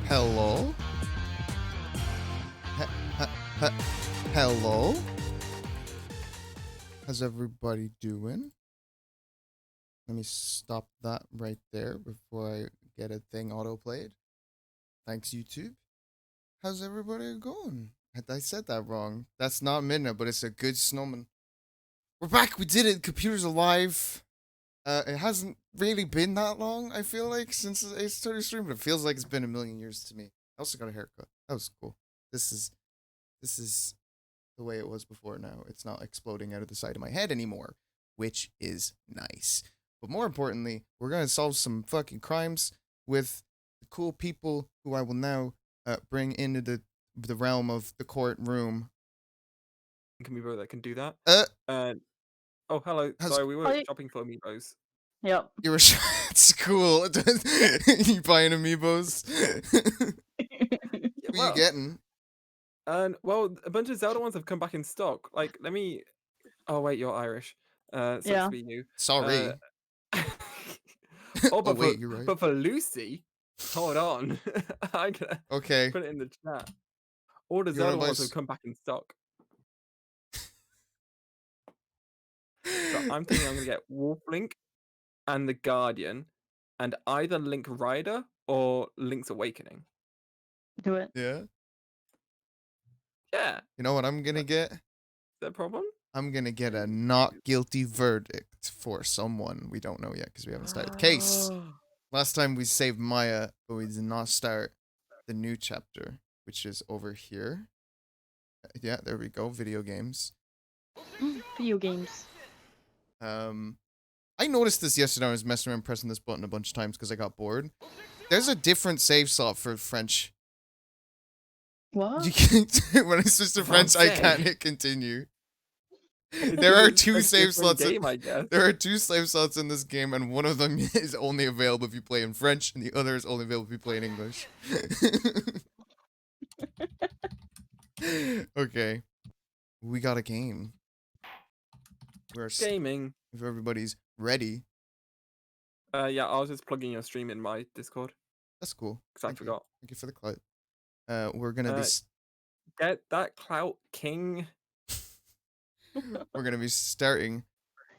Hello? Hello? How's everybody doing? Let me stop that right there before I get a thing auto-played. Thanks, YouTube. How's everybody going? I said that wrong. That's not Midna, but it's a good snowman. We're back. We did it. Computer's alive. It hasn't really been that long, I feel like, since I started streaming. It feels like it's been a million years to me. I also got a haircut. That was cool. This is the way it was before now. It's not exploding out of the side of my head anymore, which is nice. But more importantly, we're going to solve some fucking crimes with the cool people who I will now bring into the realm of the courtroom. Amiibo that can do that. Uh, Oh, hello. how's- Sorry, we were Hi. shopping for Amiibos. Yep. You were it's cool. You buying amiibos? Who you getting? Well, a bunch of Zelda ones have come back in stock. Like, let me. Oh wait, you're Irish. Sucks Yeah. to be you. Sorry. Oh, but wait, for, you're right. But for Lucy, hold on. I'm gonna Okay. put it in the chat. All the You wanna Zelda buy ones have come back in stock. So I'm thinking I'm gonna get Wolf Link and the Guardian, and either Link Rider or Link's Awakening. Do it. Yeah. Yeah, is You know what I'm gonna get? that a problem? I'm gonna get a not guilty verdict for someone we don't know yet because we haven't started the case. Last time we saved Maya, but we did not start the new chapter, which is over here. Yeah, there we go. Video games. Video games. I noticed this yesterday. I was messing around pressing this button a bunch of times because I got bored. There's a different save slot for French. What? You can't, when I switch to French, I can't hit continue. There are two save slots. Game, I guess. There are two save slots in this game, and one of them is only available if you play in French, and the other is only available if you play in English. Okay, we got a game. We're Gaming. if everybody's ready. Yeah, I was just plugging your stream in my Discord That's cool. because I Thank you. forgot. Thank you for the clout. We're gonna be Get that clout, King. we're gonna be starting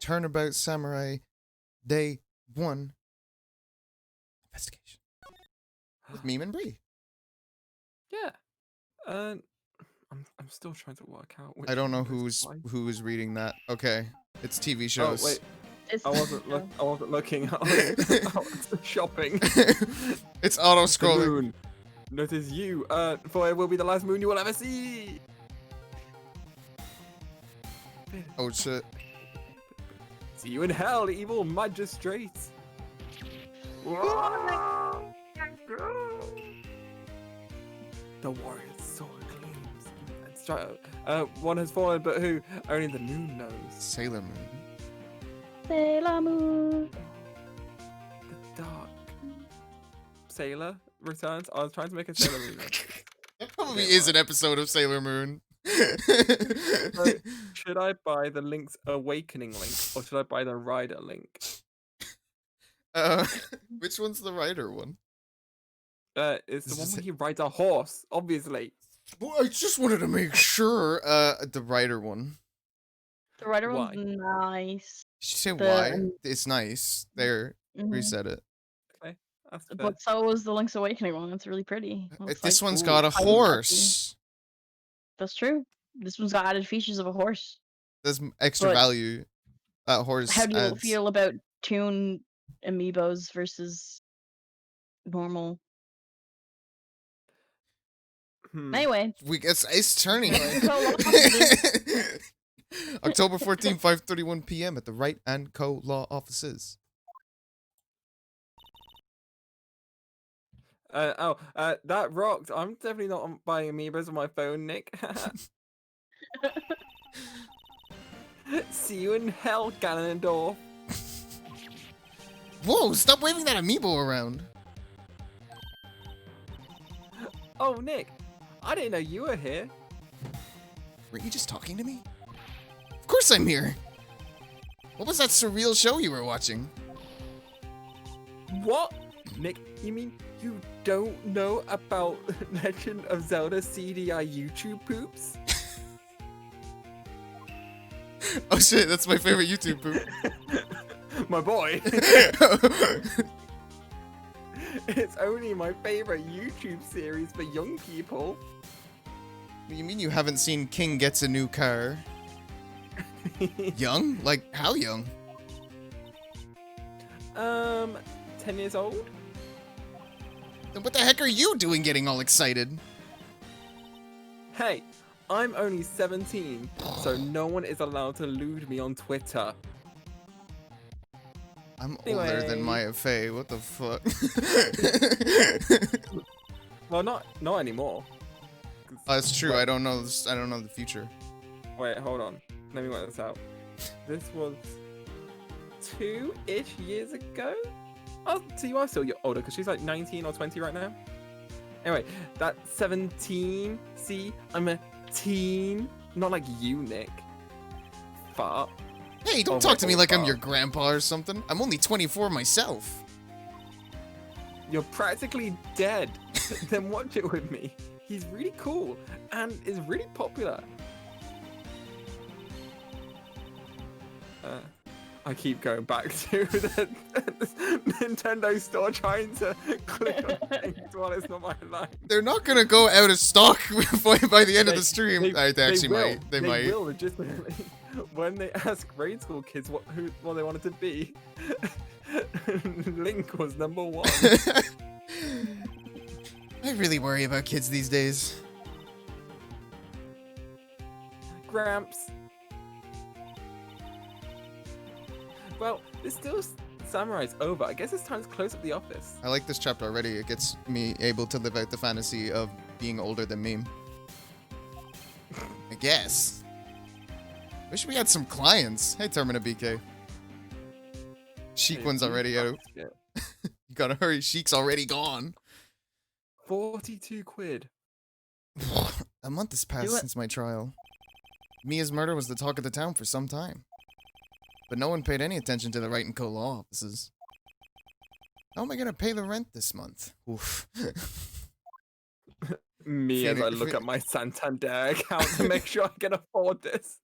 Turnabout Samurai Day 1 investigation with Meme and Bree. Yeah. I'm still trying to work out. Which I don't know one goes who is reading that. Okay, it's TV Oh shows. wait, It's, I wasn't looking. I was shopping. It's auto The scrolling. moon. Notice you. For it will be the last moon you will ever see. Oh shit. See you in hell, evil magistrates. The warrior's sword gleams. One has fallen, but who? Only the moon knows. Sailor Moon. Sailor Moon. The dark sailor returns. I was trying to make a Sailor Moon reference. That probably Okay, is an well. episode of Sailor Moon. So, should I buy the Link's Awakening link, or should I buy the Rider link? Which one's the rider one? It's the one where he rides a horse, obviously. Well, I just wanted to make sure. The rider one. The writer Why? one's nice. Did you say The, why? um, It's nice. There, Mhm. reset it. Okay, that's fair. But so was the Link's Awakening one. It's really pretty. It's This like, one's ooh, got a tiny horse. that's true. This one's got added features of a horse. There's extra But value. That horse How do you adds. feel about Toon amiibos versus normal? Anyway, It's turning. Anyway. Co Law offices. October 14, 5:31 p.m. at the Wright and Co. Law offices. That rocked. I'm definitely not buying Amiibos on my phone, Nick. See you in hell, Ganondorf. Whoa! Stop waving that amiibo around. Oh, Nick, I didn't know you were here. Were you just talking to me? Of course I'm here. What was that surreal show you were watching? What? Nick, you mean you don't know about Legend of Zelda CDI YouTube poops? Oh shit, that's my favorite YouTube poop. My boy. It's only my favorite YouTube series for young people. You mean you haven't seen King Gets a New Car? Young? Like, how young? 10 years old? Then what the heck are you doing getting all excited? Hey, I'm only 17, so no one is allowed to lewd me on Twitter. I'm older than Anyway. Maya Fey, what the fuck? Well, not anymore. 'Cause- That's true, Wait. I don't know the future. Wait, hold on. Let me work this out. This was 2-ish years ago? Oh, so you are still older, because she's like 19 or 20 right now. Anyway, that's 17. See, I'm a teen. Not like you, Nick. Fart. Hey, don't Oh talk my to me God, like I'm Bob. your grandpa or something. I'm only 24 myself. You're practically dead. Then watch it with me. He's really cool and is really popular. I keep going back to the Nintendo store trying to click on things while it's not my line. They're not gonna go out of stock by the end of They- the stream. They actually will. might. They might. will legitimately. When they ask grade school kids what they wanted to be, Link was number 1. I really worry about kids these days. Gramps. Well, this still Samurai's over. I guess it's time to close up the office. I like this chapter already. It gets me able to live out the fantasy of being older than me. I guess. Wish we had some clients. Hey, Termina BK. Sheik Hey, one's you already fuck out. shit. You gotta hurry. Sheik's already gone. 42 quid. A month has passed Do it. since my trial. Mia's murder was the talk of the town for some time. But no one paid any attention to the Wright & Co. law offices. How am I gonna pay the rent this month? Oof. Me as I Phoenix- look at my Santander account to make sure I can afford this.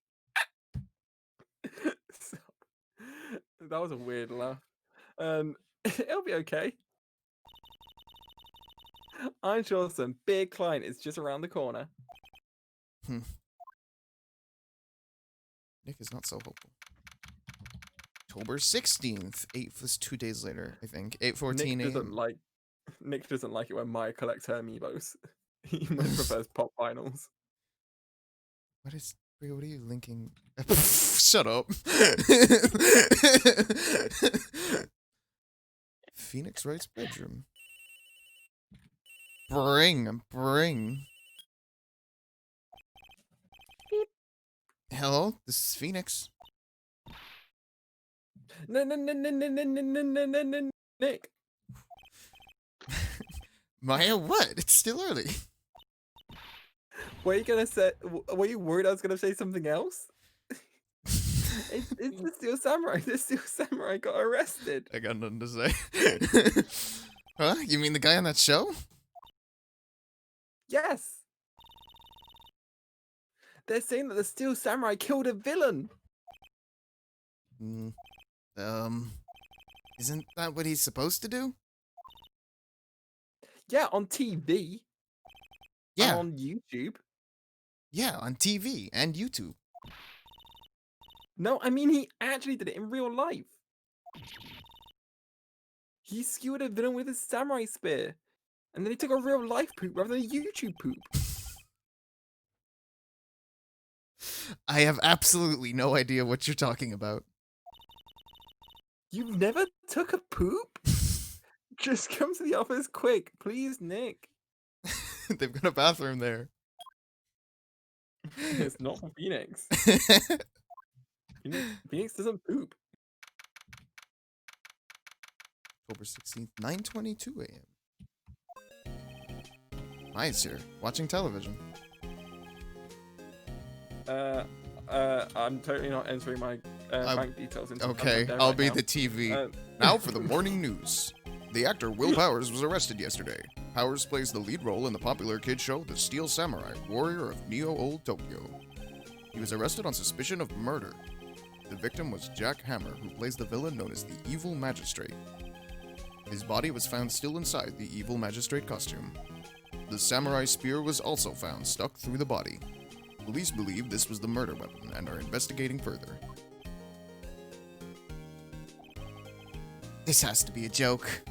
So, that was a weird laugh. It'll be okay. I'm sure some big client is just around the corner. Nick is not so hopeful. October 16th. 8 was 2 days later, I think. 8:14 Nick doesn't a.m. like Nick doesn't like it when Maya collects her amiibos. He much prefers pop vinyls. What are you linking? Shut up. Phoenix Wright's bedroom. Bring. Beep. Hello, this is Phoenix. No, Nick. Maya, what? It's still early. Were you gonna say? Were you worried I was gonna say something else? It's the Steel Samurai. The Steel Samurai got arrested. I got nothing to say. Huh? You mean the guy on that show? Yes. They're saying that the Steel Samurai killed a villain. Mm, isn't that what he's supposed to do? Yeah, on TV. Yeah, On YouTube. yeah, on TV and YouTube. No, I mean he actually did it in real life. He skewered a villain with his samurai spear, and then he took a real life poop rather than a YouTube poop. I have absolutely no idea what you're talking about. You've never took a poop? Just come to the office quick, please, Nick. They've got a bathroom there. It's not for Phoenix. Phoenix doesn't poop. October 16th, 9:22 a.m. Maya's here, watching television. I'm totally not entering my bank details into Okay, Santander I'll right be now. the TV. Uh, Now for the morning news. The actor Will Powers was arrested yesterday. Powers plays the lead role in the popular kids show The Steel Samurai, Warrior of Neo-Old Tokyo. He was arrested on suspicion of murder. The victim was Jack Hammer, who plays the villain known as the Evil Magistrate. His body was found still inside the Evil Magistrate costume. The samurai spear was also found stuck through the body. Police believe this was the murder weapon and are investigating further. This has to be a joke.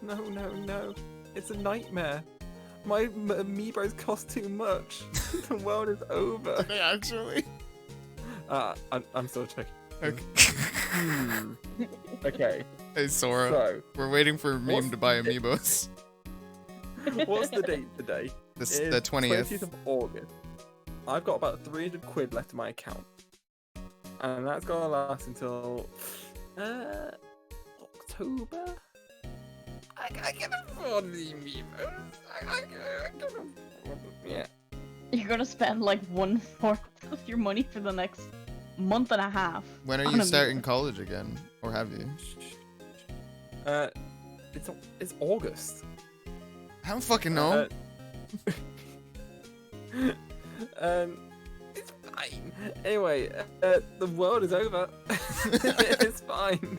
No, no, no. It's a nightmare. My amiibos cost too much. The world is over. They actually? I'm still checking. Okay. Okay. Hey Sora, So, we're waiting for Meme what's to buy the- amiibos. what's the date today? This It the is 20th. of August. I've got about 300 quid left in my account. And that's gonna last until October? I can afford the amiibos. I can afford them. Yeah. You're gonna spend like 1/4 of your money for the next month and a half. When are on you amiibos. starting college again? Or have you? It's August. I don't fucking know. It's fine. Anyway, the world is over. It's fine.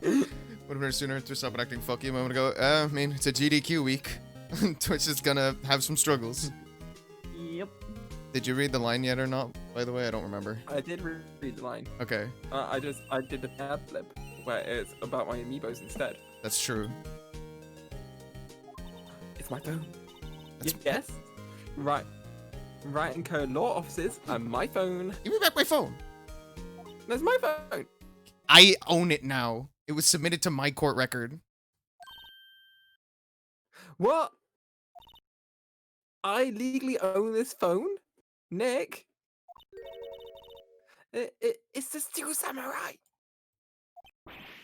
Would have been sooner to stop acting fucky a moment ago. I mean, it's a GDQ week. Twitch is gonna have some struggles. Yep. Did you read the line yet or not? By the way, I don't remember. I did read the line. Okay, I did the ad lib where it's about my amiibos instead. that's true. It's my phone. That's- Yes. Right. Right and code law offices and my phone. Give me back my phone. There's my phone. I own it now. It was submitted to my court record. What? I legally own this phone? Nick? It's the Steel Samurai.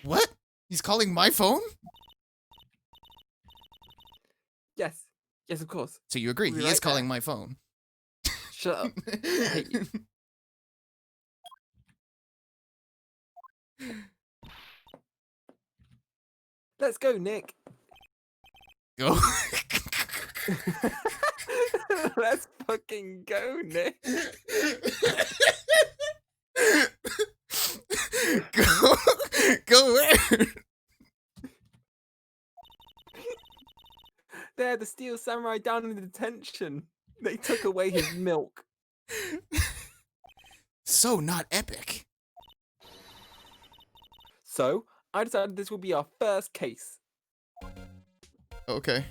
What? He's calling my phone? Yes. Yes, of course. So you agree, We'll be he is right calling back. my phone. Shut up. hate you. Let's go, Nick. Go. Let's fucking go, Nick. Go. Go where? They had the Steel Samurai down in detention. They took away his milk. So not epic. So, I decided this will be our first case. Okay.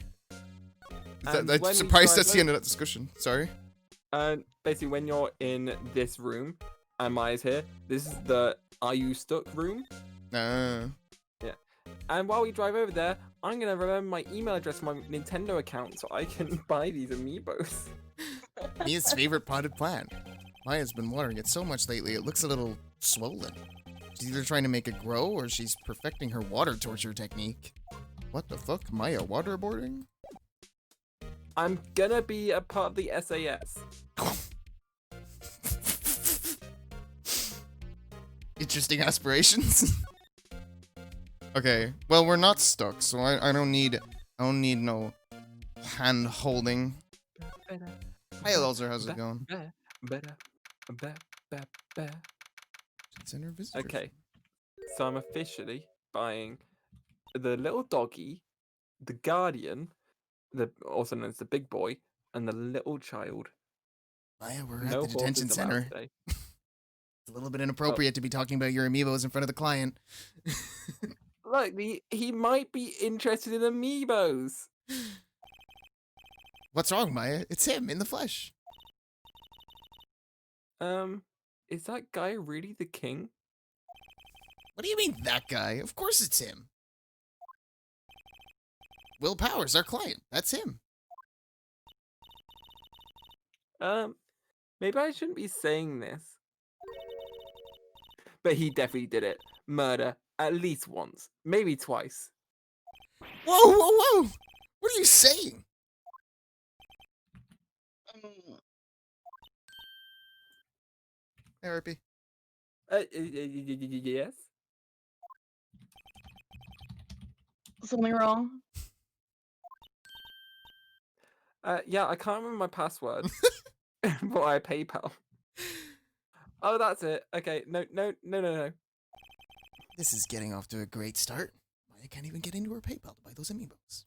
And I'm when we surprised drive that's the over- end of that discussion. Sorry. And basically, when you're in this room, and Maya's here, this is the Are You Stuck room. And while we drive over there, I'm going to remember my email address for my Nintendo account so I can buy these amiibos. Mia's favorite potted plant. Maya's been watering it so much lately, it looks a little swollen. She's either trying to make it grow or she's perfecting her water torture technique. What the fuck? Maya waterboarding? I'm going to be a part of the SAS. Interesting aspirations. Okay, well we're not stuck, so I don't need no hand holding. Hey Lozer, how's it going? Center visitor. Okay, so I'm officially buying the little doggy, the guardian, also known as the big boy, and the little child. Maya, we're No at the horses detention allowed center. today. It's a little bit inappropriate to be talking about your amiibos in front of the client. Look, he might be interested in amiibos. What's wrong, Maya? It's him in the flesh. Is that guy really the king? What do you mean, that guy? Of course it's him. Will Powers, our client. That's him. Maybe I shouldn't be saying this. But he definitely did it. Murder at least once, maybe twice. Whoa, whoa, whoa! What are you saying? Hey, RP. Yes. Something wrong? Yeah, I can't remember my password via PayPal. Oh, that's it. Okay, no. This is getting off to a great start. I can't even get into her PayPal to buy those amiibos.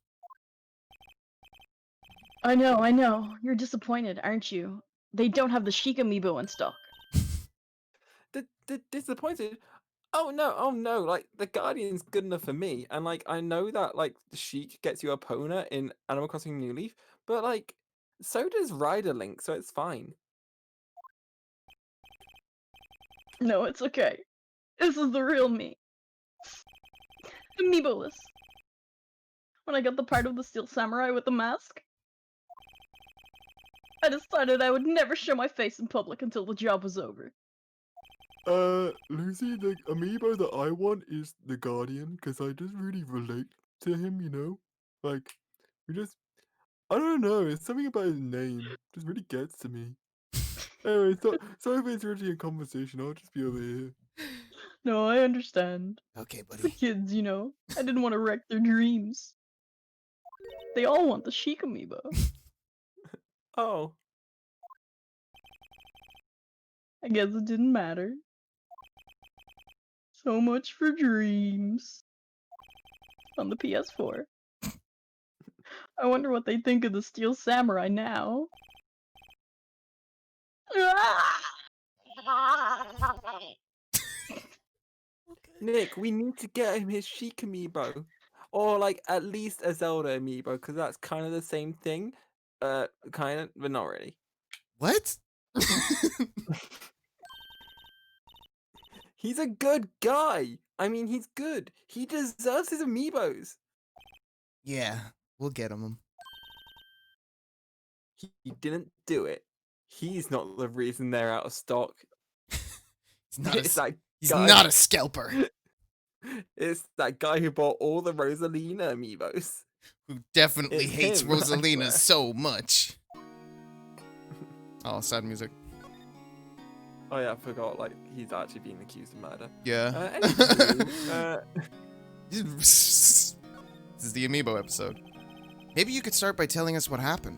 I know. You're disappointed, aren't you? They don't have the Sheik amiibo in stock. Disappointed. Oh no, like the Guardian's good enough for me, and like I know that like the Sheik gets you a Epona in Animal Crossing New Leaf, but like so does Rider Link, so it's fine. No, it's okay. This is the real me. Amiiboless. When I got the part of the Steel Samurai with the mask, I decided I would never show my face in public until the job was over. Lucy, the amiibo that I want is the Guardian, because I just really relate to him, you know? Like, I don't know, it's something about his name just really gets to me. Anyway, sorry for interrupting a conversation, I'll just be over here. No, I understand. Okay, It's the buddy. kids, you know. I didn't want to wreck their dreams. They all want the Sheik amiibo. Oh. I guess it didn't matter. So much for dreams. On the PS4. I wonder what they think of the Steel Samurai now. Nick, we need to get him his Sheik amiibo. Or like at least a Zelda amiibo, because that's kind of the same thing. Kind of, but not really. What? He's a good guy. I mean, he's good. He deserves his amiibos. Yeah, we'll get him. He didn't do it. He's not the reason they're out of stock. He's not It's that he's guy. not a scalper. It's that guy who bought all the Rosalina amiibos. Who definitely It's hates him, I Rosalina swear. so much. Oh, sad music. Oh yeah, I forgot. Like he's actually being accused of murder. Yeah. Anywho, This is the amiibo episode. Maybe you could start by telling us what happened.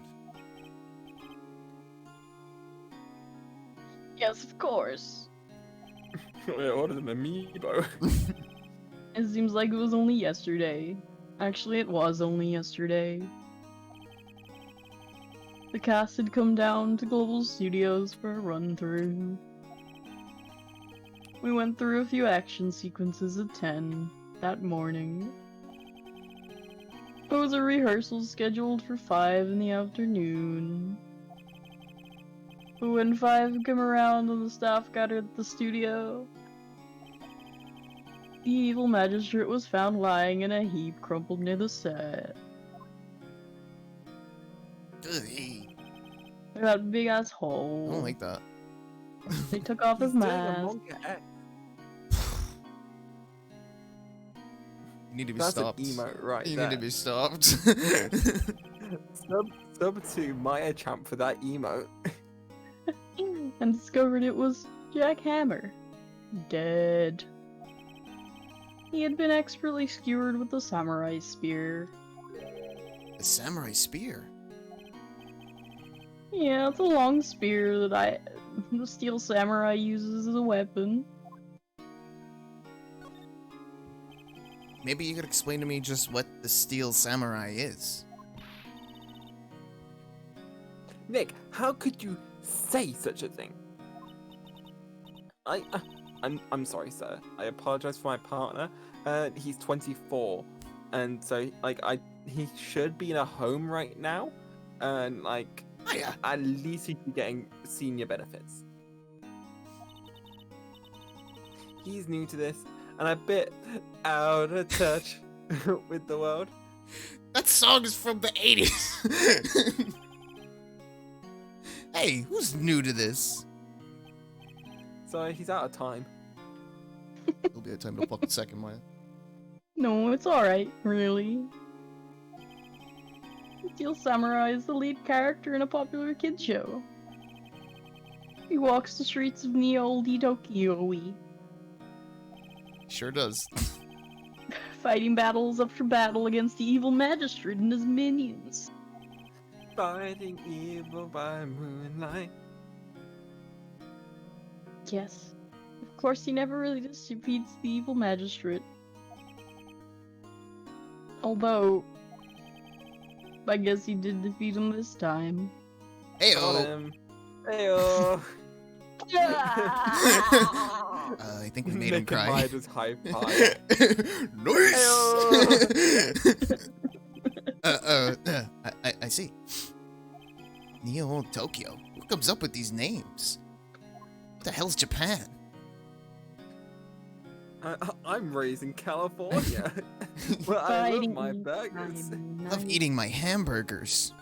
Yes, of course. Wait, what is an amiibo? It seems like it was only yesterday. Actually, it was only yesterday. The cast had come down to Global Studios for a run-through. We went through a few action sequences at 10 that morning. There was a rehearsal scheduled for 5 in the afternoon. But when 5 came around and the staff gathered at the studio, the evil magistrate was found lying in a heap crumpled near the set. Ugh, That big ass I hole. don't like that. They took off his He's doing a mask. Monka X. You need to be That's stopped. an emote right You there. need to be stopped. Sub to Maya Champ for that emote. And discovered it was Jack Hammer. Dead. He had been expertly skewered with a samurai spear. A samurai spear. Yeah, it's a long spear that the Steel Samurai uses as a weapon. Maybe you could explain to me just what the Steel Samurai is. Nick, how could you say such a thing? I'm sorry, sir. I apologize for my partner. He's 24, and so like he should be in a home right now, and like Oh yeah. at least he'd be getting senior benefits. He's new to this and a bit out of touch with the world. That song is from the 80s. Hey, who's new to this? So he's out of time. It'll be a time to fuck a second, Maya. No, it's alright, really. Steel Samurai is the lead character in a popular kids show. He walks the streets of Neo Oldie Tokyo. Sure does. fighting battles after battle against the evil magistrate and his minions. Fighting evil by moonlight. Yes. Of course, he never really defeats the evil magistrate. Although, I guess he did defeat him this time. Heyo! Heyo! I think we made him Nick and cry. Maya just high five. Nice! I see. Neo Tokyo. Who comes up with these names? What the hell's Japan? I'm raised in California. Well, I love my burgers. Love eating my hamburgers.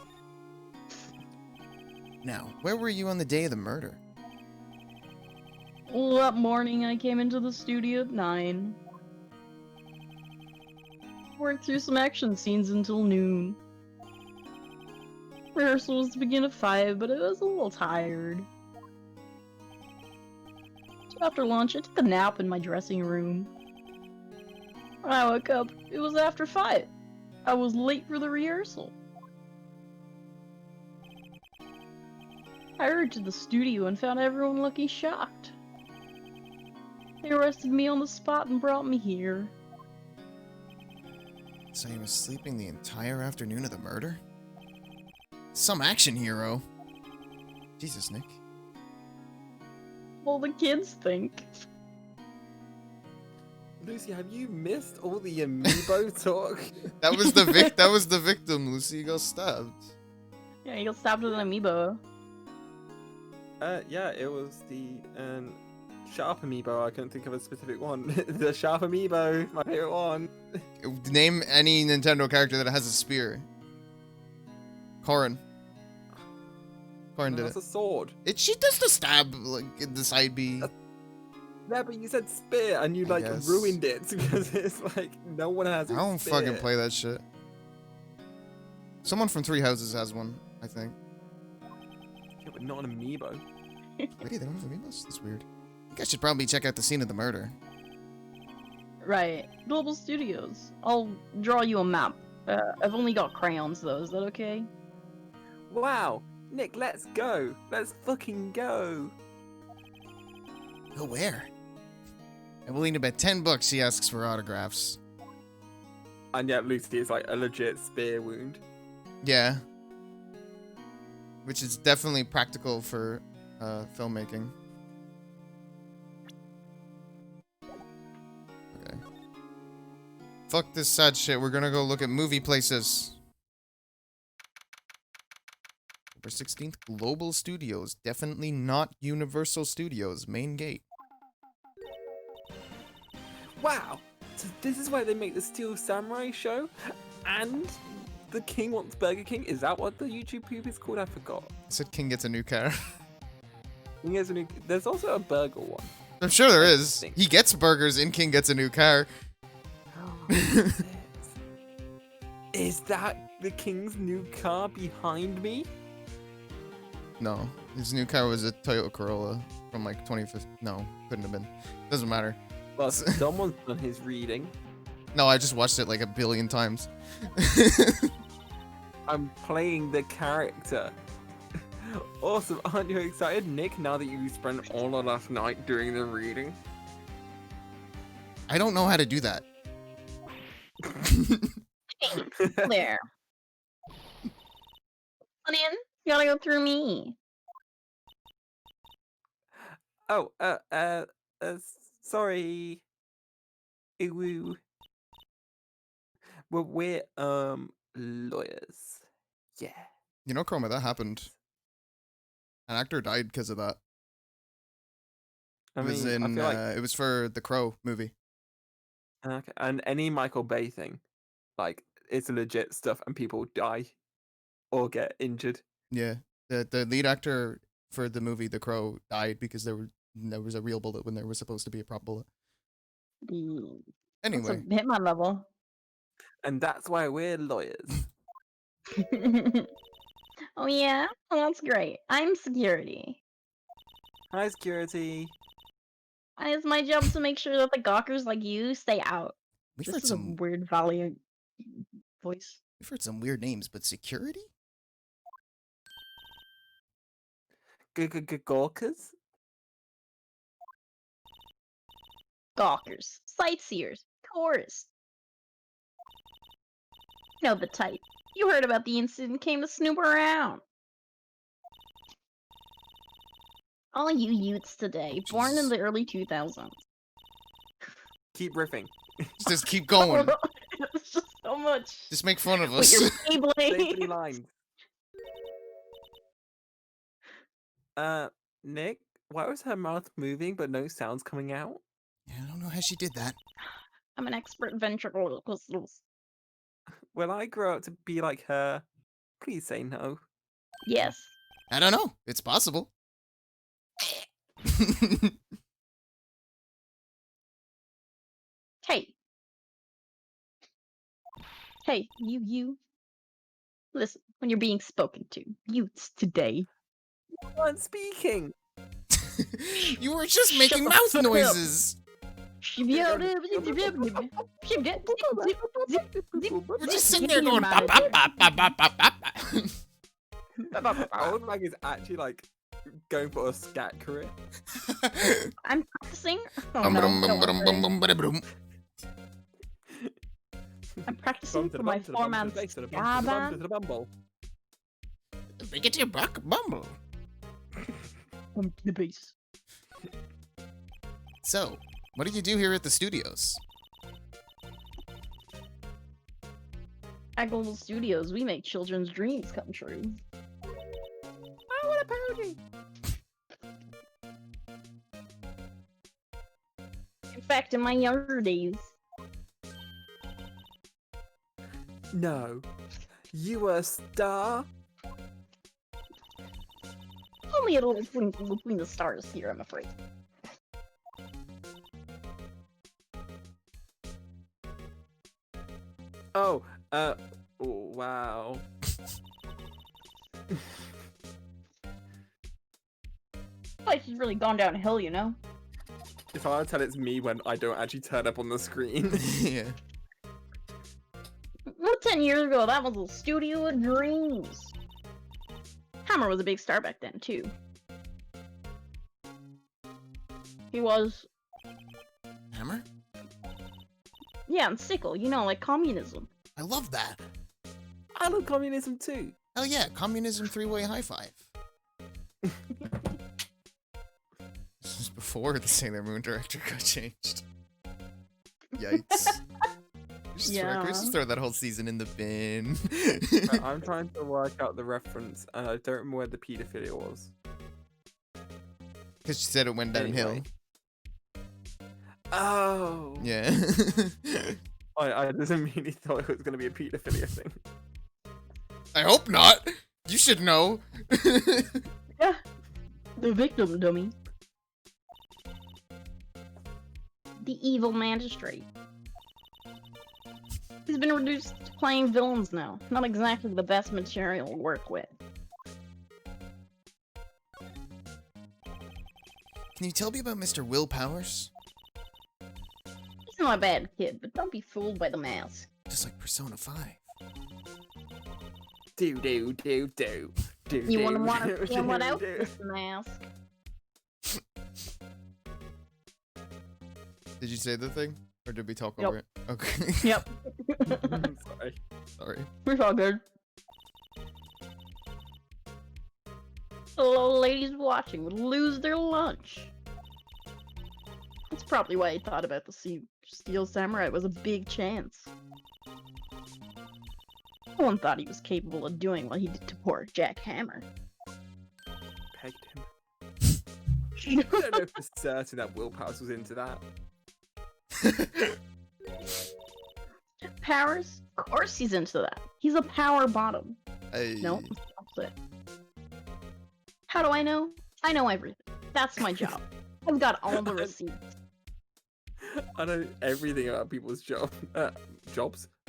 Now, where were you on the day of the murder? Well, that morning I came into the studio at 9. Worked through some action scenes until noon. Rehearsal was to begin at 5, but I was a little tired. So after lunch, I took a nap in my dressing room. When I woke up, it was after 5. I was late for the rehearsal. I hurried to the studio and found everyone looking shocked. They arrested me on the spot and brought me here. So he was sleeping the entire afternoon of the murder? Some action hero. Jesus, Nick. Well, the kids think. Lucy, have you missed all the amiibo talk? That was the victim, Lucy. He got stabbed. Yeah, he got stabbed with an amiibo. Yeah, it was the Sharp amiibo. I couldn't think of a specific one. The Sharp amiibo, my favorite one. Name any Nintendo character that has a spear. Corrin. Corrin did That's it. a sword. She does the stab, like, in the side B. Yeah, but you said spear and you I like guess. ruined it because it's like no one has. I a don't spear. fucking play that shit. Someone from Three Houses has one, I think. Yeah, but not an amiibo. Wait, they don't have amiibos? That's weird. You guys should probably check out the scene of the murder. Right. Global Studios. I'll draw you a map. I've only got crayons though, is that okay? Wow, Nick, let's go. Let's fucking go. Go where? I'm willing to bet $10 he asks for autographs. And yet Lucy is like a legit spear wound. Yeah. Which is definitely practical for filmmaking. Okay. Fuck this sad shit. We're gonna go look at movie places. October 16th, Global Studios. Definitely not Universal Studios. Main gate. Wow, so this is why they make the Steel Samurai show, and the King Wants Burger King. Is that what the YouTube poop is called? I forgot. I said King gets a new car. There's also a burger one. I'm sure there is. He gets burgers in King Gets a New Car. Is that the King's new car behind me? No, his new car was a Toyota Corolla from like 2015. No, couldn't have been. Doesn't matter. Well, someone's done his reading. No, I just watched it like a billion times. I'm playing the character. Awesome, aren't you excited, Nick, now that you spent all of last night doing the reading? I don't know how to do that. There. Onion, you gotta go through me. Oh, sorry. Ew. Well, we're, lawyers. Yeah. You know, Chroma, that happened. An actor died because of that. I It was mean, I in. feel like, It was for the Crow movie. okay, and any Michael Bay thing, like, it's legit stuff and people die or get injured. Yeah, the lead actor for the movie The Crow died because there was a real bullet when there was supposed to be a prop bullet. That's Anyway, a Hitman level. And that's why we're lawyers. Oh yeah? Oh, that's great. I'm security. Hi, security. And it's my job to make sure that the gawkers like you stay out. We've This heard is some a weird Valiant voice. we've heard some weird names, but security? Gorkas? Gawkers, sightseers, tourists. You know the type. You heard about the incident, came to snoop around. All you youths today, born in Jesus. the early 2000s. Keep riffing. Just keep going. It's just so much. Just make fun of With us. your Say any Beyblade. lines. Nick, why was her mouth moving but no sounds coming out? Yeah, I don't know how she did that. I'm an expert ventriloquist. Will I grow up to be like her? Please say no. Yes. I don't know. It's possible. Hey. Hey, you. Listen, when you're being spoken to, youths today. You weren't speaking. You were just making the mouth fuck up. noises. We're We're just sitting there going bop, bop, bop, bop, bop, bop, bop. Old Mag is actually like going for a scat career. I'm practicing. Oh, no, don't worry. I'm practicing for my 4-man ska band. Biggity buck bumble. Bump to the bass. So, what do you do here at the studios? At Global Studios, we make children's dreams come true. I want a pony. In fact, in my younger days, No. You were a star? only a little twinkle between the stars here, I'm afraid. Oh, wow. Life has really gone downhill, you know? If I tell it's me when I don't actually turn up on the screen. Yeah. Well, 10 years ago, that was a studio of dreams. Hammer was a big star back then, too. He was, Hammer? yeah, and Sickle, you know, like communism. I love that. I love communism too. Hell yeah, communism three-way high five. This was before the Sailor Moon director got changed. Yikes. We just throw that whole season in the bin. I'm trying to work out the reference and I don't remember where the pedophilia was. Because she said it went downhill. Anyway. Oh. Yeah. I just immediately thought it was going to be a pedophilia thing. I hope not. You should know. Yeah. The victim, dummy. The evil magistrate. He's been reduced to playing villains now. Not exactly the best material to work with. Can you tell me about Mr. Will Powers? He's not a bad kid, but don't be fooled by the mask. Just like Persona 5. Do. You wouldn't want to feel what else is the mask. Did you say the thing? Or did we talk Yep. over it? Okay. Yep. Sorry. Sorry. We're all good. The little ladies watching would lose their lunch. That's probably why he thought about the Steel Samurai was a big chance. No one thought he was capable of doing what he did to poor Jack Hammer. Pegged him. I don't know for certain that Will Powers was into that. Powers? Of course he's into that. He's a power bottom. No, opposite. How do I know? I know everything. That's my job. I've got all the receipts. I know everything about people's jobs.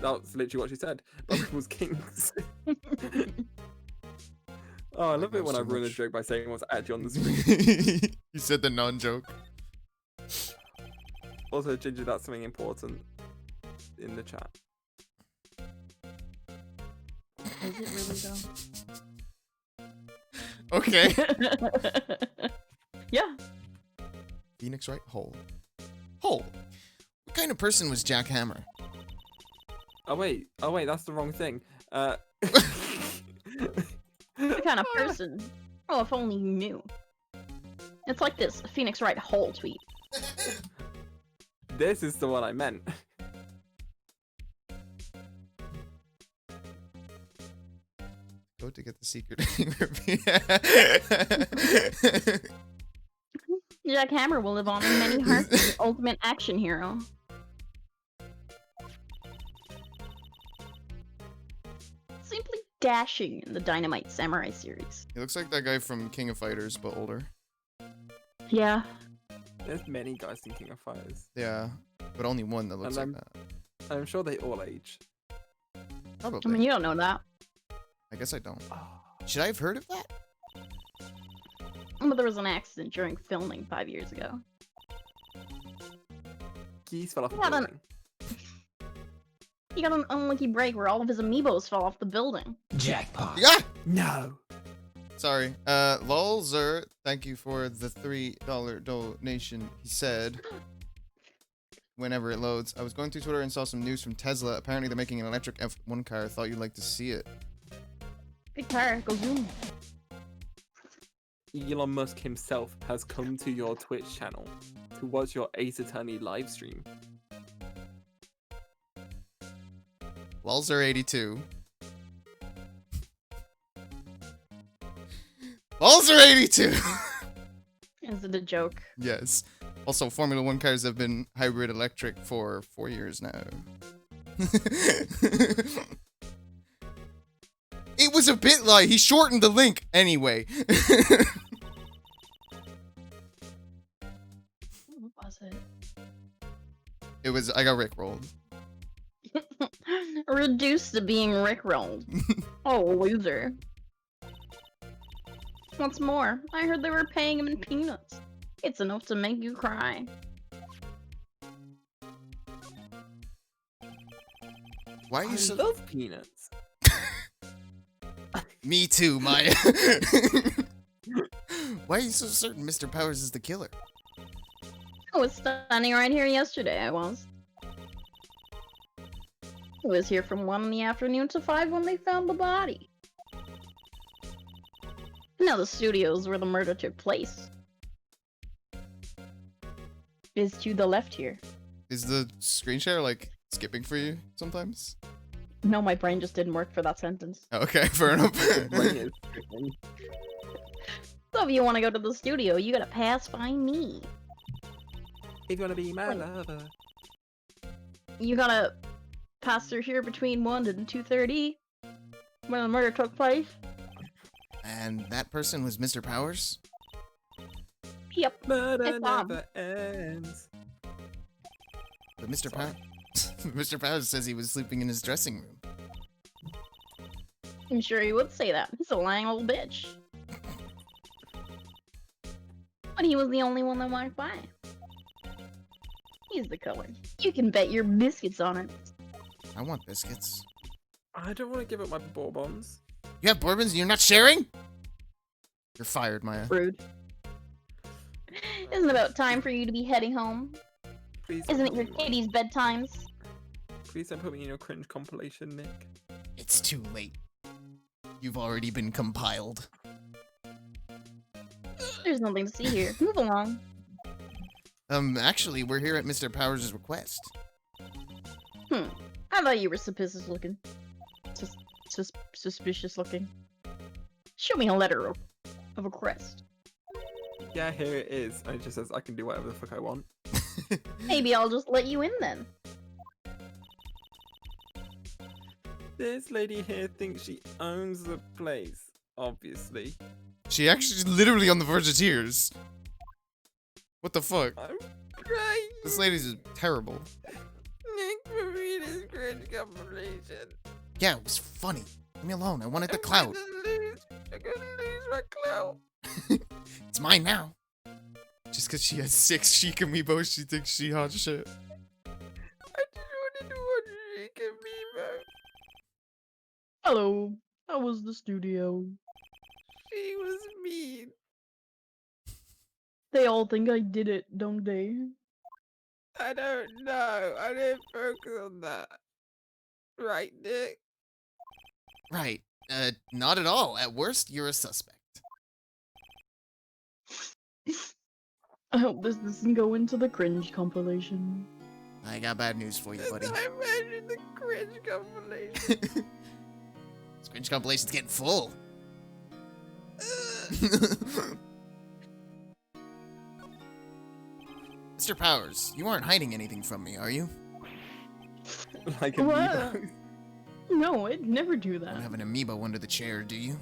That's literally what she said. About people's kings. Oh, I love it when I ruin a joke by saying what's actually on the screen. You said the non-joke. Also, Ginger, that's something important. in the chat. Is it really though? Okay. Yeah. Phoenix Wright Hole. Hole. What kind of person was Jack Hammer? Oh wait, that's the wrong thing. What kind of person? Oh, if only you knew. It's like this Phoenix Wright Hole tweet. This is the one I meant. Go to get the secret. Jack Hammer will live on in many hearts as the ultimate action hero. Simply dashing in the Dynamite Samurai series. He looks like that guy from King of Fighters, but older. Yeah. There's many guys in King of Fighters. Yeah, but only one that looks like And that. I'm sure they all age. Probably. I mean, you don't know that. I guess I don't. Should I have heard of that? But there was an accident during filming 5 years ago. Geese fell off a Yeah, then- building. He got an unlucky break where all of his amiibos fell off the building. Jackpot. Yeah! No. Sorry. Lolzer, thank you for the $3 donation. He said, whenever it loads, I was going through Twitter and saw some news from Tesla. Apparently they're making an electric F1 car. I thought you'd like to see it. Big car, go zoom. Elon Musk himself has come to your Twitch channel to watch your Ace Attorney live stream. Lolzer82. Lolzer82! Is it a joke? Yes. Also, Formula 1 cars have been hybrid electric for 4 years now. It was a bit lie. He shortened the link anyway. What was it? It was, I got rickrolled. Reduced to being rickrolled. Oh, loser. What's more, I heard they were paying him in peanuts. It's enough to make you cry. Why are you I so... love peanuts. Me too, Maya. Why are you so certain Mr. Powers is the killer? I was standing right here yesterday, I was. I was here from 1 in the afternoon to 5 when they found the body. Now the studios where the murder took place is to the left here. Is the screen share, like, skipping for you sometimes? No, my brain just didn't work for that sentence. Okay, fair enough. Brain is- So if you want to go to the studio, you gotta pass by me. If you wanna be my Wait. lover. You gotta pass through here between 1 and 2:30 when the murder took place. And that person was Mr. Powers? Yep. Murder It's Bob. never ends. But Mr. Sorry. Powers... Mr. Powers says he was sleeping in his dressing room. I'm sure he would say that. He's a lying old bitch. But he was the only one that walked by. He's the color. You can bet your biscuits on it. I want biscuits. I don't want to give up my bourbons. You have bourbons and you're not sharing? You're fired, Maya. Rude. Isn't it about time for you to be heading home? Please don't Isn't it put your me in one. kitty's bedtimes? Please don't put me in your cringe compilation, Nick. It's too late. You've already been compiled. There's nothing to see here. Move along. Actually, we're here at Mr. Powers' request. I thought you were suspicious looking. Suspicious looking. Show me a letter of request. Yeah, here it is. And it just says I can do whatever the fuck I want. Maybe I'll just let you in then. This lady here thinks she owns the place, obviously. She actually literally on the verge of tears. What the fuck? I'm crying. This lady's terrible. Nick Marina's cringe compilation. Yeah, it was funny. Leave me alone. I wanted the clout. I'm gonna lose my clout. It's mine now. Just because she has 6 Sheik amiibo, she thinks she hot shit. I just wanted to Hello. How was the studio? She was mean. They all think I did it, don't they? I don't know. I didn't focus on that. Right, Nick? Right. Not at all. At worst, you're a suspect. I hope this doesn't go into the cringe compilation. I got bad news for you, buddy. I mentioned the cringe compilation. This cringe compilation's getting full. Mr. Powers, you aren't hiding anything from me, are you? Like What? amiibos. No, I'd never do You don't that. have an amiibo under the chair, do you?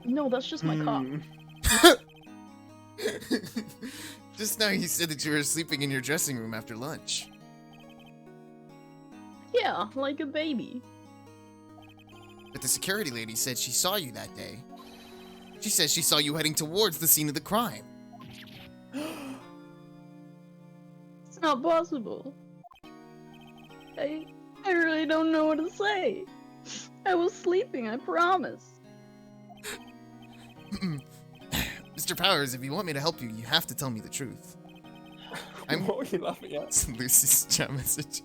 No, that's just my cock. Just now you said that you were sleeping in your dressing room after lunch. Yeah, like a baby. But the security lady said she saw you that day. She says she saw you heading towards the scene of the crime. It's not possible. I really don't know what to say. I was sleeping, I promise. Mr. Powers, if you want me to help you, you have to tell me the truth. What were you laughing at? It's Lucy's chat message.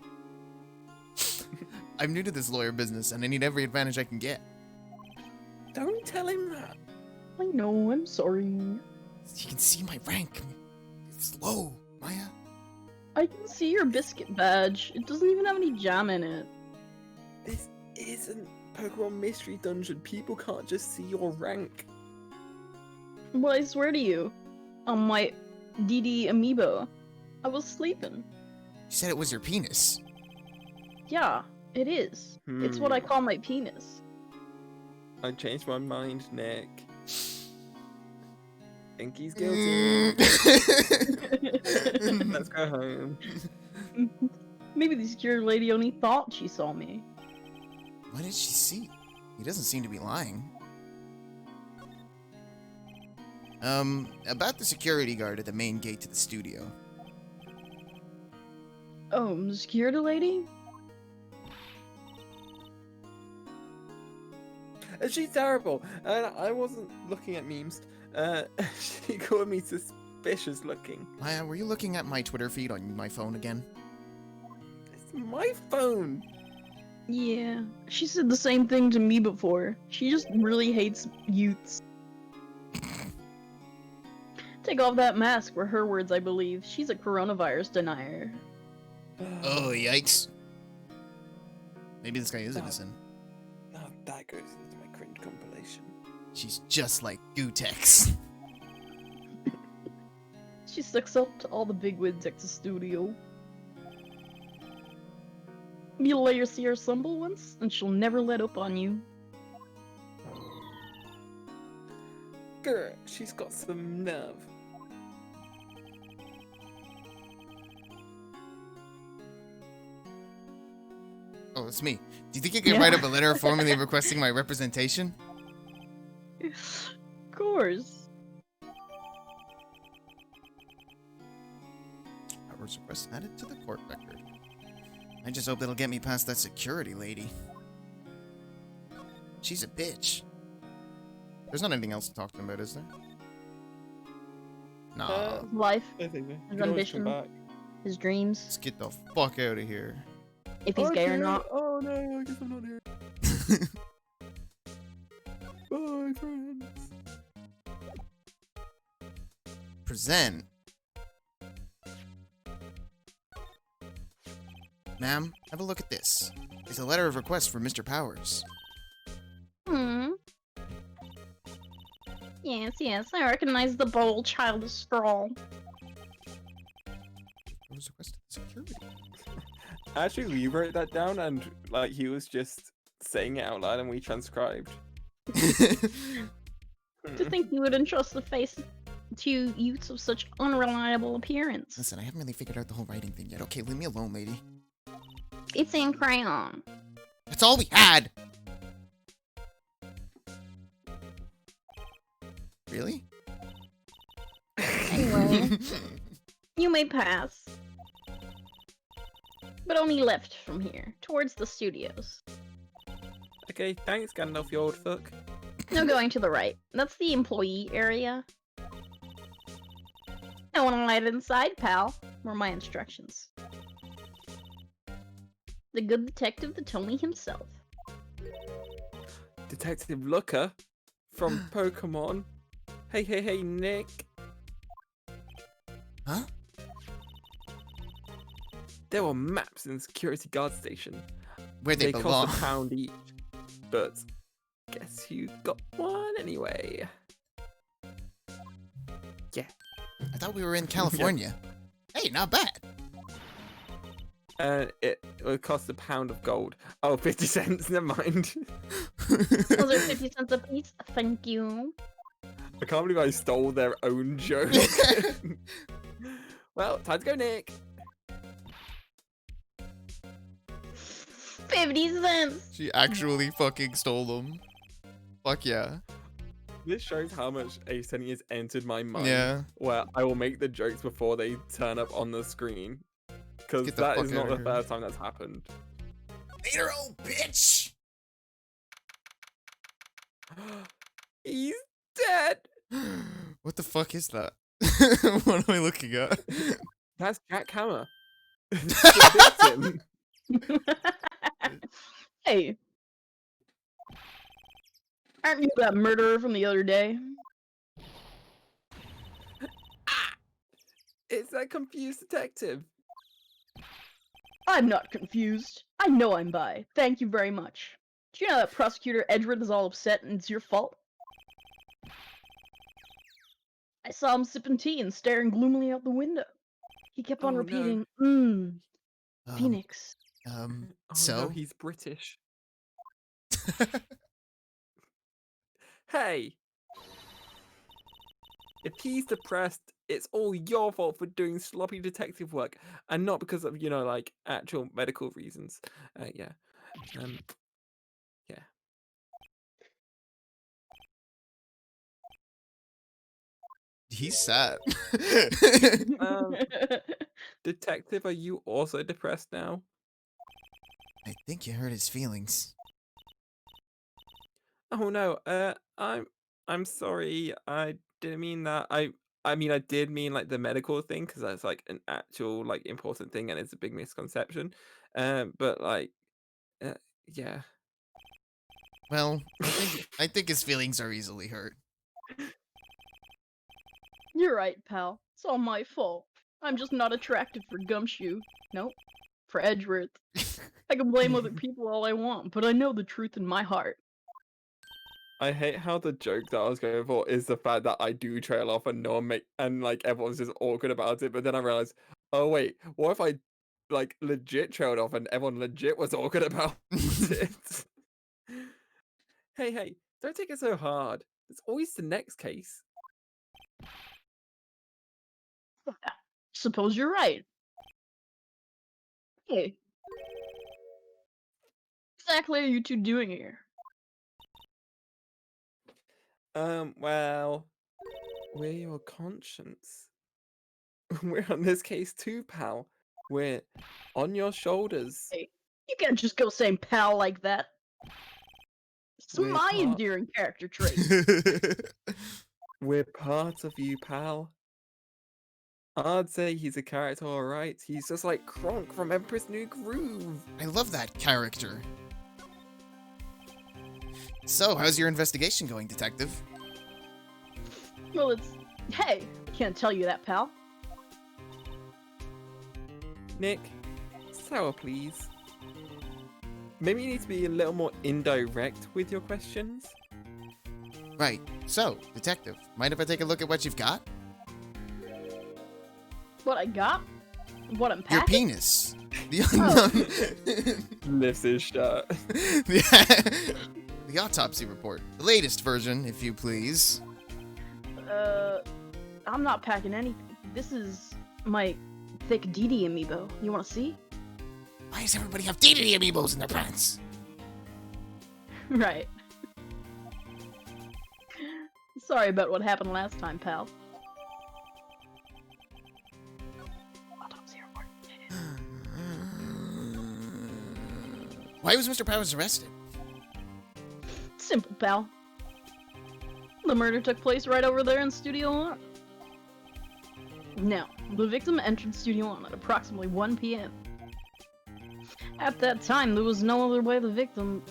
I'm new to this lawyer business, and I need every advantage I can get. Don't tell him that. I know, I'm sorry. You can see my rank. It's low, Maya. I can see your biscuit badge. It doesn't even have any jam in it. This isn't Pokemon Mystery Dungeon. People can't just see your rank. Well, I swear to you, on my DD amiibo, I was sleeping. You said it was your penis. Yeah, it is. It's what I call my penis. I changed my mind, Nick. Think he's guilty. Let's go home. Maybe the security lady only thought she saw me. What did she see? He doesn't seem to be lying. About the security guard at the main gate to the studio. Oh, the security lady? She's terrible, and I wasn't looking at memes. She called me suspicious looking. Maya, were you looking at my Twitter feed on my phone again? It's my phone. Yeah, she said the same thing to me before. She just really hates youths. Take off that mask were her words, I believe. She's a coronavirus denier. Oh, yikes. Maybe this guy is innocent. Oh, that goes into my cringe compilation. She's just like Gootecks. She sucks up to all the bigwigs at the studio. You'll let her see her stumble once, and she'll never let up on you. Girl, she's got some nerve. Oh, it's me. Do you think you can Yeah. write up a letter formally requesting my representation? Of course. Powers request added to the court record. I just hope that'll get me past that security lady. She's a bitch. There's not anything else to talk to him about, is there? Nah. Life, I think we His can always ambition. come back. his dreams, Let's get the fuck out of here. if he's gay or Okay. not. Oh no, I guess I'm not here. Bye, friends. Present. Ma'am, have a look at this. It's a letter of request for Mr. Powers. Yes, I recognize the bold, childish scrawl. Powers requested security. Actually, we wrote that down, and like he was just saying it out loud, and we transcribed. To think you would entrust the face to youths of such unreliable appearance. Listen, I haven't really figured out the whole writing thing yet. Okay, leave me alone, lady. It's in crayon. That's all we had! Really? Anyway, you may pass. But only left from here, towards the studios. Okay, thanks, Gandalf, you old fuck. No, going to the right. That's the employee area. I want to light inside, pal. Were my instructions. The good detective, the Tony himself. Detective Looker from Pokemon. Hey, Nick. Huh? There were maps in the security guard station. Where they belong. cost £1 each, but guess who got one anyway? Yeah. I thought we were in California. Hey, not bad. It would cost £1 of gold. Oh, 50 cents, never mind. Those are 50 cents a piece. Thank you. I can't believe I stole their own joke. Well, time to go, Nick. 50 cents! She actually fucking stole them. Fuck yeah. This shows how much Ace has entered my mind. Yeah. Where I will make the jokes before they turn up on the screen. Because Get the that fuck is not outta the here. first time that's happened. Later, old bitch! He's dead! What the fuck is that? What am I looking at? That's Jack Hammer. The victim. Hey. Aren't you that murderer from the other day? It's that confused detective. I'm not confused. I know I'm bi. Thank you very much. Do you know that Prosecutor Edgeworth is all upset and it's your fault? I saw him sipping tea and staring gloomily out the window. He kept on Oh, no. repeating, Phoenix. Oh So? no, he's British. Hey! If he's depressed, it's all your fault for doing sloppy detective work, and not because of, like, actual medical reasons. Yeah. Yeah. He's sad. Detective, are you also depressed now? I think you hurt his feelings. Oh no, I'm sorry. I didn't mean that. I mean I did mean like the medical thing because that's like an actual like important thing and it's a big misconception. But like, yeah. Well, I think his feelings are easily hurt. You're right, pal. It's all my fault. I'm just not attractive for Gumshoe. Nope. For Edgeworth. I can blame other people all I want, but I know the truth in my heart. I hate how the joke that I was going for is the fact that I do trail off and no one and like everyone's just awkward about it. But then I realized, oh wait, what if I like legit trailed off and everyone legit was awkward about it? Hey, don't take it so hard. There's always the next case. Suppose you're right. Hey. What exactly are you two doing here? Well, we're your conscience. We're on this case too, pal. We're on your shoulders. Hey, you can't just go saying pal like that. It's We're my part- endearing character trait. We're part of you, pal. I'd say he's a character, alright. He's just like Kronk from Empress New Groove. I love that character. So, how's your investigation going, detective? Well, it's... Hey, can't tell you that, pal. Nick, sour please. Maybe you need to be a little more indirect with your questions. Right. So, detective, mind if I take a look at what you've got? What I got? What I'm Your packing? penis. The Lifts his shirt. the autopsy report. The latest version, if you please. I'm not packing anything. This is my thick DD amiibo. You wanna see? Why does everybody have DDD amiibos in their pants? Right. Sorry about what happened last time, pal. Autopsy report. Why was Mr. Powers arrested? Simple, pal. The murder took place right over there in Studio 1. Now, the victim entered Studio 1 at approximately 1 p.m. At that time, there was no other way the victim...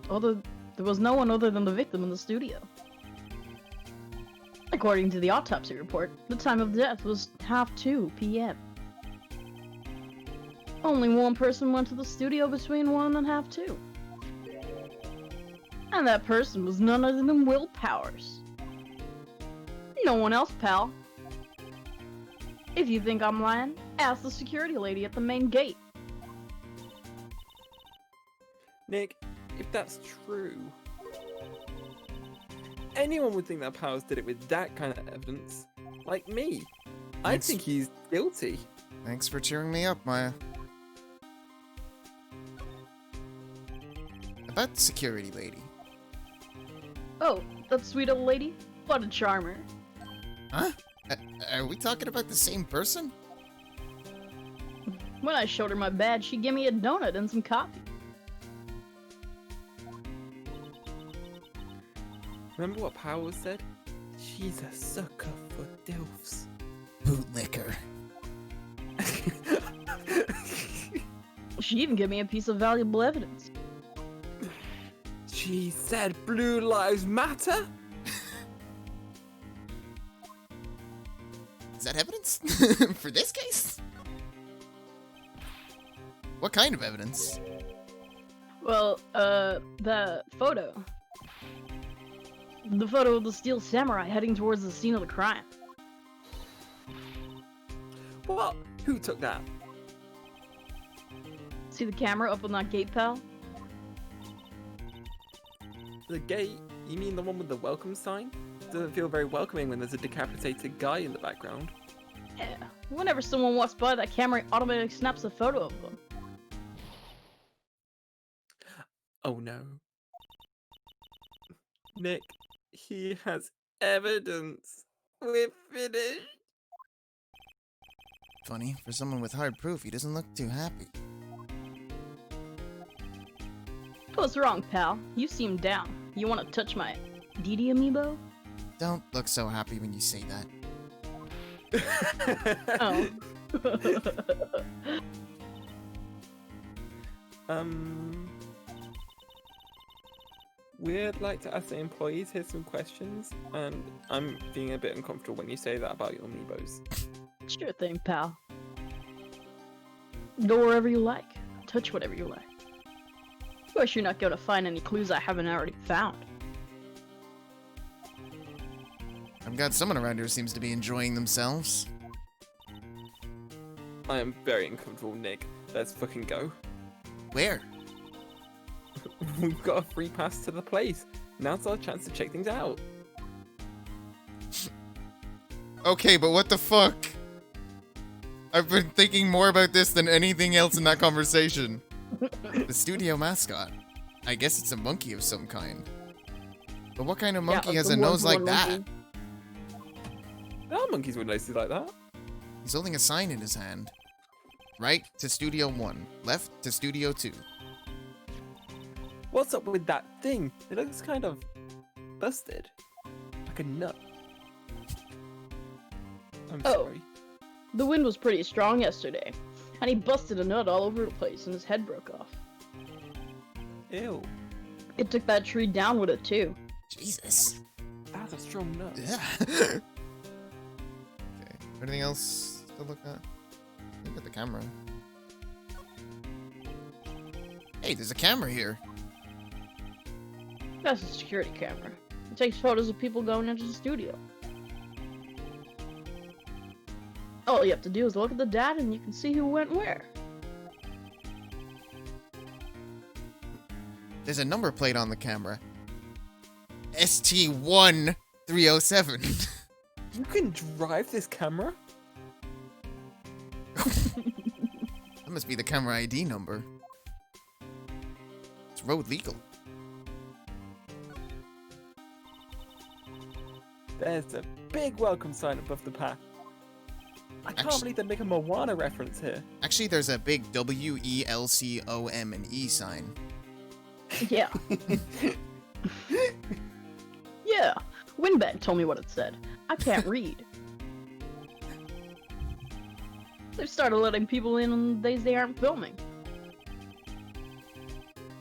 There was no one other than the victim in the studio. According to the autopsy report, the time of death was 2:30 p.m. Only one person went to the studio between 1 and 2:30. And that person was none other than Will Powers. No one else, pal. If you think I'm lying, ask the security lady at the main gate. Nick, if that's true, anyone would think that Powers did it with that kind of evidence. Like me. I Thanks. think he's guilty. Thanks for cheering me up, Maya. About the security lady. Oh, that sweet old lady? What a charmer. Huh? Are we talking about the same person? When I showed her my badge, she gave me a donut and some coffee. Remember what Powers said? She's a sucker for dilfs. Bootlicker. She even gave me a piece of valuable evidence. She said Blue Lives Matter? Is that evidence? For this case? What kind of evidence? Well, the photo. The photo of the Steel Samurai heading towards the scene of the crime. What? Who took that? See the camera up on that gate, pal? The gate? You mean the one with the welcome sign? Doesn't feel very welcoming when there's a decapitated guy in the background. Yeah. Whenever someone walks by, that camera automatically snaps a photo of them. Oh no. Nick, he has evidence. We're finished. Funny, for someone with hard proof, he doesn't look too happy. What's wrong, pal? You seem down. You want to touch my DD amiibo? Don't look so happy when you say that. Oh. We'd like to ask the employees here some questions, and I'm feeling a bit uncomfortable when you say that about your amiibos. Sure thing, pal. Go wherever you like. Touch whatever you like. Of course, you're not going to find any clues I haven't already found. I've got someone around here who seems to be enjoying themselves. I am very uncomfortable, Nick. Let's fucking go. Where? We've got a free pass to the place. Now's our chance to check things out. Okay, but what the fuck? I've been thinking more about this than anything else in that conversation. The studio mascot. I guess it's a monkey of some kind. But what kind of monkey like has the a nose like one-to-one that? monkey. There are monkeys with noses like that. He's holding a sign in his hand. Right to Studio 1. Left to Studio 2. What's up with that thing? It looks kind of busted. Like a nut. I'm Oh. sorry. The wind was pretty strong yesterday, and he busted a nut all over the place and his head broke off. Ew. It took that tree down with it, too. Jesus. That's a strong nut. Yeah. Okay. Anything else to look at? Look at the camera. Hey, there's a camera here. That's a security camera. It takes photos of people going into the studio. All you have to do is look at the data and you can see who went where. There's a number plate on the camera. ST1307. You can drive this camera? That must be the camera ID number. It's road legal. There's a big welcome sign above the path. I can't Actu- believe they make a Moana reference here. Actually, there's a big WELCOME sign. Yeah. Yeah, Winbag told me what it said. I can't read. They've started letting people in on the days they aren't filming.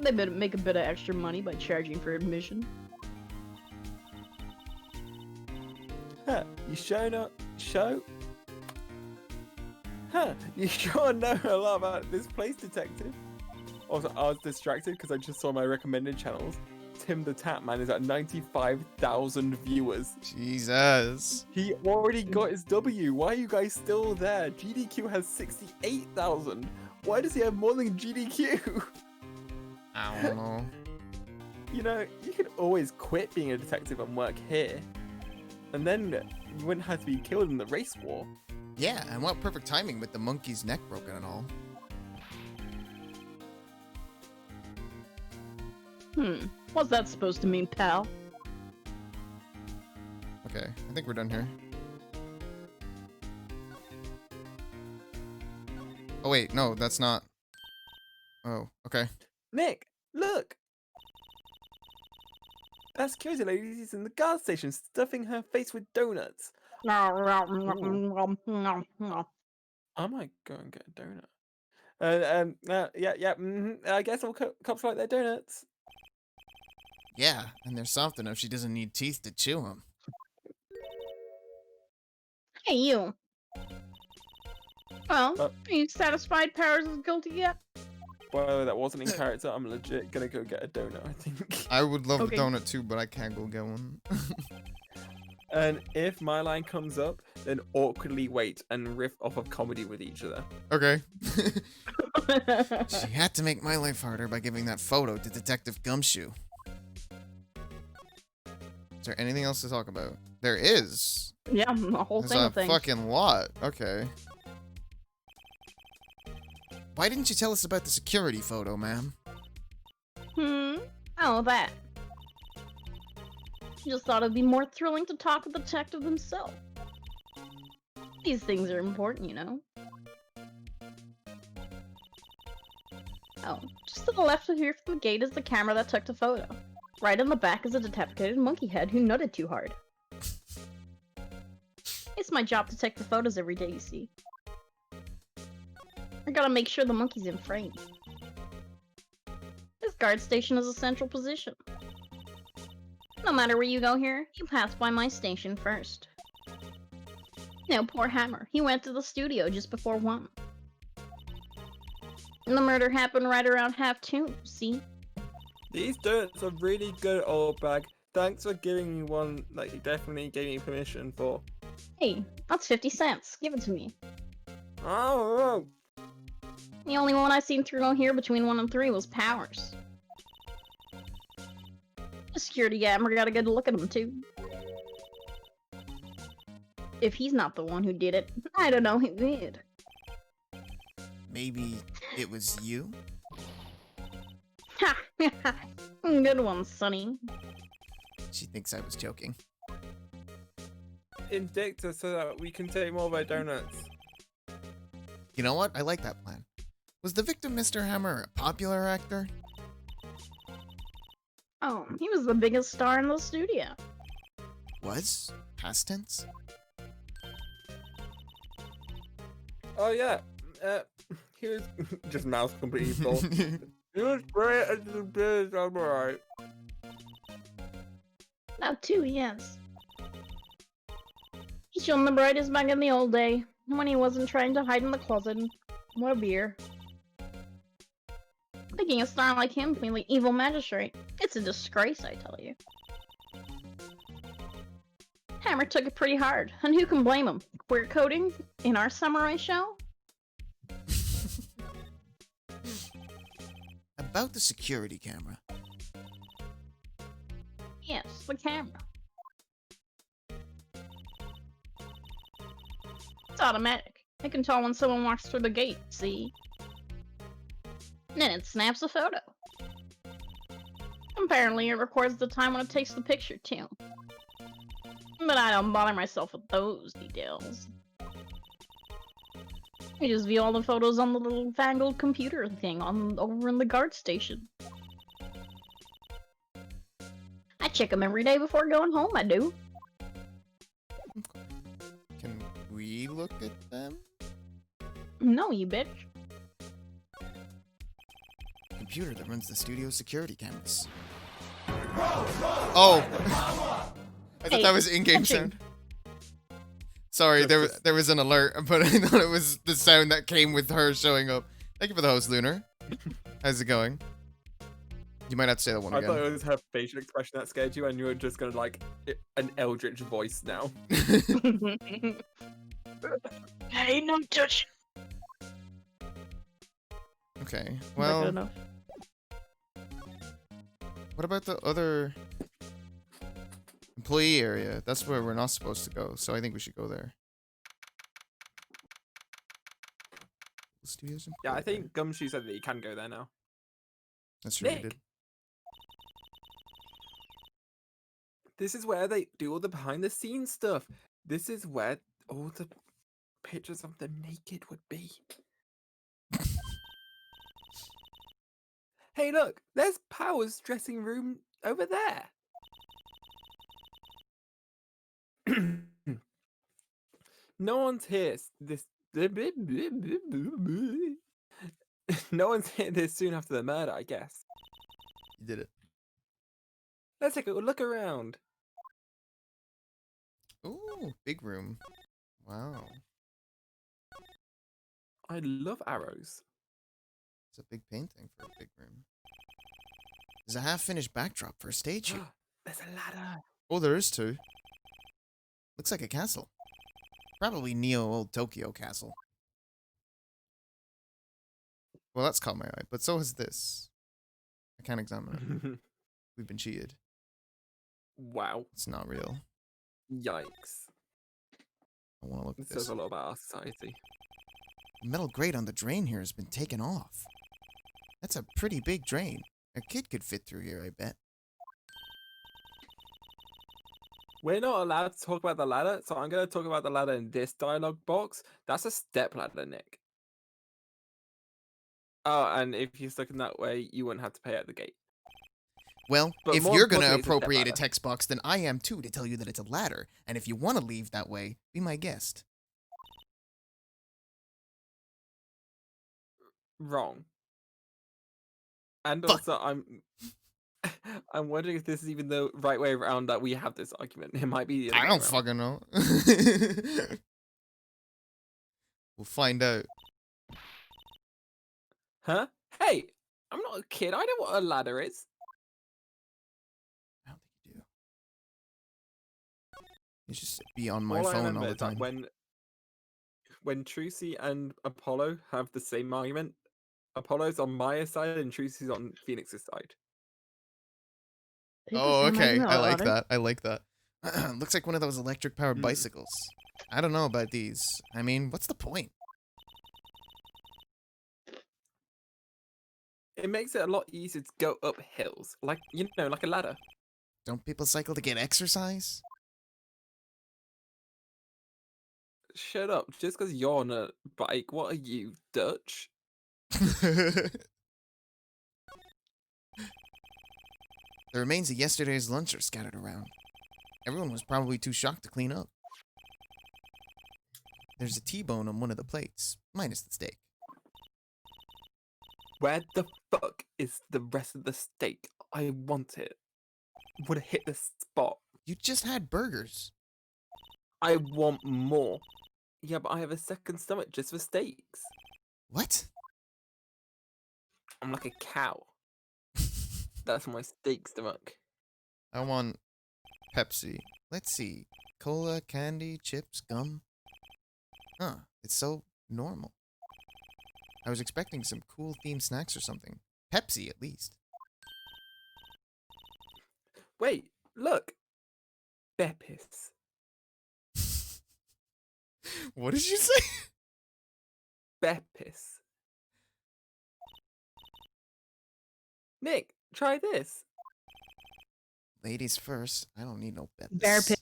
They better make a bit of extra money by charging for admission. Huh, you sure not show? Huh, you sure know a lot about this place, detective. Also, I was distracted because I just saw my recommended channels. Tim the Tapman is at 95,000 viewers. Jesus. He already got his W. Why are you guys still there? GDQ has 68,000. Why does he have more than GDQ? I don't know. You know, you could always quit being a detective and work here. And then you wouldn't have to be killed in the race war. Yeah, and what perfect timing with the monkey's neck broken and all. What's that supposed to mean, pal? Okay, I think we're done here. Oh wait, no, that's not. Oh, okay. Nick, look! That security lady is in the gas station stuffing her face with donuts. I might go and get a donut. I guess all cops like their donuts. Yeah, and they're soft enough she doesn't need teeth to chew them. Hey, you. Well, Uh, are you satisfied Powers is guilty yet? By the way, that wasn't in character. I'm legit gonna go get a donut, I think. I would love Okay. a donut too, but I can't go get one. And if my line comes up, then awkwardly wait and riff off of comedy with each other. Okay. She had to make my life harder by giving that photo to Detective Gumshoe. Is there anything else to talk about? There is. Yeah, a whole There's thing a of things. fucking lot. Okay. Why didn't you tell us about the security photo, ma'am? Oh, that. Just thought it'd be more thrilling to talk with the detective himself. These things are important, you know. Oh, just to the left of here from the gate is the camera that took the photo. Right in the back is a decapitated monkey head who nutted too hard. It's my job to take the photos every day, you see. I gotta make sure the monkey's in frame. This guard station is a central position. No matter where you go here, you pass by my station first. Now, poor Hammer. He went to the studio just before 1. And the murder happened right around 2:30, see? These donuts are really good, old bag. Thanks for giving me one that you definitely gave me permission for. Hey, that's 50 cents. Give it to me. Oh, The only one I seen through on here between 1 and 3 was Powers. The security gamma got a good look at him, too. If he's not the one who did it, I don't know who did. Maybe it was you? Ha! Good one, Sonny. She thinks I was joking. indict us so that we can take more of our donuts. You know what? I like that plan. Was the victim Mr. Hammer a popular actor? Oh, he was the biggest star in the studio. Was? Past tense? Oh yeah, he was just mouth completely full. He was great at the biz, I'm alright. Now, too, yes. He shone the brightest back in the old day, when he wasn't trying to hide in the closet. What a beer. Making a star like him being the evil magistrate. It's a disgrace, I tell you. Hammer took it pretty hard, and who can blame him? Queer coding in our samurai show? About the security camera. Yes, the camera. It's automatic. It can tell when someone walks through the gate, see? And then it snaps a photo. Apparently, it records the time when it takes the picture, too. But I don't bother myself with those details. I just view all the photos on the little fangled computer thing over in the guard station. check them every day before going home, I do. Can we look at them? No, you bitch. Computer that runs the studio security cameras. Oh! I thought that was in-game touching. sound. Sorry, there was an alert, but I thought it was the sound that came with her showing up. Thank you for the host, Lunar. How's it going? You might have to say that one I again. thought it was her facial expression that scared you, and you were just gonna like an eldritch voice now. Hey, no touch. Okay, Not good well, enough. what about the other employee area? That's where we're not supposed to go, so I think we should go there. Studios Yeah, I employee area. think Gumshoe said that you can go there now. That's true, we Nick. did. This is where they do all the behind the scenes stuff. This is where all the pictures of them naked would be. Hey, look, there's Power's dressing room over there. No one's here. No one's here this soon after the murder, I guess. You did it. Let's take a look around. Ooh, big room. Wow. I love arrows. It's a big painting for a big room. There's a half-finished backdrop for a stage here. There's a ladder. Oh, there is two. Looks like a castle. Probably Neo Old Tokyo Castle. Well, that's caught my eye, but so has this. I can't examine it. We've been cheated. Wow. It's not real. Yikes. I want to look at It this. says a lot about our society. The metal grate on the drain here has been taken off. That's a pretty big drain. A kid could fit through here, I bet. We're not allowed to talk about the ladder, so I'm going to talk about the ladder in this dialogue box. That's a step ladder, Nick. Oh, and if you're stuck in that way, you wouldn't have to pay at the gate. Well, But if more you're gonna importantly, it's a appropriate a stepladder. text box, then I am too to tell you that it's a ladder. And if you want to leave that way, be my guest. Wrong. And Fuck. also, I'm wondering if this is even the right way around that we have this argument. It might be the other I way don't around. fucking know. We'll find out. Huh? Hey, I'm not a kid. I know what a ladder is. I don't think you do. You just be on my All I phone remember all the is that time. when Trucy and Apollo have the same argument, Apollo's on Maya's side and Trucy's on Phoenix's side. They have the Oh, same okay. argument I about like ladder. that. I like that. Looks like one of those electric-powered Mm. bicycles. I don't know about these. I mean, what's the point? It makes it a lot easier to go up hills, like like a ladder. Don't people cycle to get exercise? Shut up! Just because you're on a bike, what are you, Dutch? The remains of yesterday's lunch are scattered around. Everyone was probably too shocked to clean up. There's a T-bone on one of the plates, minus the steak. Where the fuck is the rest of the steak? I want it. Would have hit the spot. You just had burgers. I want more. Yeah, but I have a second stomach just for steaks. What? I'm like a cow. That's my steak stomach. I want Pepsi. Let's see. Cola, candy, chips, gum. Huh, it's so normal. I was expecting some cool themed snacks or something. Pepsi, at least. Wait, look. Bear piss. What did you say? Bear piss. Nick, try this. Ladies first. I don't need no Pepsi. Bear piss.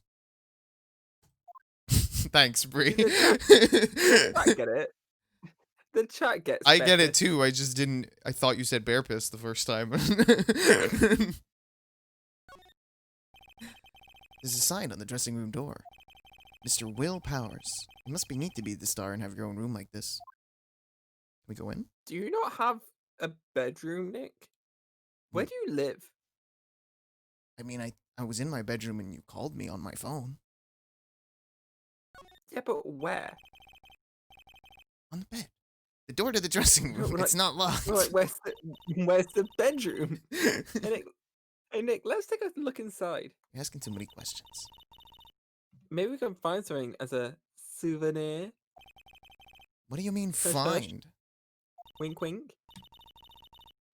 Thanks, Bree. I get it. The chat gets I bear get it piss. too. I just didn't. I thought you said bear piss the first time. There's a sign on the dressing room door. Mr. Will Powers. It must be neat to be the star and have your own room like this. Can we go in? Do you not have a bedroom, Nick? Where do you live? I mean, I was in my bedroom and you called me on my phone. Yeah, but where? On the bed. The door to the dressing room. Like- It's not locked. Like, where's the bedroom? Hey, Nick, let's take a look inside. You're asking too many questions. Maybe we can find something as a souvenir. What do you mean Hush, hush. find? Wink, wink.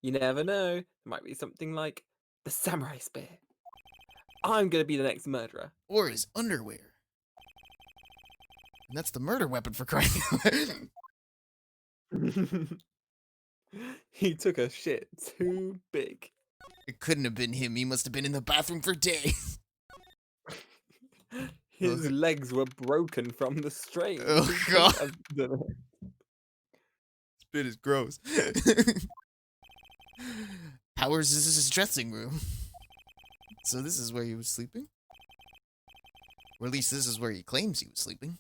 You never know. There might be something like the samurai spear. I'm gonna be the next murderer. Or his underwear. And that's the murder weapon for crying out loud. He took a shit too big. It couldn't have been him. He must have been in the bathroom for days. His legs were broken from the strain. Oh, He couldn't God. have done it. Spit is gross. Powers is his dressing room. So this is where he was sleeping? Or at least this is where he claims he was sleeping.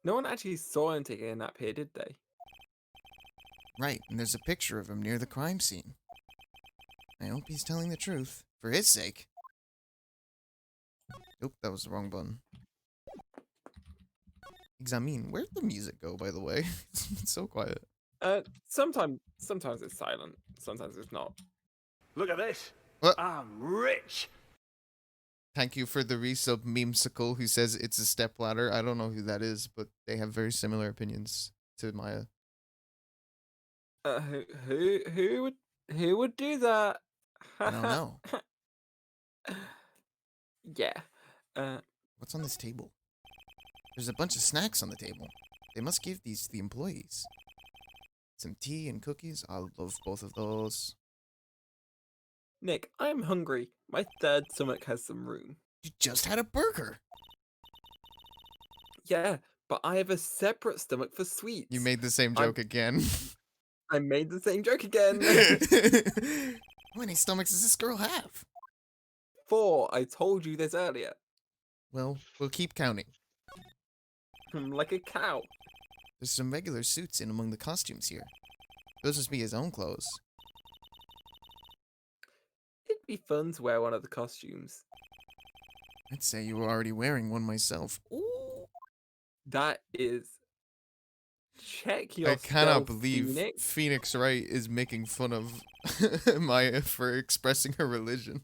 No one actually saw him taking a nap here, did they? Right, and there's a picture of him near the crime scene. I hope he's telling the truth. For his sake. Oop, that was the wrong button. Examine. Where'd the music go, by the way? It's so quiet. Sometimes it's silent. Sometimes it's not. Look at this. What? I'm rich. Thank you for the resub memesicle who says it's a stepladder. I don't know who that is, but they have very similar opinions to Maya. Who would do that? I don't know. Yeah. What's on this table? There's a bunch of snacks on the table. They must give these to the employees. Some tea and cookies. I'll love both of those. Nick, I'm hungry. My third stomach has some room. You just had a burger. Yeah, but I have a separate stomach for sweets. You made the same I'm- joke again. I made the same joke again. How many stomachs does this girl have? 4. I told you this earlier. Well, we'll keep counting. I'm like a cow. There's some regular suits in among the costumes here. Those must be his own clothes. It'd be fun to wear one of the costumes. I'd say you were already wearing one myself. Ooh. That is. Check your I cannot stealth, believe Phoenix. Phoenix Wright is making fun of Maya for expressing her religion.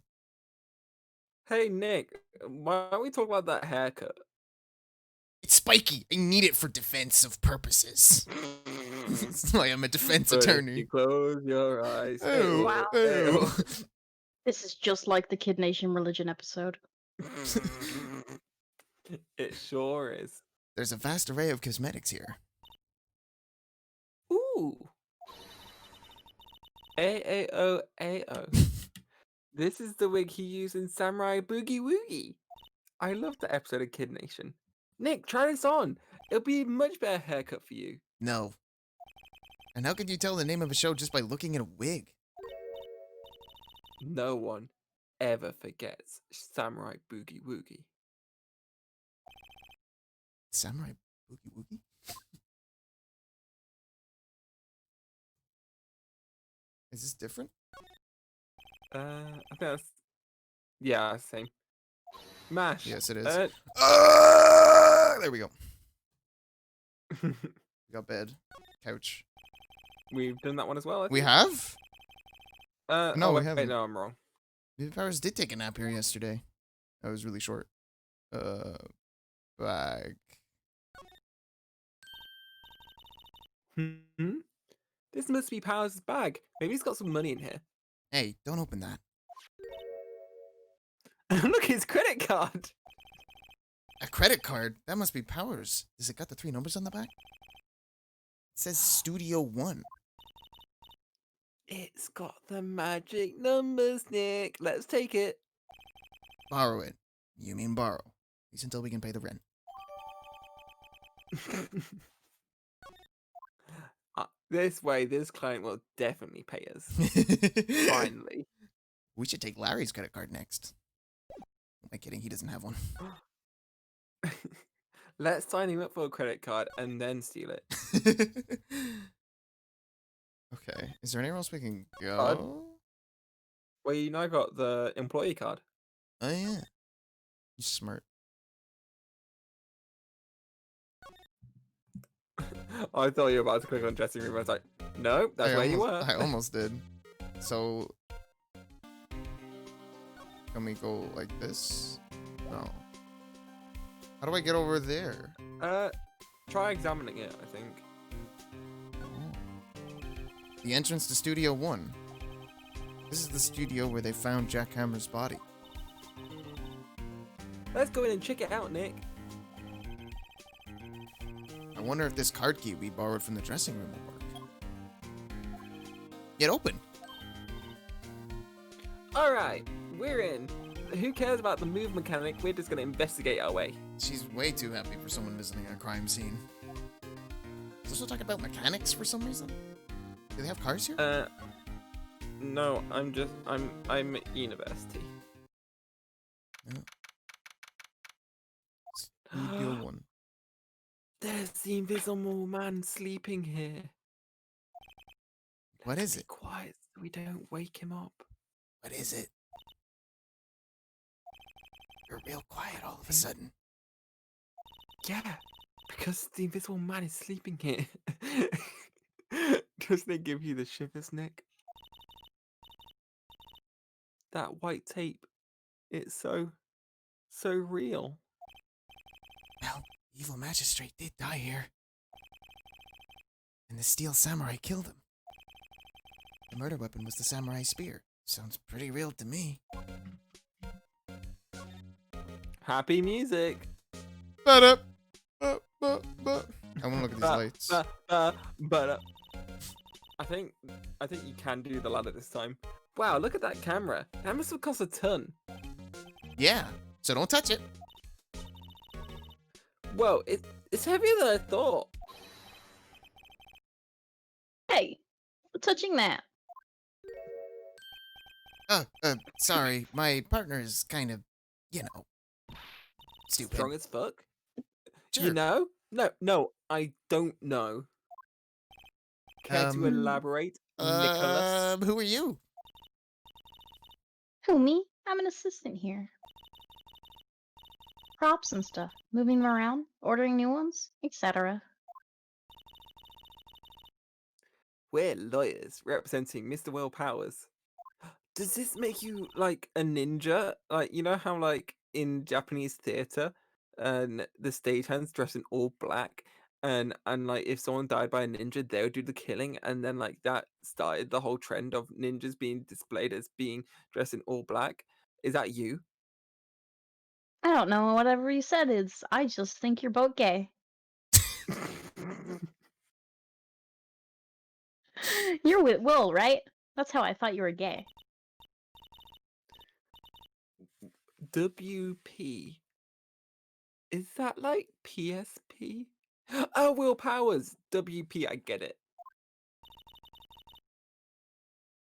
Hey Nick, why don't we talk about that haircut? It's spiky. I need it for defensive purposes. That's why I'm a defense But if attorney. you close your eyes. Oh, Wow. oh. This is just like the Kid Nation religion episode. It sure is. There's a vast array of cosmetics here. Ooh. AAO. This is the wig he used in Samurai Boogie Woogie. I love that episode of Kid Nation. Nick, try this on. It'll be a much better haircut for you. No. And how could you tell the name of a show just by looking at a wig? No one ever forgets Samurai Boogie Woogie. Samurai Boogie Woogie? Is this different? I think that's... Yeah, same. MASH. Yes, it is. Uh, There we go. We got bed. Couch. We've done that one as well. I We think. have? No, oh, we wait, haven't. no, I'm wrong. Maybe Powers did take a nap here yesterday. That was really short. Bag. Hmm? This must be Powers' bag. Maybe he's got some money in here. Hey, don't open that. Look, his credit card. A credit card? That must be Powers. Does it got the 3 numbers on the back? It says Studio 1. It's got the magic numbers, Nick. Let's take it. Borrow it. You mean borrow. At least until we can pay the rent. This way, this client will definitely pay us. Finally. We should take Larry's credit card next. Am I kidding? He doesn't have one. Let's sign him up for a credit card and then steal it. Okay. Is there anywhere else we can Card? go? Well, you know I got the employee card. Oh, yeah. You smart. I thought you were about to click on dressing room. I was like, no, that's where you were. I almost did. So, can we go like this? No. How do I get over there? Try examining it, I think. The entrance to Studio 1. This is the studio where they found Jack Hammer's body. Let's go in and check it out, Nick. I wonder if this card key we borrowed from the dressing room will work. Get open! Alright, we're in. Who cares about the move mechanic? We're just gonna investigate our way. She's way too happy for someone visiting a crime scene. Is this talk about mechanics for some reason? Do they have cars here? No, I'm at university. Studio 1. There's the invisible man sleeping here. What is it? Be quiet so we don't wake him up. What is it? You're real quiet all of a sudden. Yeah, because the invisible man is sleeping here. Doesn't it give you the shivers, Nick? That white tape, it's so real. Well, the evil magistrate did die here. And the steel samurai killed him. The murder weapon was the samurai spear. Sounds pretty real to me. Happy music. I want to look at these lights. I think you can do the ladder this time. Wow, look at that camera. That must have cost a ton. Yeah, so don't touch it. Whoa, it's heavier than I thought. Hey, touching that. Sorry, my partner is kind of, you know, stupid. Strong as fuck. Sure. You know? No, I don't know. Care to elaborate, Nicholas? Who are you? Who, me? I'm an assistant here. Props and stuff. Moving them around, ordering new ones, etc. We're lawyers representing Mr. Will Powers. Does this make you like a ninja? Like, you know how like in Japanese theater and the stagehands dress in all black and like if someone died by a ninja, they would do the killing, and then like that started the whole trend of ninjas being displayed as being dressed in all black. Is that you? I don't know, whatever you said is. I just think you're both gay. You're with Will, right? That's how I thought you were gay. WP. Is that like PSP? Oh, Will Powers. WP, I get it.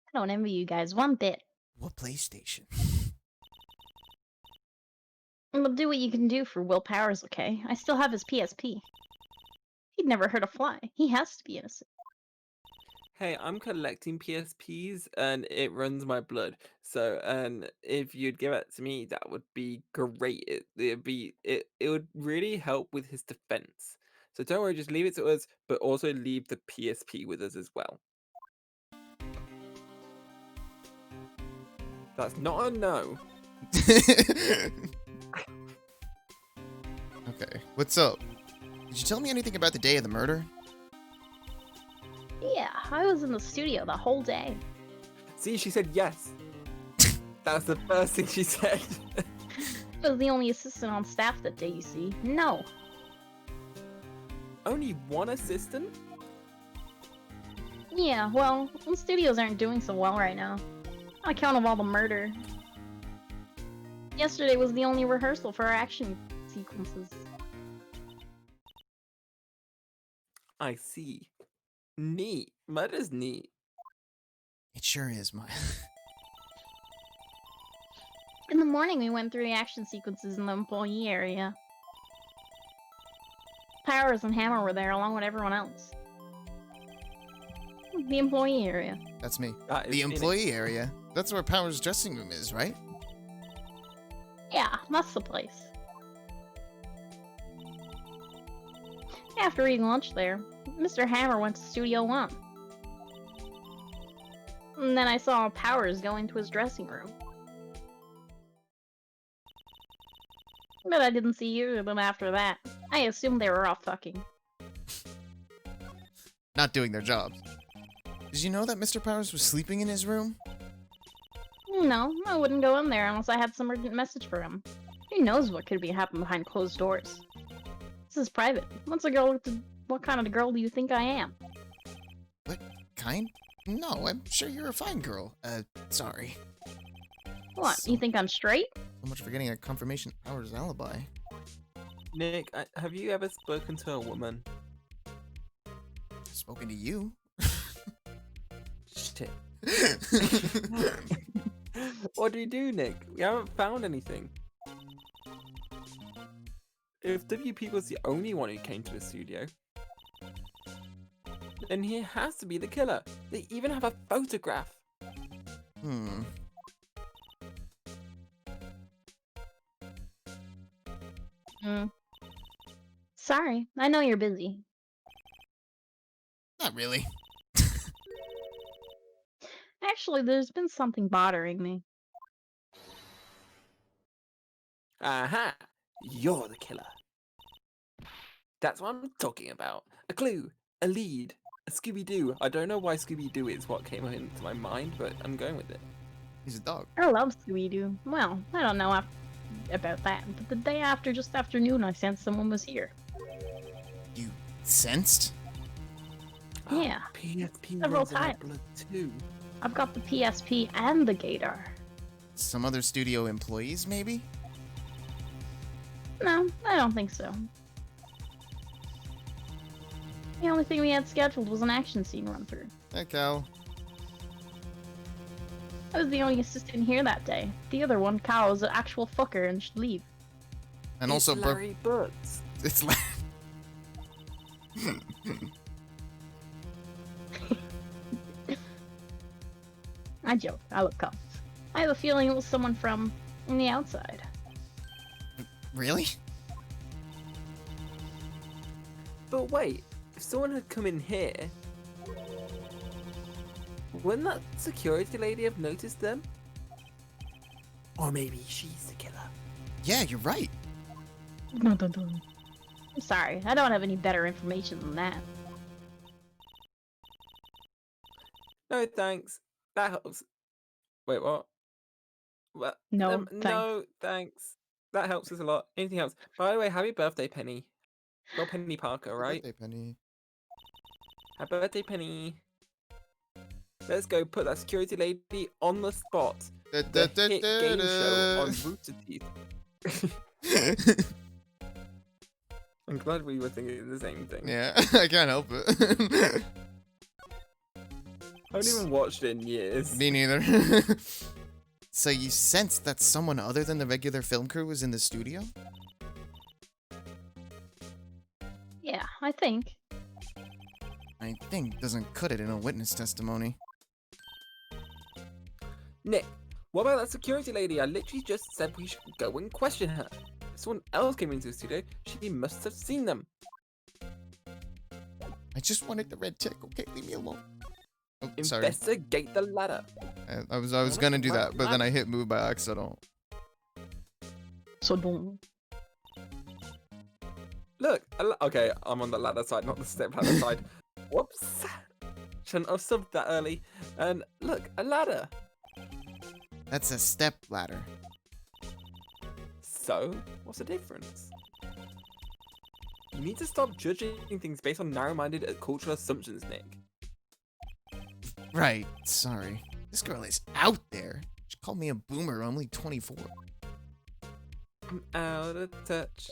I don't envy you guys one bit. What PlayStation? Well, do what you can do for Will Powers, okay? I still have his PSP. He'd never hurt a fly. He has to be innocent. Hey, I'm collecting PSPs and it runs my blood. So, and if you'd give it to me, that would be great. It would really help with his defense. So don't worry, just leave it to us, but also leave the PSP with us as well. That's not a no. Okay, what's up? Did you tell me anything about the day of the murder? Yeah, I was in the studio the whole day. See, she said yes. That was the first thing she said. I was the only assistant on staff that day, you see. No. Only one assistant? Yeah, well, the studios aren't doing so well right now. On account of all the murder. Yesterday was the only rehearsal for our action sequences. I see. Neat. Murder's neat. It sure is, my. In the morning, we went through the action sequences in the employee area. Powers and Hammer were there along with everyone else. The employee area. That's me. That is The Phoenix. employee area. That's where Power's dressing room is, right? Yeah, that's the place. After eating lunch there, Mr. Hammer went to Studio 1. And then I saw Powers go into his dressing room. But I didn't see either of them after that. I assumed they were off fucking. Not doing their jobs. Did you know that Mr. Powers was sleeping in his room? No, I wouldn't go in there unless I had some urgent message for him. Who knows what could be happening behind closed doors? This is private. What kind of girl do you think I am? What kind? No, I'm sure you're a fine girl. Sorry. What, So- you think I'm straight? So much for getting a confirmation Powers alibi. Nick, have you ever spoken to a woman? Spoken to you. Shit. What do you do, Nick? We haven't found anything. If WP was the only one who came to the studio, then he has to be the killer. They even have a photograph. Hmm. Sorry, I know you're busy. Not really. Actually, there's been something bothering me. Aha! You're the killer. That's what I'm talking about. A clue, a lead, a Scooby-Doo. I don't know why Scooby-Doo is what came into my mind, but I'm going with it. He's a dog. I love Scooby-Doo. Well, I don't know about that, but the day after, just after noon, I sensed someone was here. You sensed? Yeah, PSP Several runs in my times. blood too. I've got the PSP and the Gator. Some other studio employees, maybe? No, I don't think so. The only thing we had scheduled was an action scene run-through. Hey, Cal. I was the only assistant here that day. The other one, Kyle, was an actual fucker and should leave. And It's also, Larry Butts. it's like. I joke. I love cops. I have a feeling it was someone from the outside. Really? But wait, if someone had come in here, wouldn't that security lady have noticed them? Or maybe she's the killer. Yeah, you're right. Dun, dun, dun. I'm sorry. I don't have any better information than that. No thanks. That helps. Wait, what? What? No, thanks. No thanks. That helps us a lot. Anything else? By the way, happy birthday, Penny. Not Penny Parker, right? Birthday, Penny. Happy birthday, Penny. Let's go put that security lady on the spot. The hit game show on Rooster Teeth. I'm glad we were thinking the same thing. Yeah, I can't help it. I haven't even watched it in years. Me neither. So you sensed that someone other than the regular film crew was in the studio? Yeah, I think. I think doesn't cut it in a witness testimony. Nick, what about that security lady? I literally just said we should go and question her. If someone else came into the studio, she must have seen them. I just wanted the red tick, okay? Leave me alone. Oh, sorry. Investigate the ladder. I was gonna do that, but then I hit move by accident. So don't. Look, okay, I'm on the ladder side, not the step ladder side. Whoops. Shouldn't have subbed that early. And look, a ladder. That's a step ladder. So, what's the difference? You need to stop judging things based on narrow-minded cultural assumptions, Nick. Right, sorry. This girl is out there. She called me a boomer, I'm only 24. I'm out of touch.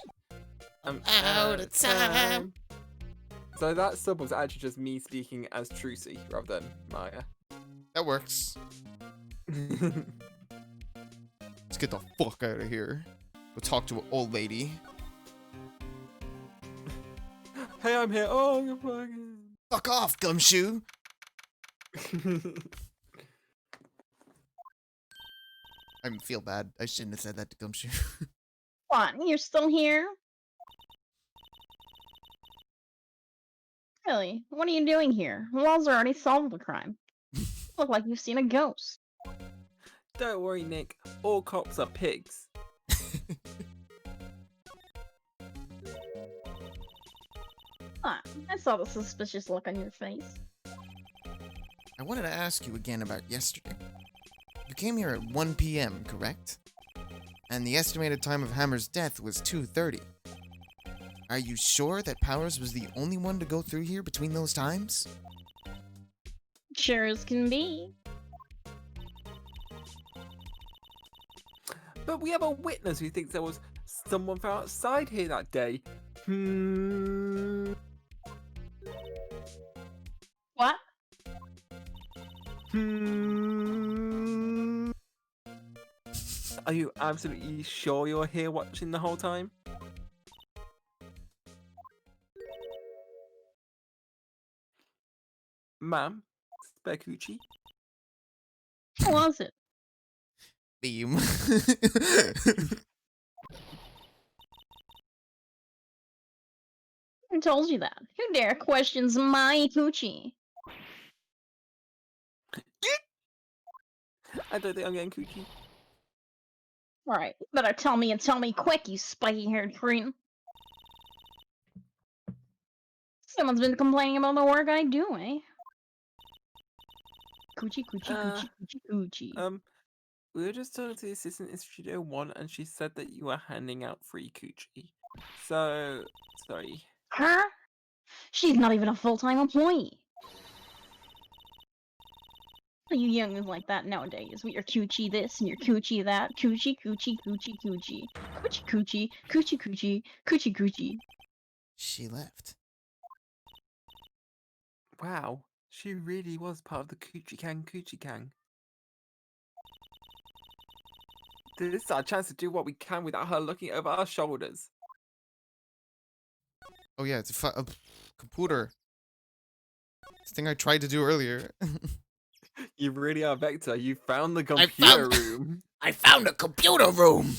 I'm Out of time. So that sub was actually just me speaking as Trucy rather than Maya. That works. It's get the fuck out of here. Go talk to an old lady. Hey, I'm here. Oh, you're fucking. Fuck off, Gumshoe. I feel bad. I shouldn't have said that to Gumshoe. What? You're still here? Really? What are you doing here? Walls already solved the crime. You look like you've seen a ghost. Don't worry, Nick. All cops are pigs. Ah, I saw the suspicious look on your face. I wanted to ask you again about yesterday. You came here at 1 p.m., correct? And the estimated time of Hammer's death was 2:30. Are you sure that Powers was the only one to go through here between those times? Sure as can be. But we have a witness who thinks there was someone from outside here that day. What? Are you absolutely sure you're here watching the whole time? Ma'am, spare coochie. Who was it? Beam. Who told you that? Who dare questions my coochie? I don't think I'm getting coochie. Alright, you better tell me and tell me quick, you spiky-haired cretin. Someone's been complaining about the work I do, eh? Coochie, coochie, coochie, coochie, coochie. We were just talking to the assistant in Studio 1 and she said that you were handing out free coochie. So, sorry. Her? She's not even a full-time employee. You youngins like that nowadays, with your coochie this and your coochie that. Coochie, coochie, coochie, coochie. Coochie, coochie, coochie, coochie, coochie, coochie. She left. Wow, she really was part of the Coochie Gang. This is our chance to do what we can without her looking over our shoulders. Oh yeah, it's a computer. This thing I tried to do earlier. You really are Vector. You found the computer room. I found a computer room!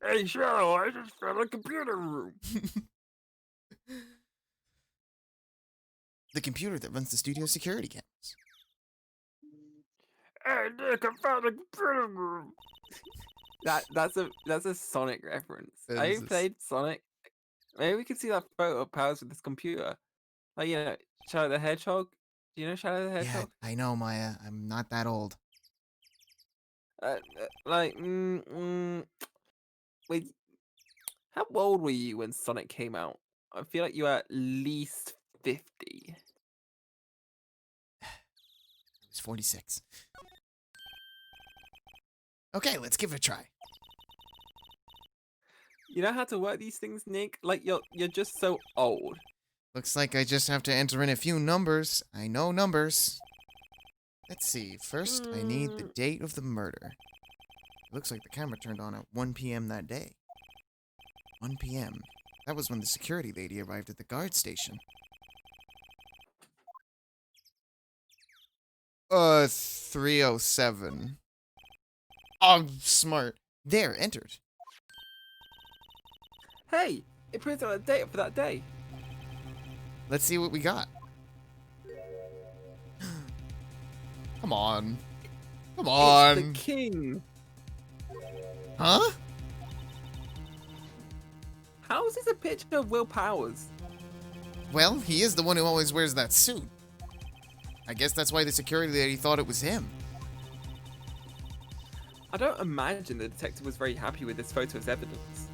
Hey Cheryl, I just found a computer room. The computer that runs the studio security cameras. Hey Nick, I found a computer room. That's a Sonic reference. That I is played Sonic. Maybe we could see that photo of Powers with this computer. Like, you know, Shadow the Hedgehog. Do you know Shadow the Yeah, Hedgehog? I know, Maya. I'm not that old. Wait, how old were you when Sonic came out? I feel like you were at least 50. It's 46. Okay, let's give it a try. You know how to work these things, Nick? Like you're just so old. Looks like I just have to enter in a few numbers. I know numbers. Let's see. First, I need the date of the murder. Looks like the camera turned on at 1 p.m. that day. 1 p.m. That was when the security lady arrived at the guard station. 3:07. Oh, smart. There, entered. Hey, it prints out a date for that day. Let's see what we got. Come on. Come on. It's the king. Huh? How is this a picture of Will Powers? Well, he is the one who always wears that suit. I guess that's why the security lady thought it was him. I don't imagine the detective was very happy with this photo as evidence.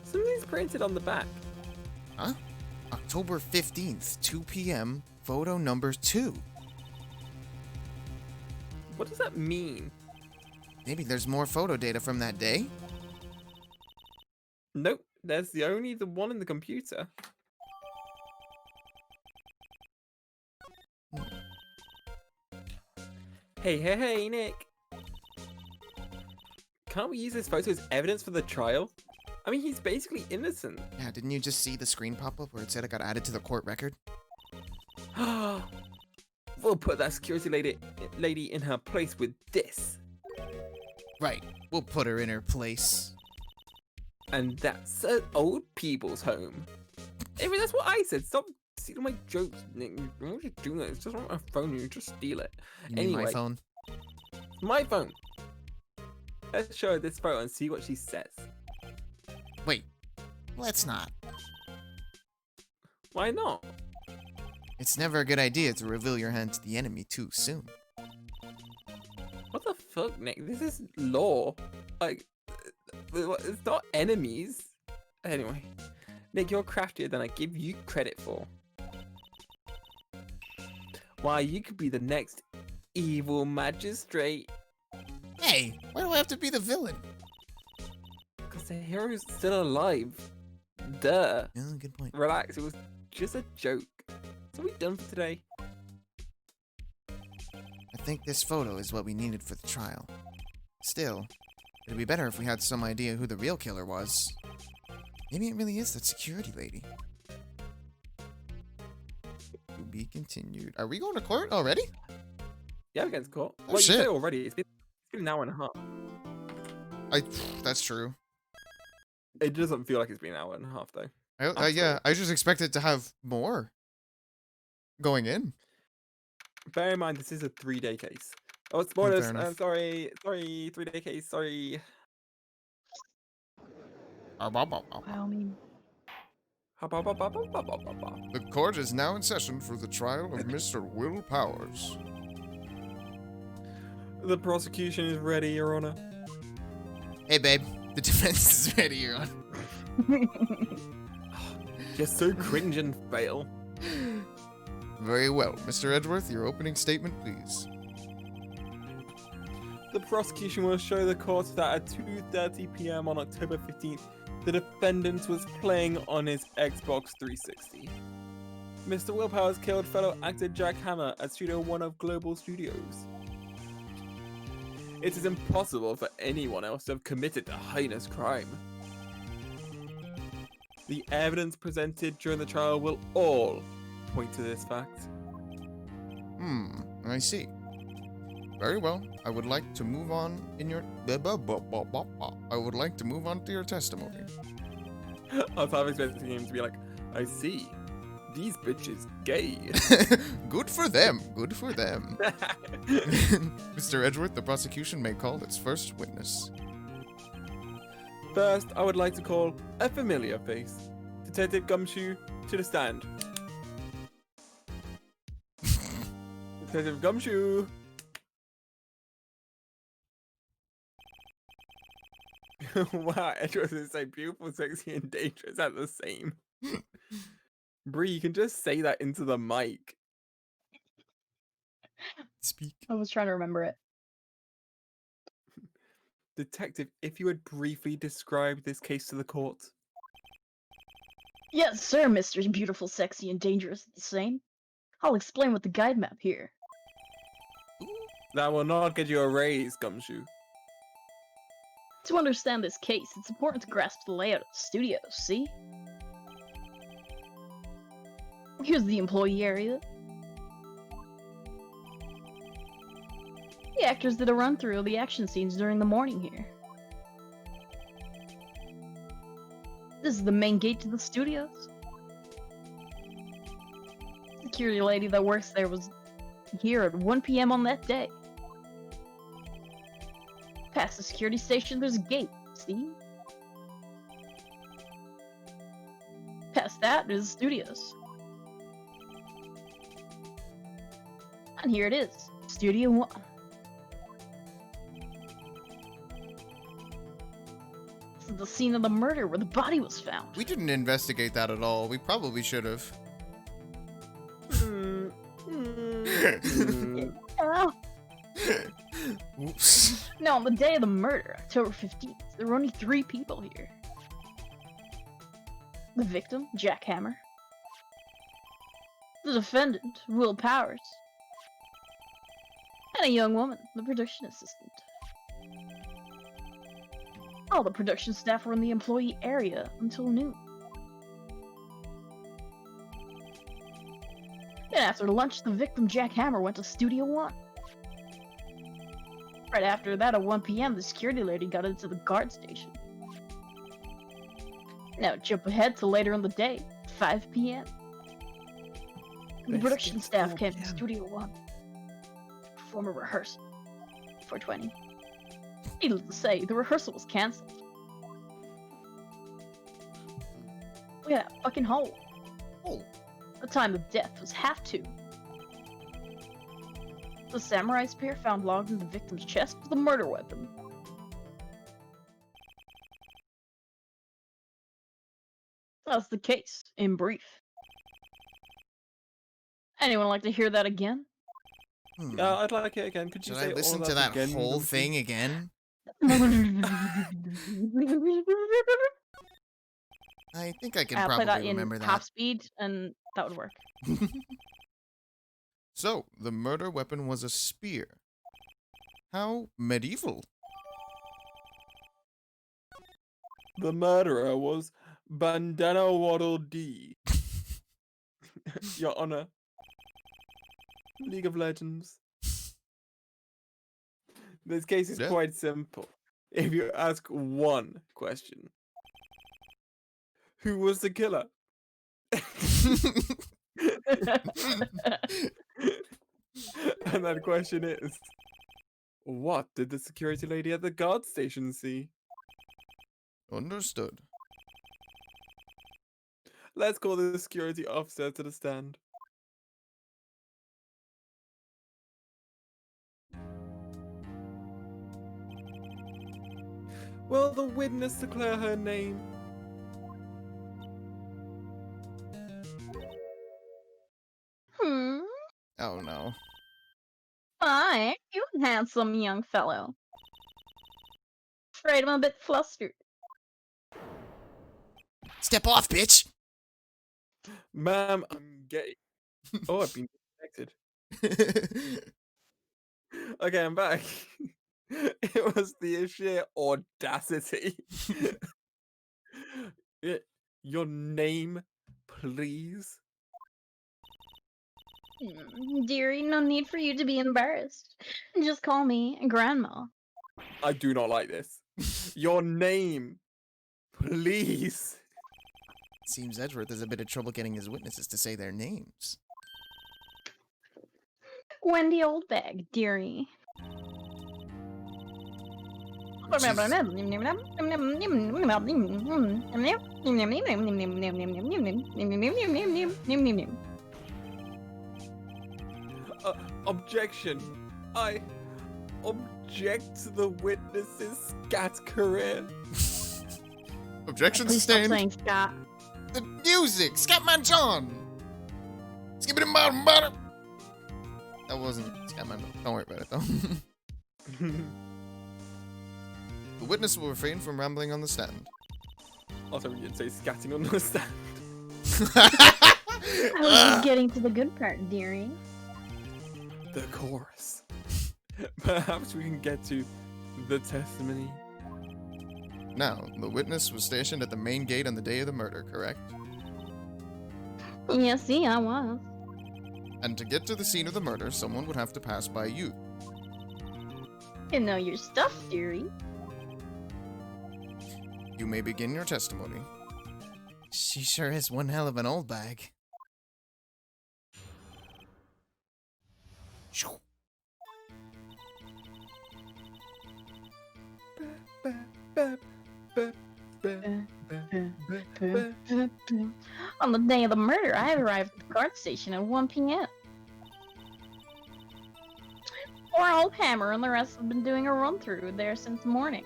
Something's printed on the back. Huh? October 15th, 2 p.m., photo number 2. What does that mean? Maybe there's more photo data from that day? Nope, there's only the one in the computer. Hey, Nick. Can't we use this photo as evidence for the trial? I mean, he's basically innocent. Yeah, didn't you just see the screen pop up where it said it got added to the court record? We'll put that security lady in her place with this. Right, we'll put her in her place. And that's an old people's home. I mean, that's what I said. Stop stealing my jokes, Nick. Why are you doing that? It's just on my phone. You just steal it. You mean my Anyway. phone? My phone. Let's show her this photo and see what she says. Wait, let's not. Why not? It's never a good idea to reveal your hand to the enemy too soon. What the fuck, Nick? This is law. Like, it's not enemies. Anyway, Nick, you're craftier than I give you credit for. Why, you could be the next evil magistrate. Hey, why do I have to be the villain? Because the hero's still alive. Duh. Yeah, good point. Relax, it was just a joke. So we done for today? I think this photo is what we needed for the trial. Still, it'd be better if we had some idea who the real killer was. Maybe it really is that security lady. To be continued. Are we going to court already? Yeah, we're getting to court. Oh, Well, you shit. say already. It's been an hour and a half. That's true. It doesn't feel like it's been an hour and a half, though. Yeah, I just expected to have more going in. Bear in mind, this is a 3-day case. Oh, spoilers. fair enough. Sorry, 3-day case. Sorry. Wow, I mean, The court is now in session for the trial of Mr. Will Powers. The prosecution is ready, Your Honor. Hey, babe. The defense is ready, Your Honor. You're so cringe and fail. Very well. Mr. Edgeworth, your opening statement, please. The prosecution will show the court that at 2:30 p.m. on October 15th, the defendant was playing on his Xbox 360. Mr. Will Powers killed fellow actor Jack Hammer at Studio One of Global Studios. It is impossible for anyone else to have committed the heinous crime. The evidence presented during the trial will all point to this fact. I see. Very well. I would like to move on in your... I would like to move on to your testimony. I was half expecting him to be like, I see. These bitches gay. Good for them. Good for them. Mr. Edgeworth, the prosecution may call its first witness. First, I would like to call a familiar face. Detective Gumshoe to the stand. Detective Gumshoe. Wow, Edgeworth is so beautiful, sexy, and dangerous at the same. Bree, you can just say that into the mic. Speak. I was trying to remember it. Detective, if you would briefly describe this case to the court. Yes, sir, Mr. Beautiful, Sexy, and Dangerous at the same. I'll explain with the guide map here. That will not get you a raise, Gumshoe. To understand this case, it's important to grasp the layout of the studio, see? Here's the employee area. The actors did a run-through of the action scenes during the morning here. This is the main gate to the studios. The security lady that works there was here at 1 p.m. on that day. Past the security station, there's a gate, see? Past that, there's the studios. And here it is, Studio 1. This is the scene of the murder where the body was found. We didn't investigate that at all. We probably should have. Oh. Oops. No, on the day of the murder, October 15th, there were only 3 people here. The victim, Jack Hammer. The defendant, Will Powers. and a young woman, the production assistant. All the production staff were in the employee area until noon. Then after lunch, the victim, Jack Hammer, went to Studio One. Right after that, at 1 p.m., the security lady got into the guard station. Now jump ahead to later in the day, 5 p.m. The Let's production get to staff 4 came to p.m.. Studio One to perform a rehearsal for 20. Needless to say, the rehearsal was cancelled. Look at that fucking hole. Oh, The time of death was 2:30. The samurai spear found logged in the victim's chest was the murder weapon. That's the case, in brief. Anyone like to hear that again? I'd like it again. Could you Should say I listen all to that again, whole Lucy? thing again? I think I can I'll play that probably in remember half that. speed, and that would work. So, the murder weapon was a spear. How medieval. The murderer was Bandana Waddle D. Your Honor. League of Legends. This case is Yeah. quite simple. If you ask one question. Who was the killer? And that question is, what did the security lady at the guard station see? Understood. Let's call the security officer to the stand. Will the witness declare her name? Hmm. Oh no. Hi, you handsome young fellow. Afraid I'm a bit flustered. Step off, bitch! Ma'am, I'm gay. Oh, I've been detected. Okay, I'm back. It was the sheer audacity. Your name, please? Dearie, no need for you to be embarrassed. Just call me Grandma. I do not like this. Your name, please. Seems Edgeworth has a bit of trouble getting his witnesses to say their names. Wendy Oldbag, dearie. Objection. I object to the witness's scat career. Objection Please stop sustained. saying Scott. The music! Scatman John! Skip it in bottom bottom! That wasn't Scatman. Don't worry about it though. The witness will refrain from rambling on the stand. Also, we didn't say scatting on the stand. I was just getting to the good part, dearie. The chorus. Perhaps we can get to the testimony. Now, the witness was stationed at the main gate on the day of the murder, correct? Yeah, see, I was. And to get to the scene of the murder, someone would have to pass by you. You know your stuff, dearie. You may begin your testimony. She sure is one hell of an old bag. Shoo. On the day of the murder, I arrived at the guard station at 1 p.m. Poor old Hammer and the rest have been doing a run-through there since morning.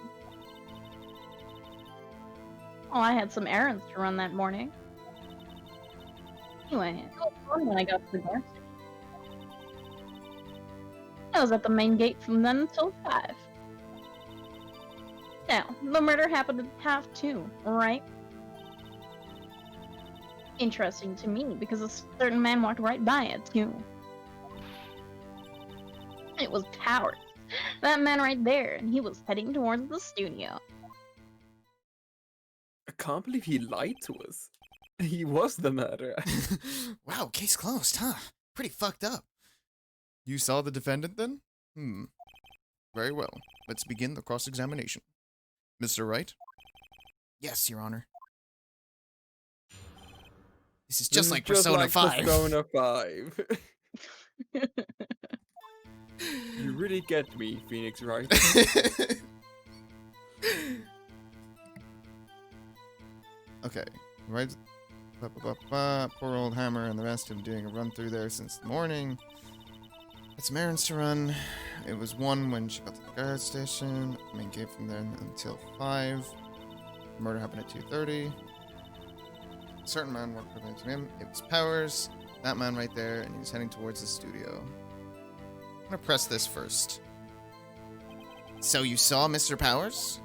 Oh, I had some errands to run that morning. Anyway, it was fun when I got to the guard station. I was at the main gate from then until 5. Now, the murder happened at 2:30, right? Interesting to me, because a certain man walked right by it, too. It was Powers. That man right there, and he was heading towards the studio. I can't believe he lied to us. He was the murderer. Wow, case closed, huh? Pretty fucked up. You saw the defendant then? Very well. Let's begin the cross-examination. Mr. Wright? Yes, Your Honor. This is just like Persona 5. Persona 5. You really get me, Phoenix Wright. Okay, right. Poor old Hammer and the rest have been doing a run through there since the morning. It's Marin's to run. It was 1 when she got to the guard station. The main gate from there until 5. The murder happened at 2:30. A certain man worked related to him. It was Powers. That man right there, and he was heading towards the studio. I'm gonna press this first. So you saw Mr. Powers?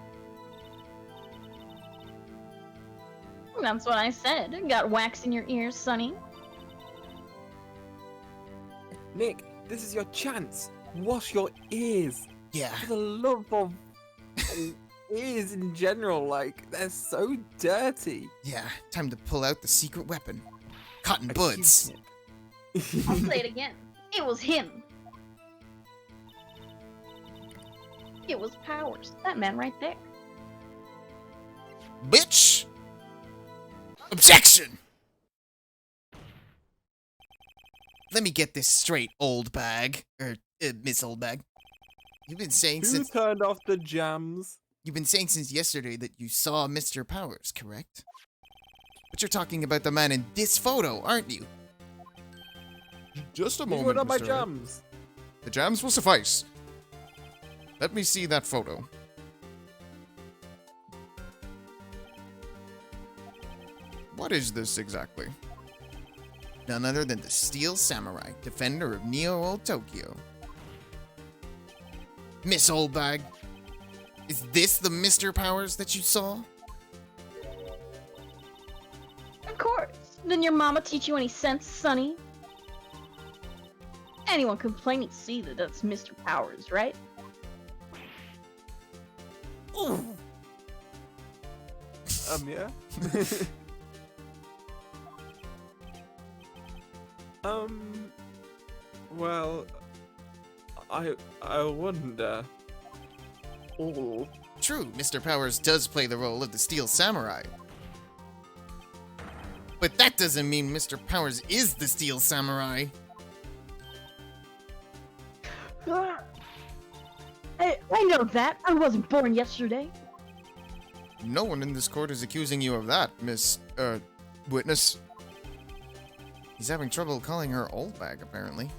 That's what I said. Got wax in your ears, Sonny. Nick, this is your chance. Wash your ears. Yeah. For the love of ears in general, like, they're so dirty. Yeah, time to pull out the secret weapon. Cotton buds. I'll say it again. It was him. It was Powers. That man right there. Bitch! Objection! Let me get this straight, old bag. Miss Old Bag. You've been saying Who since turned off the jams? You've been saying since yesterday that you saw Mr. Powers, correct? But you're talking about the man in this photo, aren't you? Just a You moment, went on my Mr. Wright. jams. The jams will suffice. Let me see that photo. What is this exactly? None other than the Steel Samurai, defender of Neo Old Tokyo. Miss Oldbag, is this the Mr. Powers that you saw? Of course. Didn't your mama teach you any sense, Sonny? Anyone can plainly see that that's Mr. Powers, right? Ooh. Yeah. Well, I wonder. Oh. True, Mr. Powers does play the role of the Steel Samurai. But that doesn't mean Mr. Powers is the Steel Samurai. I know that. I wasn't born yesterday. No one in this court is accusing you of that, Miss, witness. He's having trouble calling her old bag, apparently.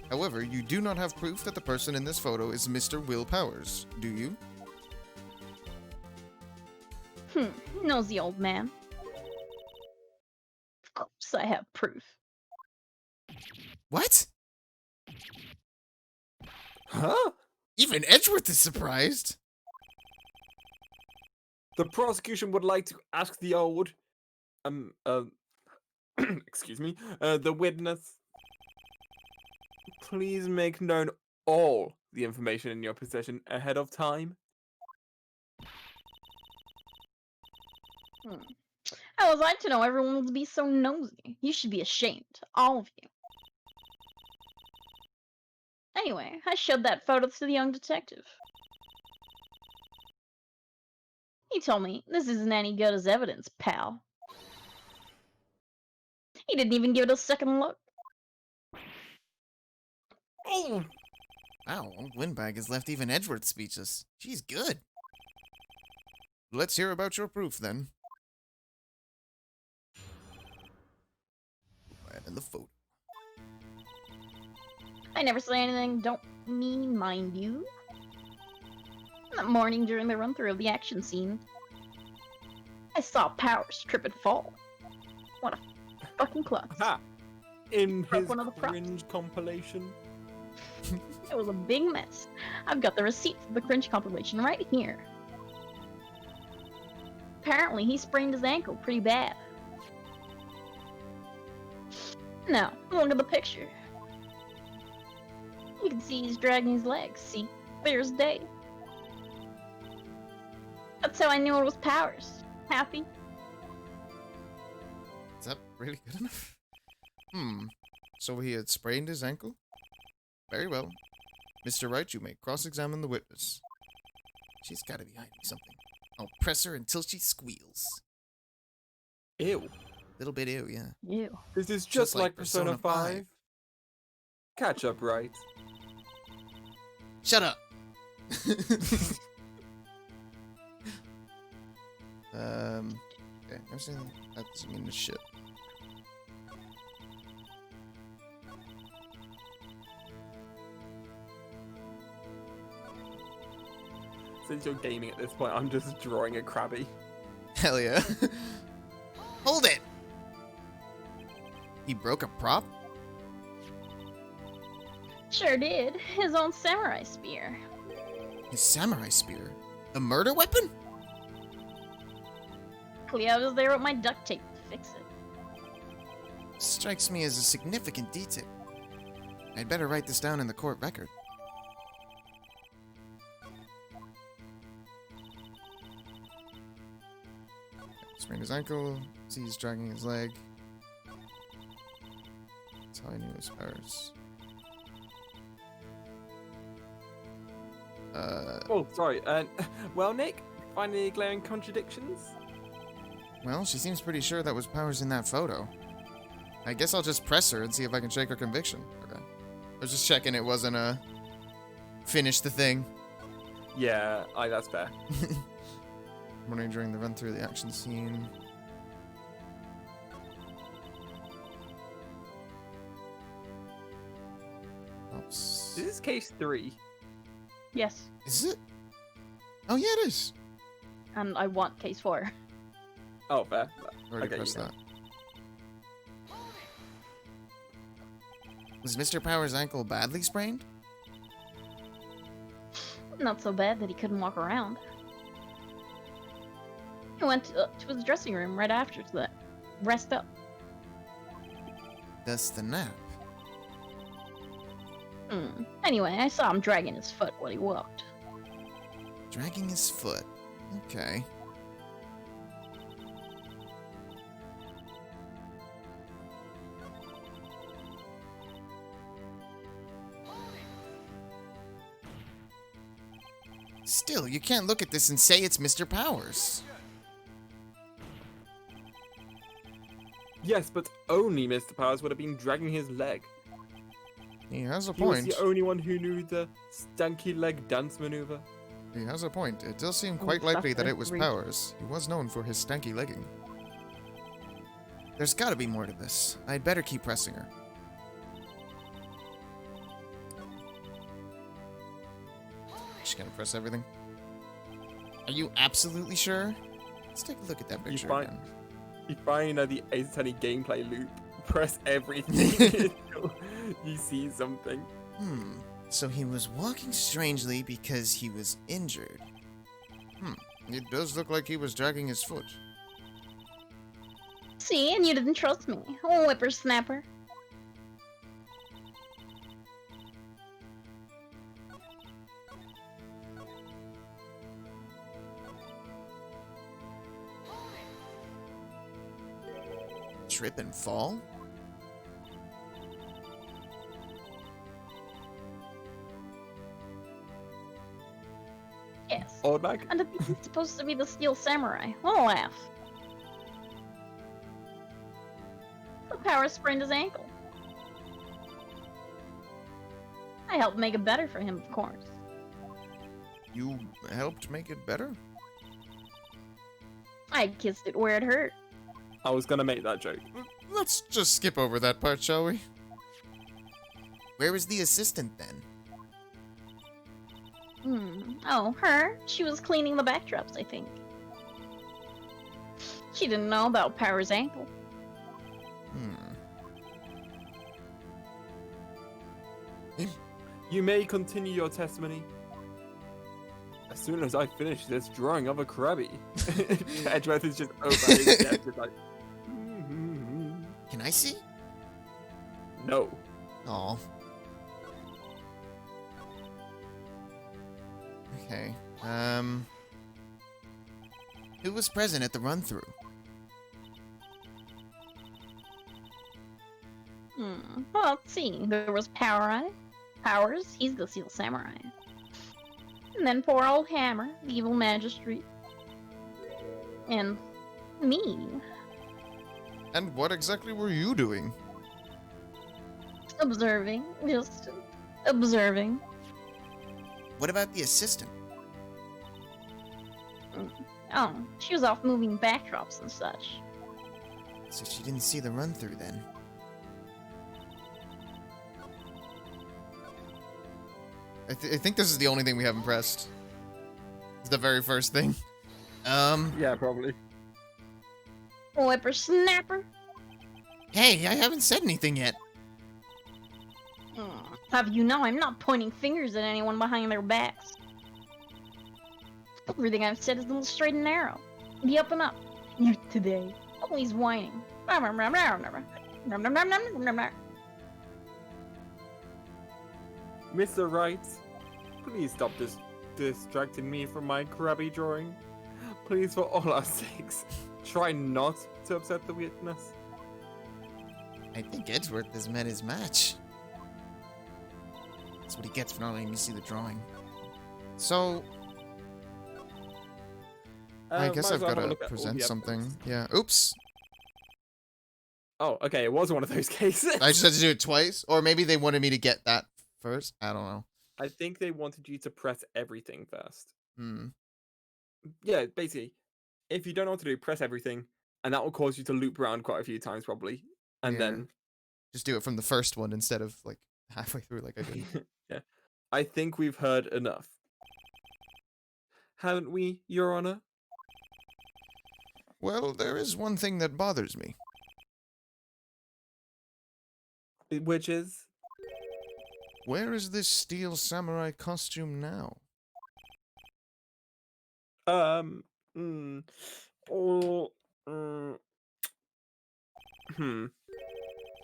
However, you do not have proof that the person in this photo is Mr. Will Powers, do you? Nosy old man. Of course I have proof. What? Huh? Even Edgeworth is surprised. The prosecution would like to ask the old, excuse me, the witness. Please make known all the information in your possession ahead of time. How was I to know everyone would be so nosy? You should be ashamed, all of you. Anyway, I showed that photo to the young detective. He told me, this isn't any good as evidence, pal. He didn't even give it a second look. Oh! Wow, old Windbag has left even Edgeworth speechless. She's good. Let's hear about your proof, then. And the photo. I never say anything don't mean, mind you. That morning during the run-through of the action scene, I saw Powers trip and fall. What a fucking klutz. Ha! In Broke his one of the props. cringe compilation. It was a big mess. I've got the receipt for the cringe compilation right here. Apparently, he sprained his ankle pretty bad. Now, look at the picture. You can see he's dragging his legs. See, clear as day. That's how I knew it was Powers. Happy? Is that really good enough? So he had sprained his ankle? Very well. Mr. Wright, you may cross-examine the witness. She's gotta be hiding something. I'll press her until she squeals. Ew. Little bit ew, yeah. Ew. This is just like Persona 5. 5. Catch up, right? Shut up! Okay, never seen that doesn't mean the shit. Since you're gaming at this point, I'm just drawing a Krabby. Hell yeah. Hold it! He broke a prop? Sure did. His own samurai spear. His samurai spear? A murder weapon? Luckily, I was there with my duct tape to fix it. Strikes me as a significant detail. I'd better write this down in the court record. Sprained his ankle, see he's dragging his leg. That's how I knew his powers. Oh, sorry. Well, Nick, find any glaring contradictions? Well, she seems pretty sure that was Powers in that photo. I guess I'll just press her and see if I can shake her conviction. Okay. I was just checking it wasn't a finish the thing. Yeah, that's fair. Wondering during the run through the action scene. Oops. This is case 3. Yes, Is it? Oh yeah, it is. and I want case 4. Oh, fair. Already Okay, pressed you that. Was Mr. Powers' ankle badly sprained? Not so bad that he couldn't walk around. He went to his dressing room right after that. Rest up. Thus the nap. Anyway, I saw him dragging his foot while he walked. Dragging his foot. Okay. Still, you can't look at this and say it's Mr. Powers. Yes, but only Mr. Powers would have been dragging his leg. He has a He was point. the only one who knew the stanky leg dance maneuver. He has a point. It does seem Oh, quite likely that that's it was great. Powers. He was known for his stanky legging. There's gotta be more to this. I'd better keep pressing her. She's gonna press everything. Are you absolutely sure? Let's take a look at that picture fine. again. You find the Ace Attorney gameplay loop. Press everything until you see something. So he was walking strangely because he was injured. It does look like he was dragging his foot. See, and you didn't trust me. Oh, whippersnapper. Trip and fall? Yes. Old bag? And he's supposed to be the Steel Samurai. What a laugh. The Powers sprained his ankle. I helped make it better for him, of course. You helped make it better? I kissed it where it hurt. I was gonna make that joke. Let's just skip over that part, shall we? Where was the assistant then? Oh, her? She was cleaning the backdrops, I think. She didn't know about Power's ankle. You may continue your testimony. As soon as I finish this drawing of a Krabby. Edgeworth is just over his desk, just like. Can I see? No. Aw. Okay. Who was present at the run-through? Well, let's see. There was Powers, he's the Steel Samurai. And then poor old Hammer, the evil magistrate. And me. And what exactly were you doing? Observing. Just observing. What about the assistant? Oh, she was off moving backdrops and such. So she didn't see the run-through then. I think this is the only thing we haven't pressed. It's the very first thing. Yeah, probably. Whippersnapper. Hey, I haven't said anything yet. Have you know I'm not pointing fingers at anyone behind their backs. Everything I've said is on the straight and narrow. The up and up. You today. Always whining. Mr. Wright, please stop distracting me from my crabby drawing. Please, for all our sakes, try not to upset the witness. I think Edgeworth has met his match. That's what he gets for not letting me see the drawing. So, I guess might I've as well got have a to look at all present the something. evidence. Yeah. Oops. Oh, okay, it was one of those cases. I just had to do it twice. Or maybe they wanted me to get that first. I don't know. I think they wanted you to press everything first. Hmm. Yeah, basically, if you don't know what to do, press everything, and that will cause you to loop around quite a few times probably. And Yeah. then Just do it from the first one instead of, like, halfway through like I did. yeah. I think we've heard enough. Haven't we, Your Honor? Well, there is one thing that bothers me. Which is? Where is this steel samurai costume now? Oh,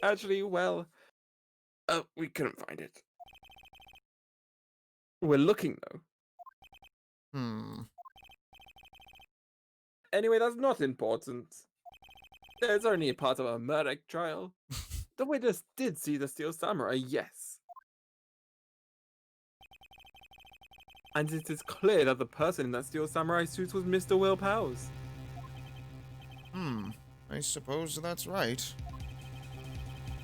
Actually, well, we couldn't find it. We're looking, though. Anyway, that's not important. It's only a part of a murder trial. The witness did see the Steel Samurai, yes. And it is clear that the person in that Steel Samurai suit was Mr. Will Powers. I suppose that's right.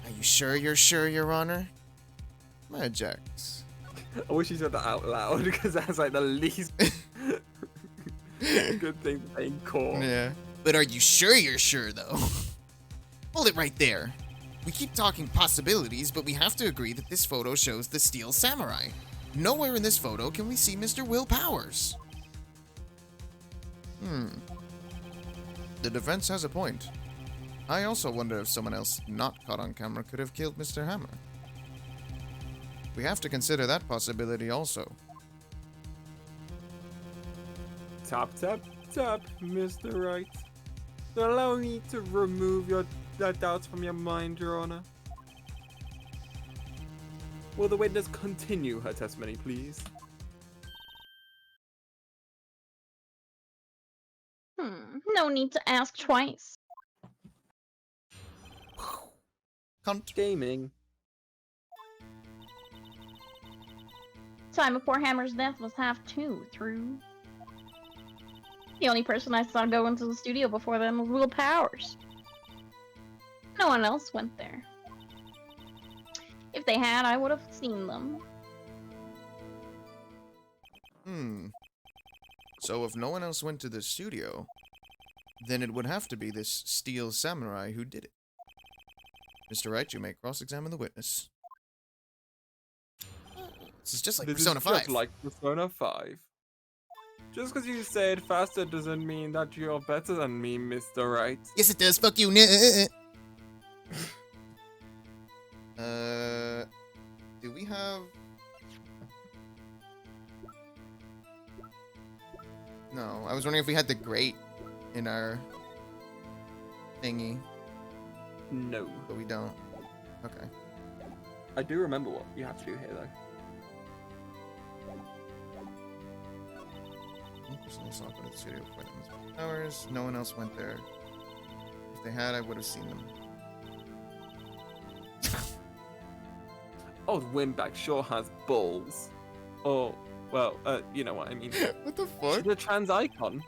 Are you sure you're sure, Your Honor? Majax. I wish you said that out loud, because that's like the least good thing to say in court. Yeah. But are you sure you're sure, though? Hold it right there. We keep talking possibilities, but we have to agree that this photo shows the Steel Samurai. Nowhere in this photo can we see Mr. Will Powers. The defense has a point. I also wonder if someone else not caught on camera could have killed Mr. Hammer. We have to consider that possibility also. Tap, tap, tap, Mr. Wright. Allow me to remove your doubts from your mind, Your Honor. Will the witness continue her testimony, please? No need to ask twice. Cunt. Gaming. Time before Hammer's death was half 2 through. The only person I saw go into the studio before then was Will Powers. No one else went there. If they had, I would have seen them. So if no one else went to the studio, then it would have to be this Steel Samurai who did it. Mr. Wright, you may cross-examine the witness. This is just like This Persona is 5. just like Persona 5. Just because you say it faster doesn't mean that you're better than me, Mr. Wright. Yes, it does. Fuck you. Do we have... No, I was wondering if we had the grate in our thingy, No. but we don't. Okay. I do remember what you have to do here, though. One person I saw go to the studio for them was hours. No one else went there. If they had, I would have seen them. Old Windbag sure has balls. Or, well, you know what I mean. What the She's fuck? a trans icon.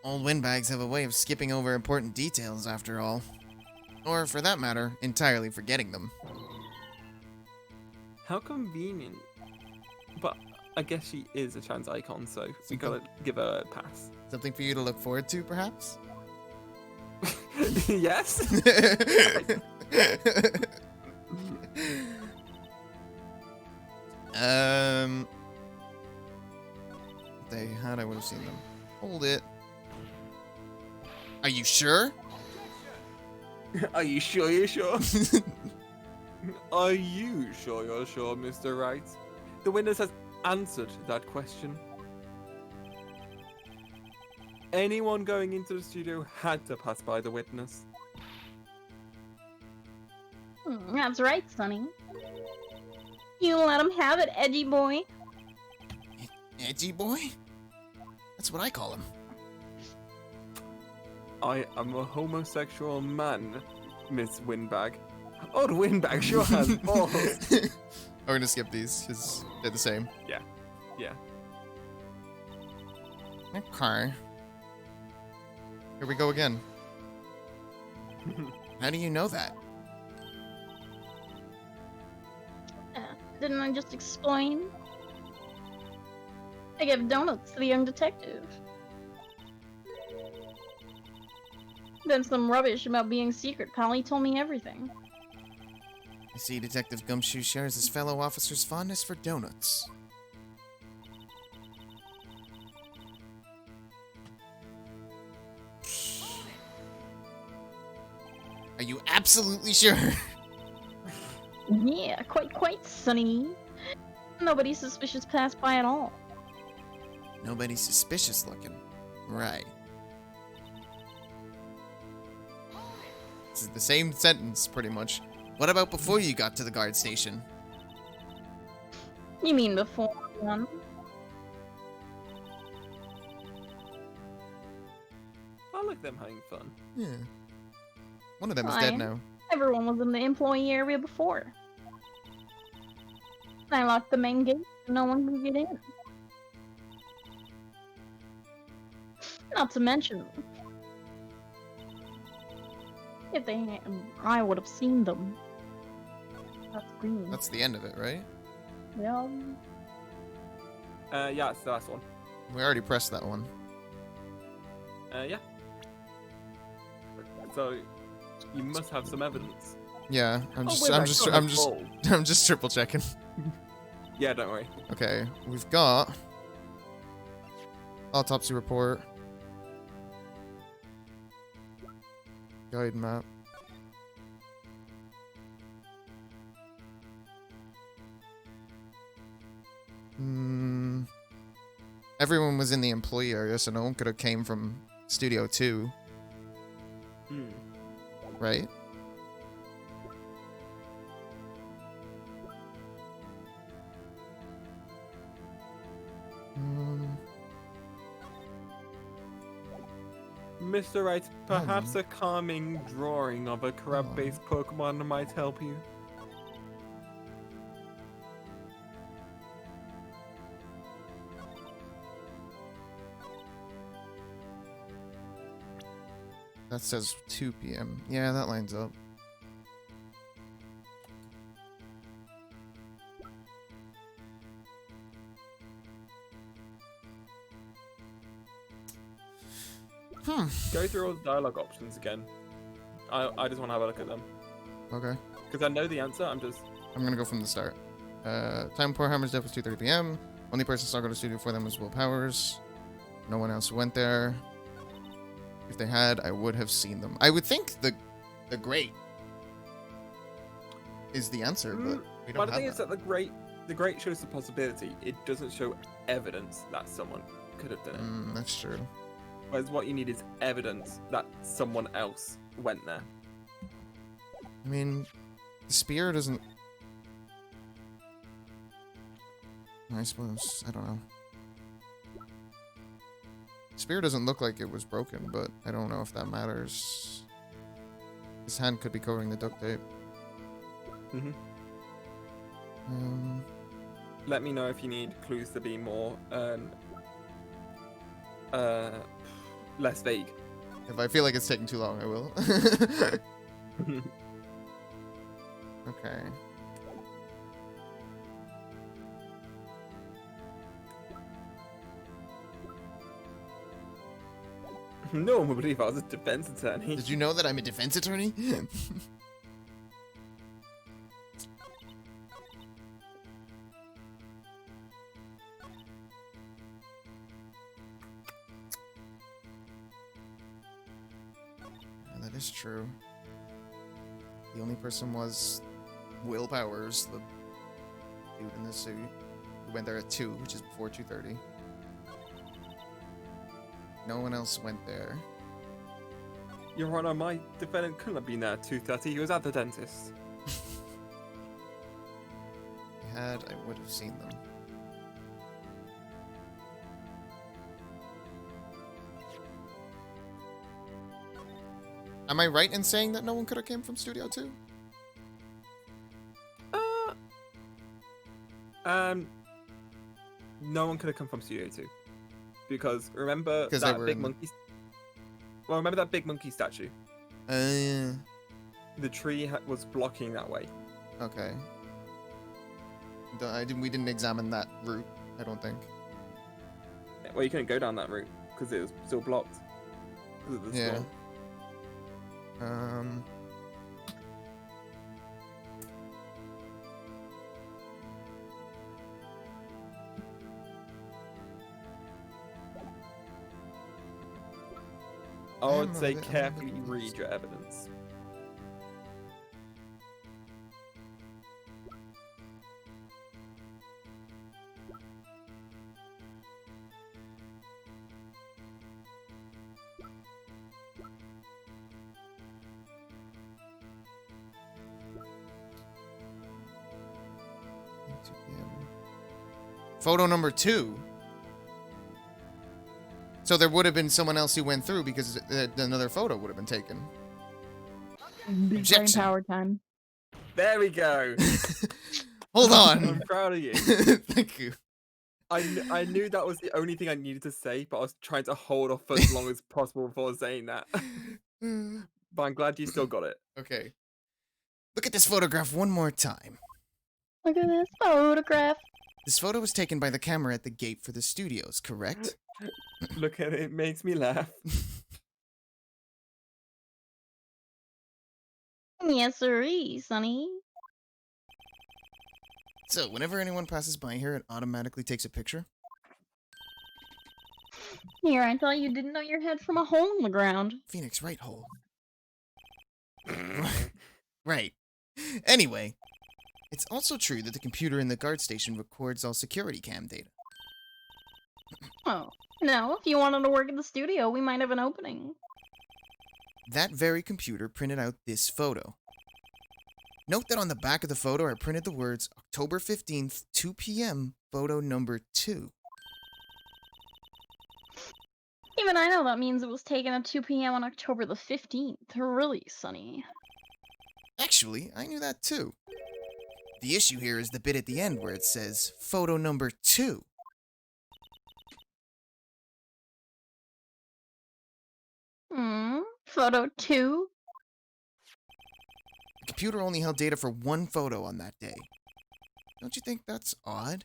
Old windbags have a way of skipping over important details, after all. Or, for that matter, entirely forgetting them. How convenient. But I guess she is a trans icon, so we Something- gotta give her a pass. Something for you to look forward to, perhaps? Yes? If they had, I would have seen them. Hold it. Are you sure? Are you sure you're sure? Are you sure you're sure, Mr. Wright? The witness has answered that question. Anyone going into the studio had to pass by the witness. That's right, Sonny. You let him have it, edgy boy. Edgy boy? That's what I call him. I am a homosexual man, Miss Windbag. Old Windbag sure has balls. We're gonna skip these, because they're the same. Yeah. Okay. Here we go again. How do you know that? Didn't I just explain? I gave donuts to the young detective. Then some rubbish about being secret pal. He told me everything. I see Detective Gumshoe shares his fellow officer's fondness for donuts. Are you absolutely sure? Yeah, quite, Sonny. Nobody suspicious passed by at all. Nobody suspicious looking. Right. This is the same sentence, pretty much. What about before you got to the guard station? You mean before one? I like them having fun. Yeah. One of them is dead Fine. now. Everyone was in the employee area before. I locked the main gate so no one could get in. Not to mention, if they had, I would have seen them. That's green. That's the end of it, right? Well, Yeah, it's the last one. We already pressed that one. Yeah. So, you must have some evidence. Yeah, I'm Windbag just, sure I'm has just, balls. I'm just triple checking. Yeah, don't worry. Okay, we've got autopsy report, guide map. Everyone was in the employee area, so no one could have came from Studio 2, Hmm. right? Mr. Wright, perhaps a calming drawing of a crab-based Pokemon might help you. That says 2 p.m. Yeah, that lines up. Go through all the dialogue options again. I just want to have a look at them. Okay. Because I know the answer, I'm gonna go from the start. Time before Hammer's death was 2:30 p.m. Only person saw go to studio for them was Will Powers. No one else went there. If they had, I would have seen them. I would think the great is the answer, but we But don't the have thing is that. that the great shows the possibility. It doesn't show evidence that someone could have done it. That's true. Whereas what you need is evidence that someone else went there. I mean, the spear doesn't. I suppose I don't know. Spear doesn't look like it was broken, but I don't know if that matters. His hand could be covering the duct tape. Mhm. Um, Let me know if you need clues to be more less vague. if I feel like it's taking too long, I will. Okay. No one would believe I was a defense attorney. Did you know that I'm a defense attorney? Yeah, that is true. The only person was Will Powers, the dude in the suit. Who went there at 2, which is before 2:30. No one else went there. Your Honor, my defendant couldn't have been there at 2:30. He was at the dentist. If I had, I would have seen them. Am I right in saying that no one could have came from Studio 2? No one could have come from Studio 2. Because remember 'Cause they that were big in the- monkey... Well, remember that big monkey statue? Yeah. The tree was blocking that way. Okay. We didn't examine that route, I don't think. Well, you couldn't go down that route because it was still blocked. 'Cause of the Yeah. storm. I would I'm a say bit carefully confused. read your evidence. Photo number 2. So there would have been someone else who went through because another photo would have been taken. Big brain Objection. power time. There we go. Hold I'm on. proud of you. Thank you. I knew that was the only thing I needed to say, but I was trying to hold off for as long as possible before saying that. But I'm glad you still got it. Okay. Look at this photograph one more time. Look at this photograph. This photo was taken by the camera at the gate for the studios, correct? Look at it, it makes me laugh. Yes, sirree, Sonny. So, whenever anyone passes by here, it automatically takes a picture? Here, I thought you didn't know your head from a hole in the ground. Phoenix, right hole. Right. Anyway, it's also true that the computer in the guard station records all security cam data. Oh, no, if you wanted to work at the studio, we might have an opening. That very computer printed out this photo. Note that on the back of the photo I printed the words October 15th, 2 p.m., photo number 2. Even I know that means it was taken at 2 p.m. on October the 15th. Really, Sonny. Actually, I knew that too. The issue here is the bit at the end where it says photo number 2. Photo 2? The computer only held data for one photo on that day. Don't you think that's odd?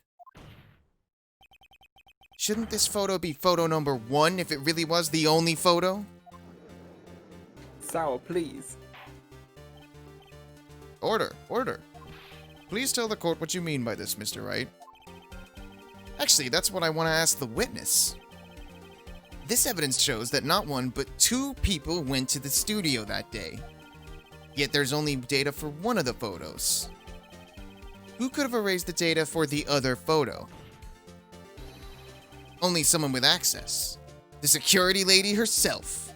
Shouldn't this photo be photo number 1 if it really was the only photo? Sour, please. Order, order. Please tell the court what you mean by this, Mr. Wright. Actually, that's what I want to ask the witness. This evidence shows that not one, but 2 people went to the studio that day. Yet there's only data for one of the photos. Who could have erased the data for the other photo? Only someone with access. The security lady herself.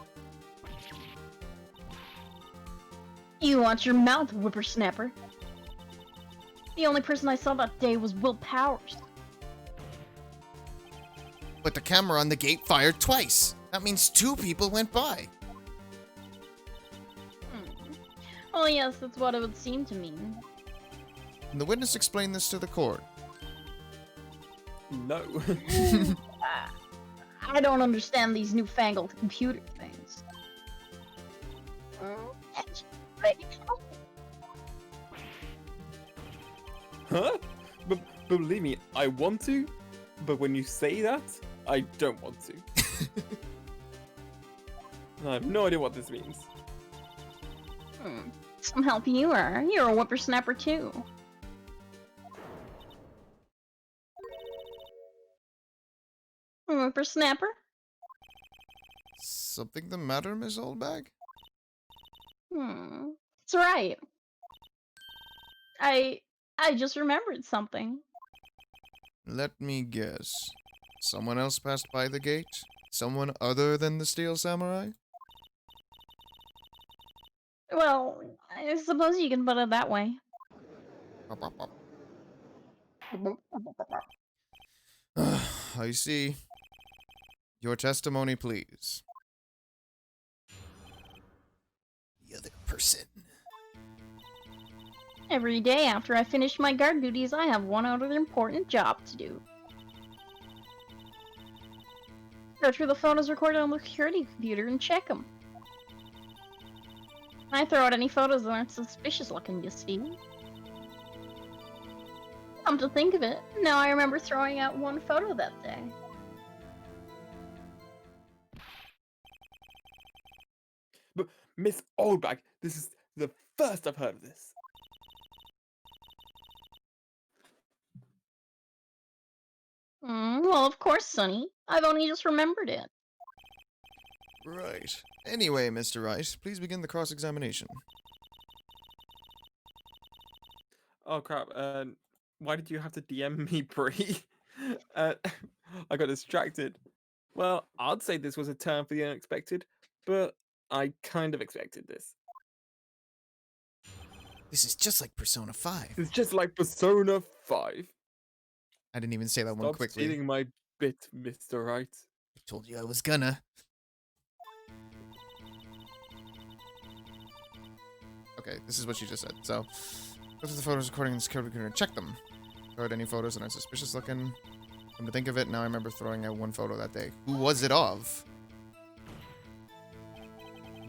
You watch your mouth, whippersnapper. The only person I saw that day was Will Powers. But the camera on the gate fired twice. That means 2 people went by. Oh yes, that's what it would seem to mean. And the witness explained this to the court. No. I don't understand these newfangled computer things. Huh? Believe me, I want to, but when you say that, I don't want to. I have no idea what this means. Some help you are. You're a whippersnapper too. Whippersnapper? Something the matter, Miss Oldbag? That's right. I just remembered something. Let me guess. Someone else passed by the gate? Someone other than the Steel Samurai? Well, I suppose you can put it that way. I see. Your testimony, please. The other person. Every day after I finish my guard duties, I have one other important job to do. Go through the photos recorded on the security computer and check them. I throw out any photos that aren't suspicious looking, you see. Come to think of it, now I remember throwing out one photo that day. But Miss Oldbag, this is the first I've heard of this. Well, of course, Sonny. I've only just remembered it. Right. Anyway, Mr. Wright, please begin the cross-examination. Oh crap, why did you have to DM me, Bree? I got distracted. Well, I'd say this was a turn for the unexpected, but I kind of expected this. This is just like Persona 5. It's just like Persona 5. I didn't even say that one Stop quickly. stealing my bit, Mr. Wright. I told you I was gonna. Okay, this is what she just said. So, go to the photos recording in the security computer and check them. Throw out any photos that aren't suspicious looking. Come to think of it, now I remember throwing out one photo that day. Who was it of?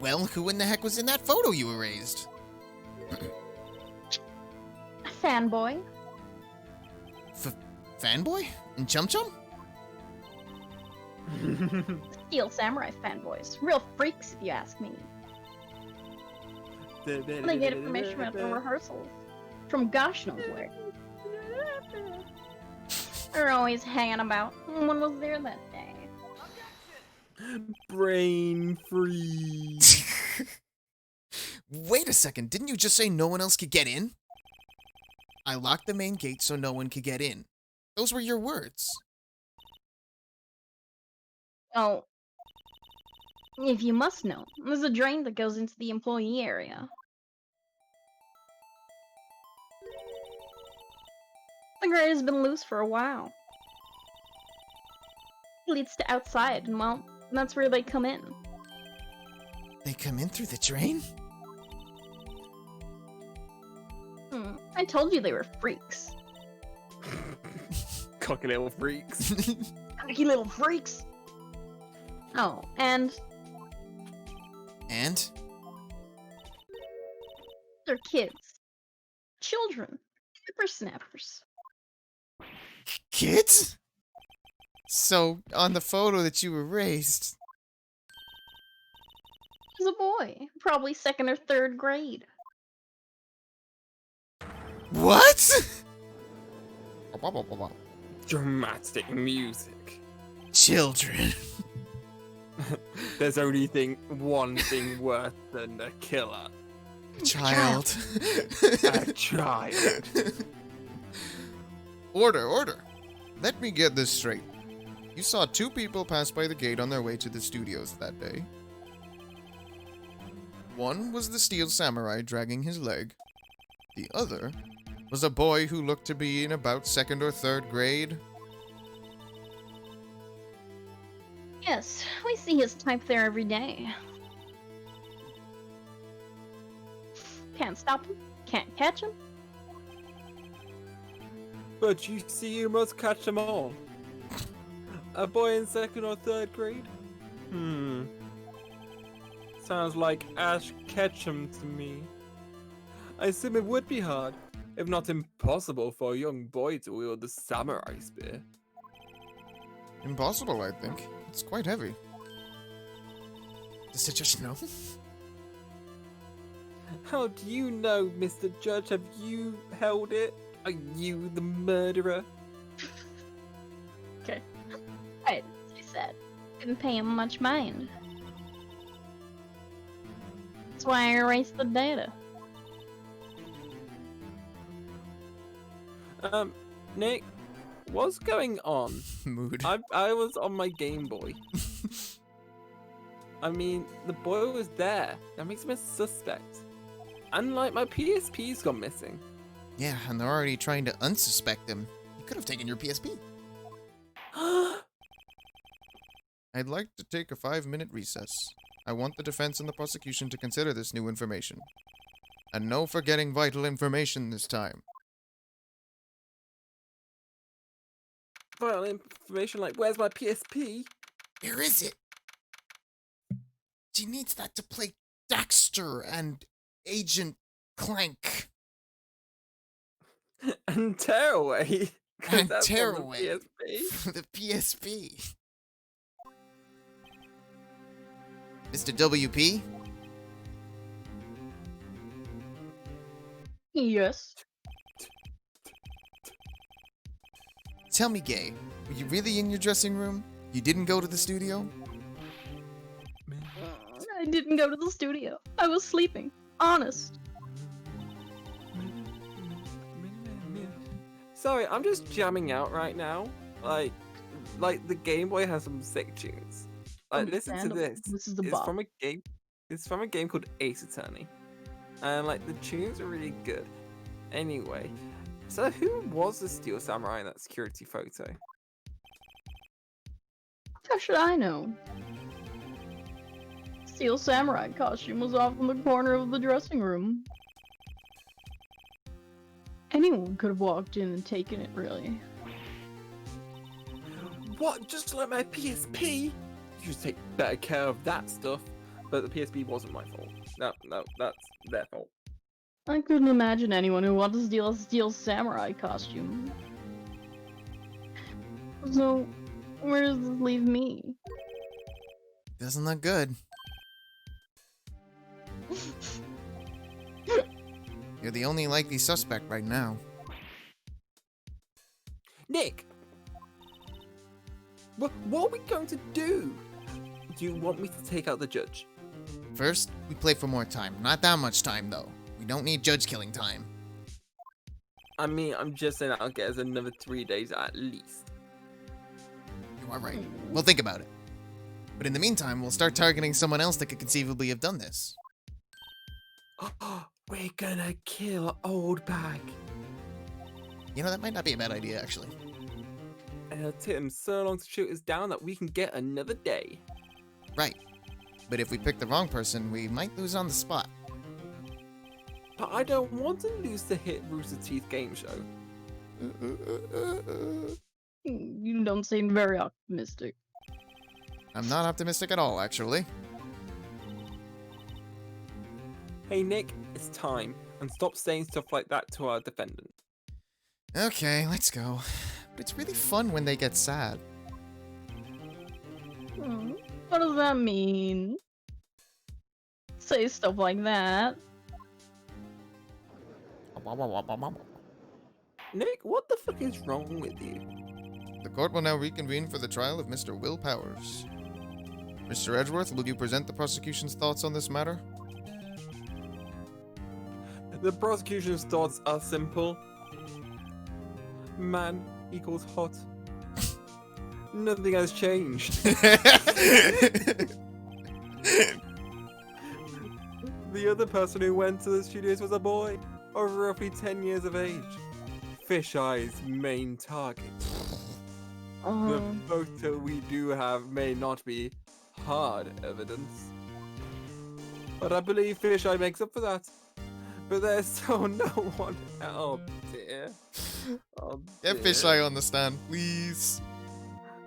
Well, who in the heck was in that photo you erased? A fanboy? Fanboy? And Chum Chum? Steel Samurai fanboys. Real freaks, if you ask me. They get information at the rehearsals. From gosh knows where. They're always hanging about. One was there that day. Brain freeze. Wait a second, didn't you just say no one else could get in? I locked the main gate so no one could get in. Those were your words. Oh. If you must know, there's a drain that goes into the employee area. The grate has been loose for a while. It leads to outside, and well, that's where they come in. They come in through the drain? I told you they were freaks. Cocky little freaks. Cocky little freaks! Oh, and And? they're kids. Children. Whippersnappers. Kids? So, on the photo that you erased... He's a boy. Probably 2nd or 3rd grade. What? Dramatic music. Children. There's only one thing worse than a killer. Child. A child. Order. Let me get this straight. You saw 2 people pass by the gate on their way to the studios that day. One was the Steel Samurai dragging his leg. The other was a boy who looked to be in about 2nd or 3rd grade. Yes, we see his type there every day. Can't stop him, can't catch him. But you see, you must catch them all. A boy in 2nd or 3rd grade? Sounds like Ash Ketchum to me. I assume it would be hard, if not impossible, for a young boy to wield the samurai spear. Impossible, I think. It's quite heavy. Does it just know? How do you know, Mr. Judge? Have you held it? Are you the murderer? Okay. Right, as I said, didn't pay him much mind. That's why I erased the data. Nick, what's going on? Mood. I was on my Game Boy. I mean, the boy was there. That makes him a suspect. And like my PSP's gone missing. Yeah, and they're already trying to unsuspect him. You could have taken your PSP. I'd like to take a 5-minute recess. I want the defense and the prosecution to consider this new information. And no forgetting vital information this time. Vital information like, where's my PSP? Where is it? She needs that to play Daxter and Agent Clank. And Tearaway. 'Cause And that's on the Tearaway. PSP. For the PSP. Mr. WP? Yes. Tell me, Gay, were you really in your dressing room? You didn't go to the studio? I didn't go to the studio. I was sleeping. Honest. Sorry, I'm just jamming out right now. Like the Game Boy has some sick tunes. Like, listen to Understandable. this. This is the It's bop. from a game. It's from a game called Ace Attorney, and like the tunes are really good. Anyway, so who was the Steel Samurai in that security photo? How should I know? Steel Samurai costume was off in the corner of the dressing room. Anyone could have walked in and taken it, really. What? Just like my PSP? You should take better care of that stuff. But the PSP wasn't my fault. No, that's their fault. I couldn't imagine anyone who wanted to steal a Steel Samurai costume. So, where does this leave me? Doesn't look good. You're the only likely suspect right now. Nick! What are we going to do? Do you want me to take out the judge? First, we play for more time. Not that much time, though. We don't need judge killing time. I mean, I'm just saying I'll get us another 3 days at least. You are right. We'll think about it. But in the meantime, we'll start targeting someone else that could conceivably have done this. We're gonna kill Old Bag. You know, that might not be a bad idea, actually. And it'll take him so long to shoot us down that we can get another day. Right. But if we pick the wrong person, we might lose on the spot. But I don't want to lose the hit Rooster Teeth game show. You don't seem very optimistic. I'm not optimistic at all, actually. Hey Nick, it's time. And stop saying stuff like that to our defendant. Okay, let's go. But it's really fun when they get sad. What does that mean? Say stuff like that. Nick, what the fuck is wrong with you? The court will now reconvene for the trial of Mr. Will Powers. Mr. Edgeworth, will you present the prosecution's thoughts on this matter? The prosecution's thoughts are simple. Man equals hot. Nothing has changed. The other person who went to the studios was a boy of roughly 10 years of age. Fisheye's main target. The Oh, photo we do have may not be hard evidence. But I believe Fisheye makes up for that. But there's still no one. Oh dear. Oh Get dear. Fisheye on the stand, please.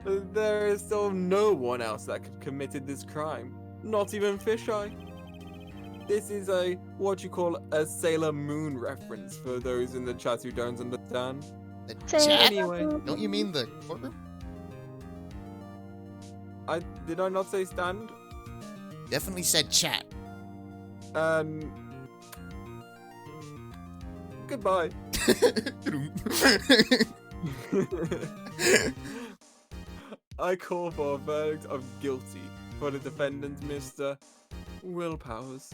There is still no one else that could committed this crime. Not even Fisheye. This is a what you call a Sailor Moon reference for those in the chat who don't understand. The Sailor chat? Anyway. Don't you mean the courtroom? Did I not say stand? Definitely said chat. Goodbye. I call for a verdict of guilty for the defendant, Mr. Will Powers,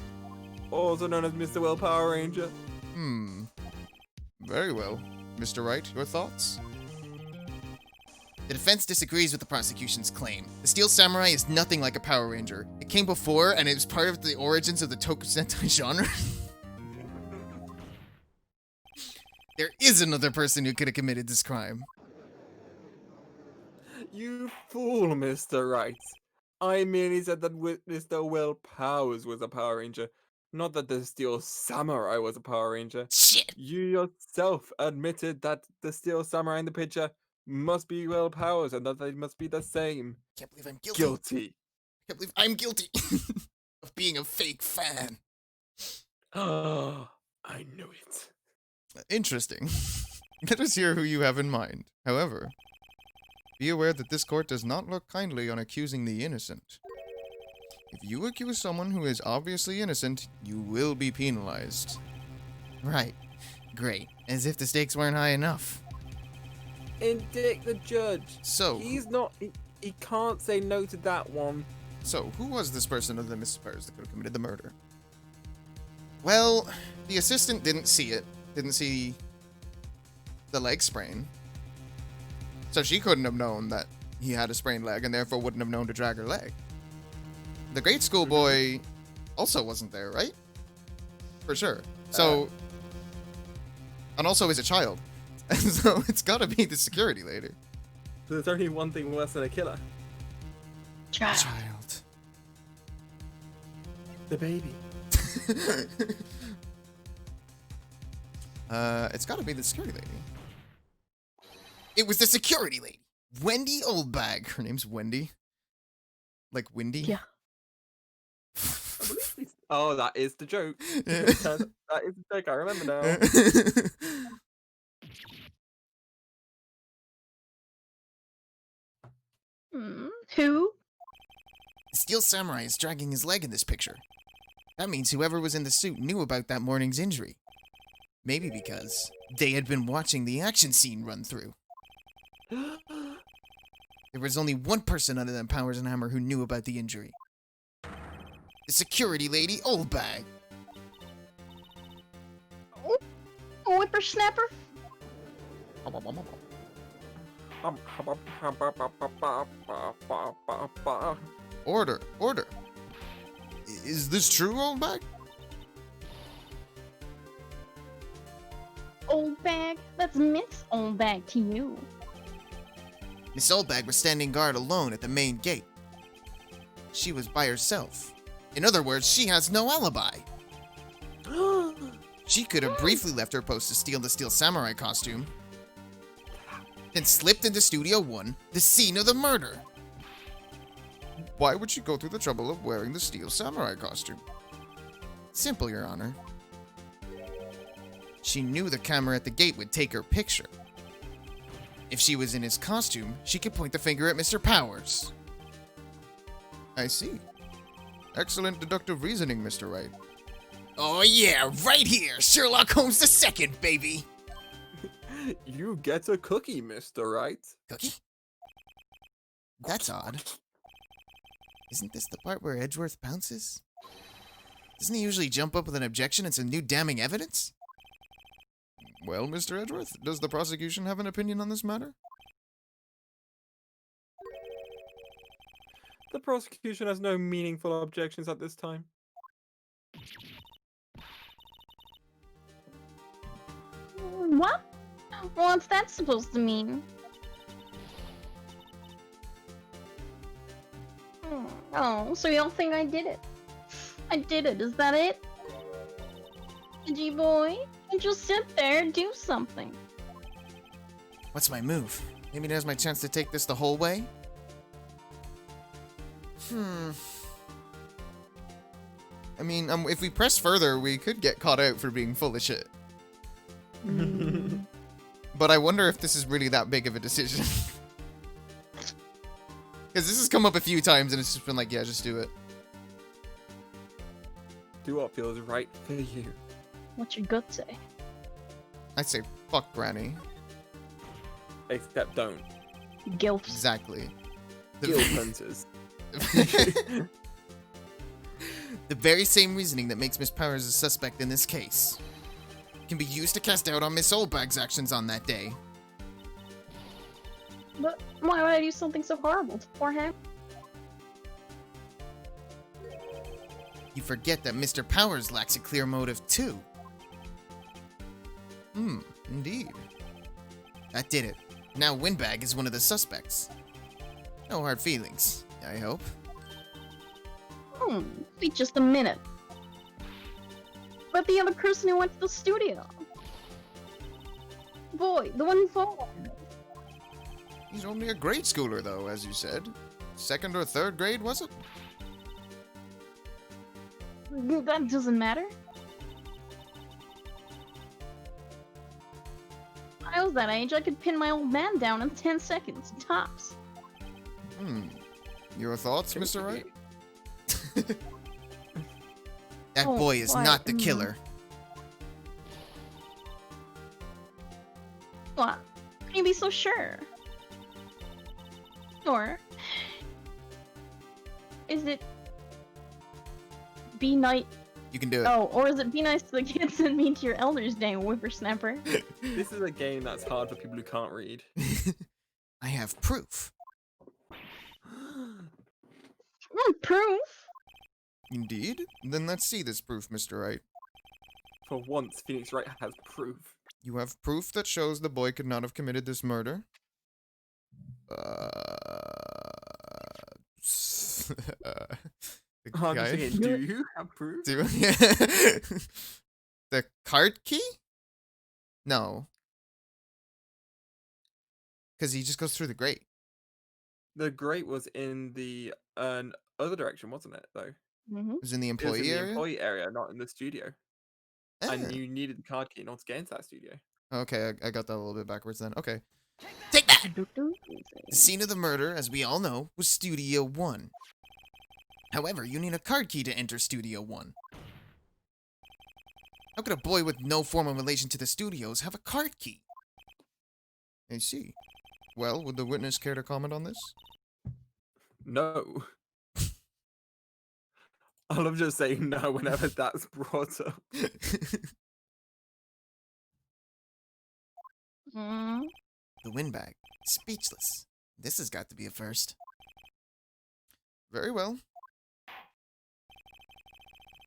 also known as Mr. Will Power Ranger. Very well. Mr. Wright, your thoughts? The defense disagrees with the prosecution's claim. The Steel Samurai is nothing like a Power Ranger. It came before, and it was part of the origins of the Tokusentai genre. There is another person who could have committed this crime. You fool, Mr. Wright. I merely said that Mr. Will Powers was a Power Ranger, not that the Steel Samurai was a Power Ranger. Shit! You yourself admitted that the Steel Samurai in the picture must be Will Powers and that they must be the same. Can't believe I'm guilty. Guilty. Can't believe I'm guilty of being a fake fan. Oh, I knew it. Interesting. Let us hear who you have in mind. However, be aware that this court does not look kindly on accusing the innocent. If you accuse someone who is obviously innocent, you will be penalized. Right. Great. As if the stakes weren't high enough. Indict the judge. So, He's not. He can't say no to that one. who was this person other than Mrs. Powers that could have committed the murder? Well, the assistant didn't see it. Didn't see the leg sprain. So she couldn't have known that he had a sprained leg and therefore wouldn't have known to drag her leg. The grade school boy also wasn't there, right? For sure. So, and also is a child. So it's gotta be the security lady. There's only one thing worse than a killer. child. Child. The baby. It's gotta be the security lady. It was the security lady. Wendy Oldbag. Her name's Wendy. Like Windy? Yeah. I believe oh, that is the joke. Yeah. That is the joke. I remember now. Who? The Steel Samurai is dragging his leg in this picture. That means whoever was in the suit knew about that morning's injury. Maybe because they had been watching the action scene run through. There was only one person other than Powers and Hammer who knew about the injury. The security lady, Oldbag. Whippersnapper? Order, order. Is this true, Oldbag? Old bag? That's Miss Old Bag to you. Miss Oldbag was standing guard alone at the main gate. She was by herself. In other words, she has no alibi. She could have briefly left her post to steal the Steel Samurai costume, then slipped into Studio 1, the scene of the murder. Why would she go through the trouble of wearing the Steel Samurai costume? Simple, Your Honor. She knew the camera at the gate would take her picture. If she was in his costume, she could point the finger at Mr. Powers. I see. Excellent deductive reasoning, Mr. Wright. Oh yeah, right here! Sherlock Holmes II, baby! You get a cookie, Mr. Wright. Cookie? That's odd. Isn't this the part where Edgeworth pounces? Doesn't he usually jump up with an objection and some new damning evidence? Well, Mr. Edgeworth, does the prosecution have an opinion on this matter? The prosecution has no meaningful objections at this time. What? What's that supposed to mean? Oh, so you don't think I did it? I did it, is that it? G-boy, you just sit there and do something. What's my move? Maybe there's my chance to take this the whole way? I mean, if we press further, we could get caught out for being full of shit. But I wonder if this is really that big of a decision. Because this has come up a few times and it's just been like, yeah, just do it. Do what feels right for you. What's your gut say? I'd say, fuck Granny. Except don't. Gilfs. Exactly. Guild hunters. The very same reasoning that makes Miss Powers a suspect in this case can be used to cast doubt on Miss Oldbag's actions on that day. But why would I do something so horrible to poor him? You forget that Mr. Powers lacks a clear motive too. Indeed. That did it. Now Windbag is one of the suspects. No hard feelings, I hope. Wait just a minute. But the other person who went to the studio. Boy, the one who followed. He's only a grade schooler though, as you said. Second or third grade, was it? That doesn't matter. When I was that age, I could pin my old man down in 10 seconds, tops. Your thoughts, Mr. Wright? That Oh, boy is what? not the killer. What? Can you be so sure? Or is it be nice? You can do it. Oh, or is it be nice to the kids and mean to your elders, dang whippersnapper? This is a game that's hard for people who can't read. I have proof. Proof? Indeed? Then let's see this proof, Mr. Wright. For once, Phoenix Wright has proof. You have proof that shows the boy could not have committed this murder. The I'm guy- just saying, do you have proof? The card key? No. Because he just goes through the grate. The grate was in the other direction, wasn't it? Though Mm-hmm. It was in the it was employee in the area? employee area, not in the studio. Ah. And you needed the card key in order to get into that studio. Okay, I got that a little bit backwards then. Okay. Take that! The The scene of the murder, as we all know, was Studio 1. However, you need a card key to enter Studio 1. How could a boy with no formal relation to the studios have a card key? I see. Well, would the witness care to comment on this? No. I love just saying no whenever that's brought up. The windbag. Speechless. This has got to be a first. Very well.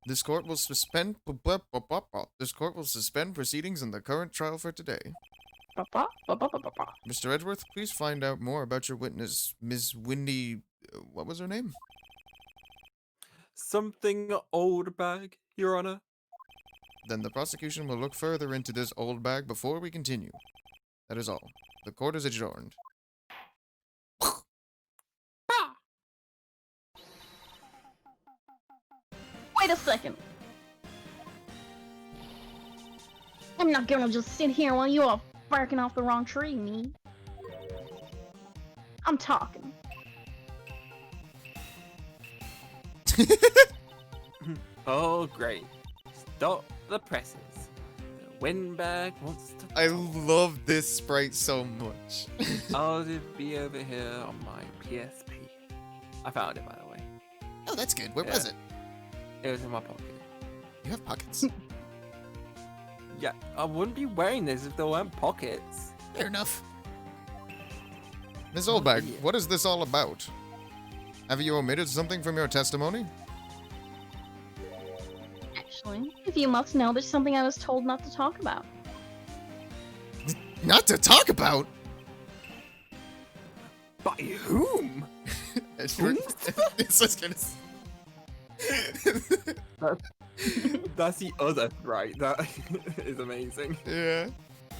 This court will suspend proceedings in the current trial for today. Mr. Edgeworth, please find out more about your witness, Ms. Windy. What was her name? Something old bag, Your Honor. Then the prosecution will look further into this old bag before we continue. That is all. The court is adjourned. Wait a second. I'm not gonna just sit here while you all barking off the wrong tree, me. I'm talking. Oh, great. Stop the presses. The windbag wants to I talk. love this sprite so much. I'll just be over here on my PSP. I found it, by the way. Oh, that's good. Where was Yeah. it? It was in my pocket. You have pockets. Yeah, I wouldn't be wearing this if there weren't pockets. Fair enough. Ms. Oh, Oldbag, dear. what is this all about? Have you omitted something from your testimony? Actually, if you must know, there's something I was told not to talk about. Not to talk about! By whom? It's just gonna. That's the other, right? That is amazing. Yeah.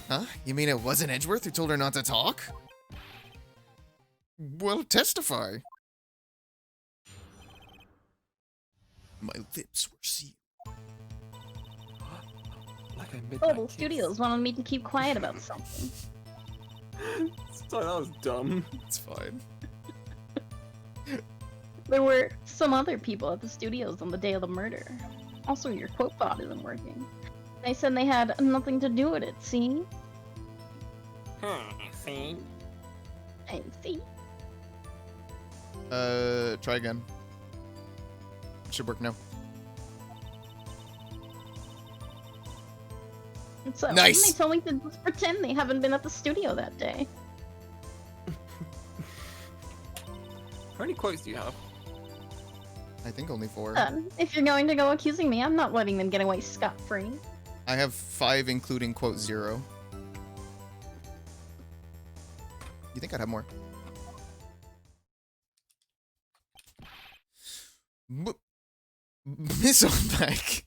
Huh? You mean it wasn't Edgeworth who told her not to talk? Well, testify. My lips were sealed. Like a midnight Global kiss. Studios wanted me to keep quiet about something. Sorry, that was dumb. It's fine. There were some other people at the studios on the day of the murder. Also, your quote bot isn't working. They said they had nothing to do with it, see? See? I see. Try again. Should work now. So, Nice. They told me to just pretend they haven't been at the studio that day. How many quotes do you have? I think only 4. If you're going to go accusing me, I'm not letting them get away scot-free. I have 5, including quote 0. You think I'd have more? Miss Olbeck,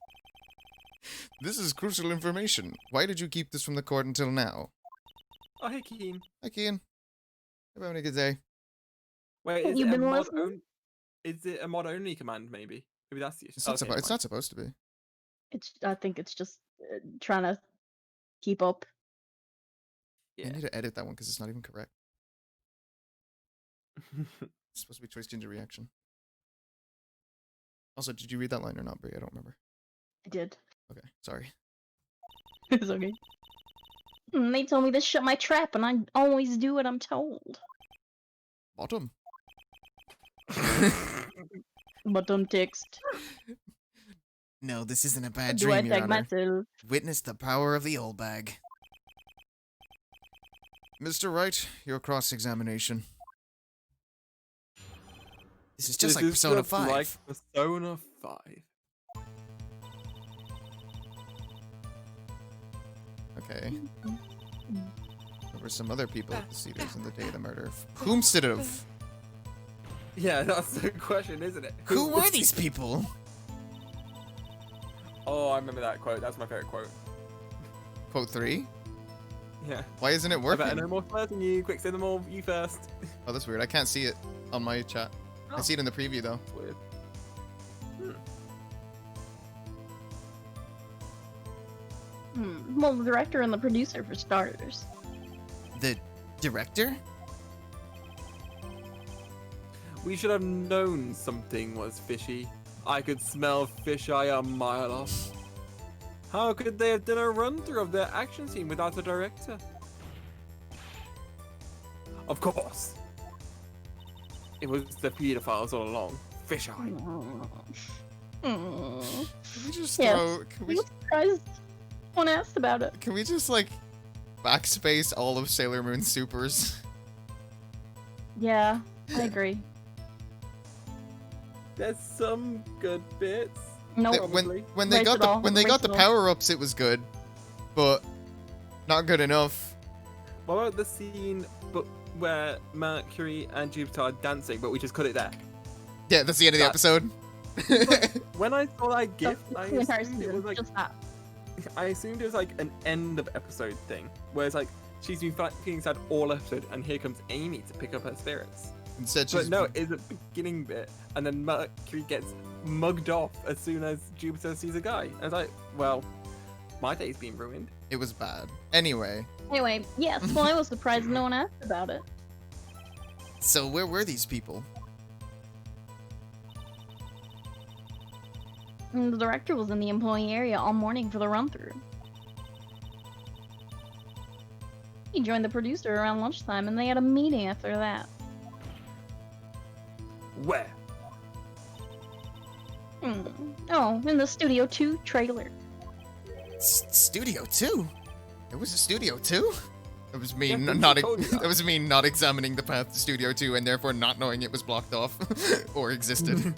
this is crucial information. Why did you keep this from the court until now? Oh, hey, Keen. Hi, Kian. Hope having a good day. Wait, Have is you it a been mod listening? only? Is it a mod only command? Maybe. Maybe that's the issue. It's not, Okay, it's not supposed to be. I think it's just trying to keep up. I Yeah. need to edit that one because it's not even correct. It's supposed to be choice ginger reaction. Also, did you read that line or not, Brie? I don't remember. I did. Okay, sorry. It's okay. They told me to shut my trap, and I always do what I'm told. Bottom. Bottom text. No, this isn't a bad Do I dream, Your tag Honor. myself? Witness the power of the old bag. Mr. Wright, your cross-examination. This is just like This is Persona just 5. Like Persona 5. Okay. There were some other people at the studios on the day of the murder. Whomstead of? Yeah, that's the question, isn't it? Who were these people? Oh, I remember that quote. That's my favorite quote. Quote 3? Yeah. Why isn't it I better working? know more first than you. Quick, say them all. You first. Oh, that's weird. I can't see it on my chat. I Oh. see it in the preview, though. That's weird. Well, the director and the producer, for starters. The director? We should have known something was fishy. I could smell fisheye a mile off. How could they have done a run-through of their action scene without a director? Of course. It was the pedophiles all along. Fisheye. Mm. Can we just Yes. throw? Can we? I'm surprised no one asked about it. Can we just like backspace all of Sailor Moon supers? Yeah, I agree. There's some good bits. No, Probably. When they Erase got it the all, when they erase got the it all. power ups, it was good, but not good enough. What about the scene but where Mercury and Jupiter are dancing, but we just cut it there? Yeah, that's the end of the That- episode. When I saw that That's gift, I the entire assumed it season, was like just that. I assumed it was like an end of episode thing, where it's like she's been feeling sad all episode, and here comes Amy to pick up her spirits. Instead, But she's no, it's a beginning bit, and then Mercury gets mugged off as soon as Jupiter sees a guy. And it's like, well, my day's been ruined. it was bad. Anyway, Anyway, yes, well, I was surprised no one asked about it. so where were these people? The director was in the employee area all morning for the run-through. He joined the producer around lunchtime, and they had a meeting after that. Where? Oh, in the Studio 2 trailer. Studio 2? It was a Studio 2? It was me Yeah, n- I not. told you that. It was me not examining the path to Studio 2 and therefore not knowing it was blocked off or existed.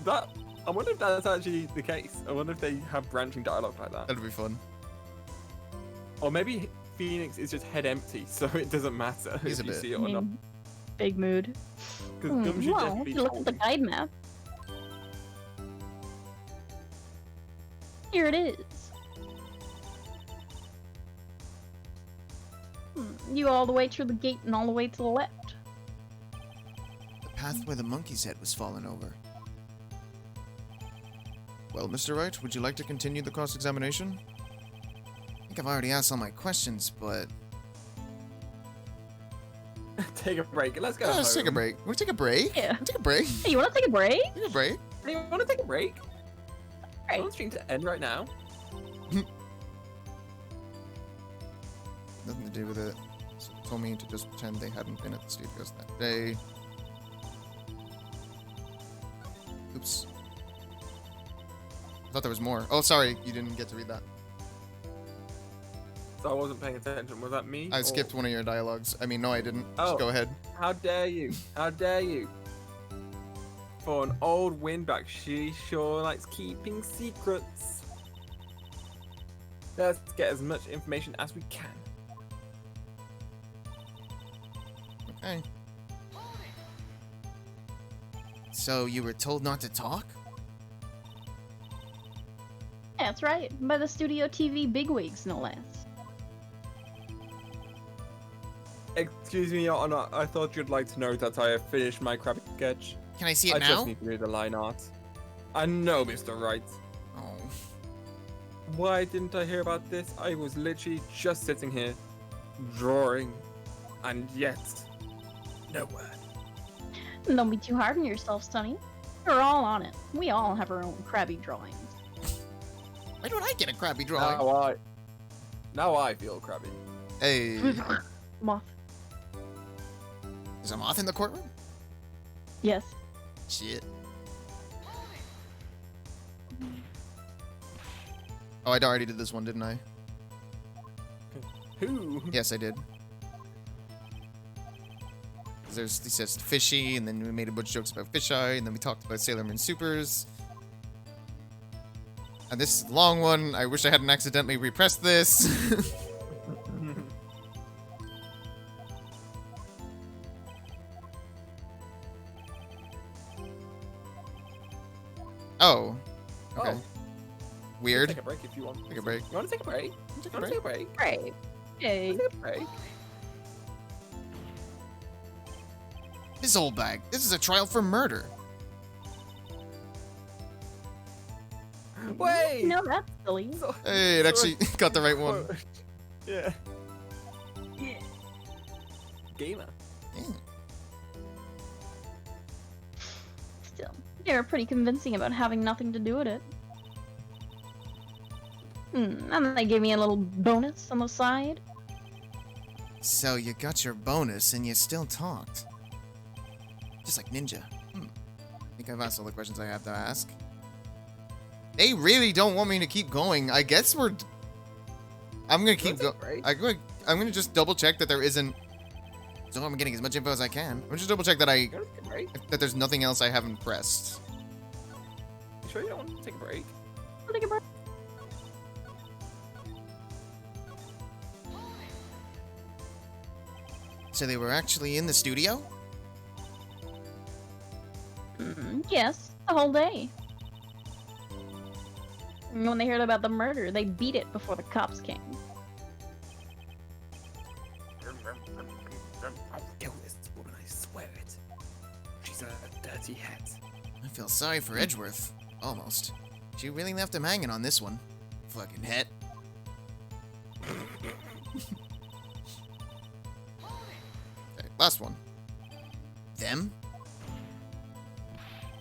That I wonder if that's actually the case. I wonder if they have branching dialogue like that, That'd be fun. or maybe Phoenix is just head empty, so it doesn't matter He's if a you bit. see it or not. Big mood. Because Gum should Well, definitely if you look at the guide map. Here it is. You all the way through the gate and all the way to the left. The path where the monkey's head was fallen over. Well, Mr. Wright, would you like to continue the cross-examination? I think I've already asked all my questions, but... Take a break. Let's go. let's take a home. break. Want to take a break? Yeah. Take a break. Hey, you want to take a break? Take a break. Do you want to take a break? I Right. want the stream to end right now. Nothing to do with it. So it told me to just pretend they hadn't been at the studios that day. Oops. I thought there was more. Oh, sorry. You didn't get to read that. So I wasn't paying attention. Was that me? I or- skipped one of your dialogues. I mean, no, I didn't. Oh. Just go ahead. How dare you? How dare you? For an old windbag, she sure likes keeping secrets. Let's get as much information as we can. Okay. So you were told not to talk? That's right, by the Studio TV bigwigs, no less. Excuse me, Your Honor. I thought you'd like to know that I have finished my Krabby sketch. Can I see it I now? just need to read the line art. I know, Mr. Wright. Oh. Why didn't I hear about this? I was literally just sitting here, drawing, and yet, no word. Don't be too hard on yourself, Sonny. We're all on it. We all have our own crabby drawings. Why don't I get a crappy drawing? Now I feel crabby. Hey. Moth. Is a moth in the courtroom? Yes. Shit. Oh, I already did this one, didn't I? Who? Yes, I did. He says fishy, and then we made a bunch of jokes about fisheye, and then we talked about Sailor Moon Supers. And this is a long one. I wish I hadn't accidentally repressed this. Oh. Okay. Oh. Weird. Take a break if you want. Take a break. You want to take a break? Take You a want to take a break? Right. Hey. Take a break. This old bag. This is a trial for murder. Wait! No, that's silly. So- Hey, it actually got the right one. Yeah. Gamer. Yeah. Still, you're pretty convincing about having nothing to do with it. And then they gave me a little bonus on the side. So you got your bonus and you still talked. Just like Ninja. I think I've asked all the questions I have to ask. They really don't want me to keep going. I guess we're... I'm gonna keep Take a going. break. I'm gonna just double check that there isn't... So I'm getting as much info as I can. I'm gonna just double check that You want to take a break? that there's nothing else I haven't pressed. You sure you don't want to take a break? I'll take a break. So they were actually in the studio? Yes, the whole day. And when they heard about the murder, they beat it before the cops came. I'll kill this woman, I swear it. She's a dirty hat. I feel sorry for Edgeworth. Almost. She really left him hanging on this one. Fucking het. Okay, last one. Them?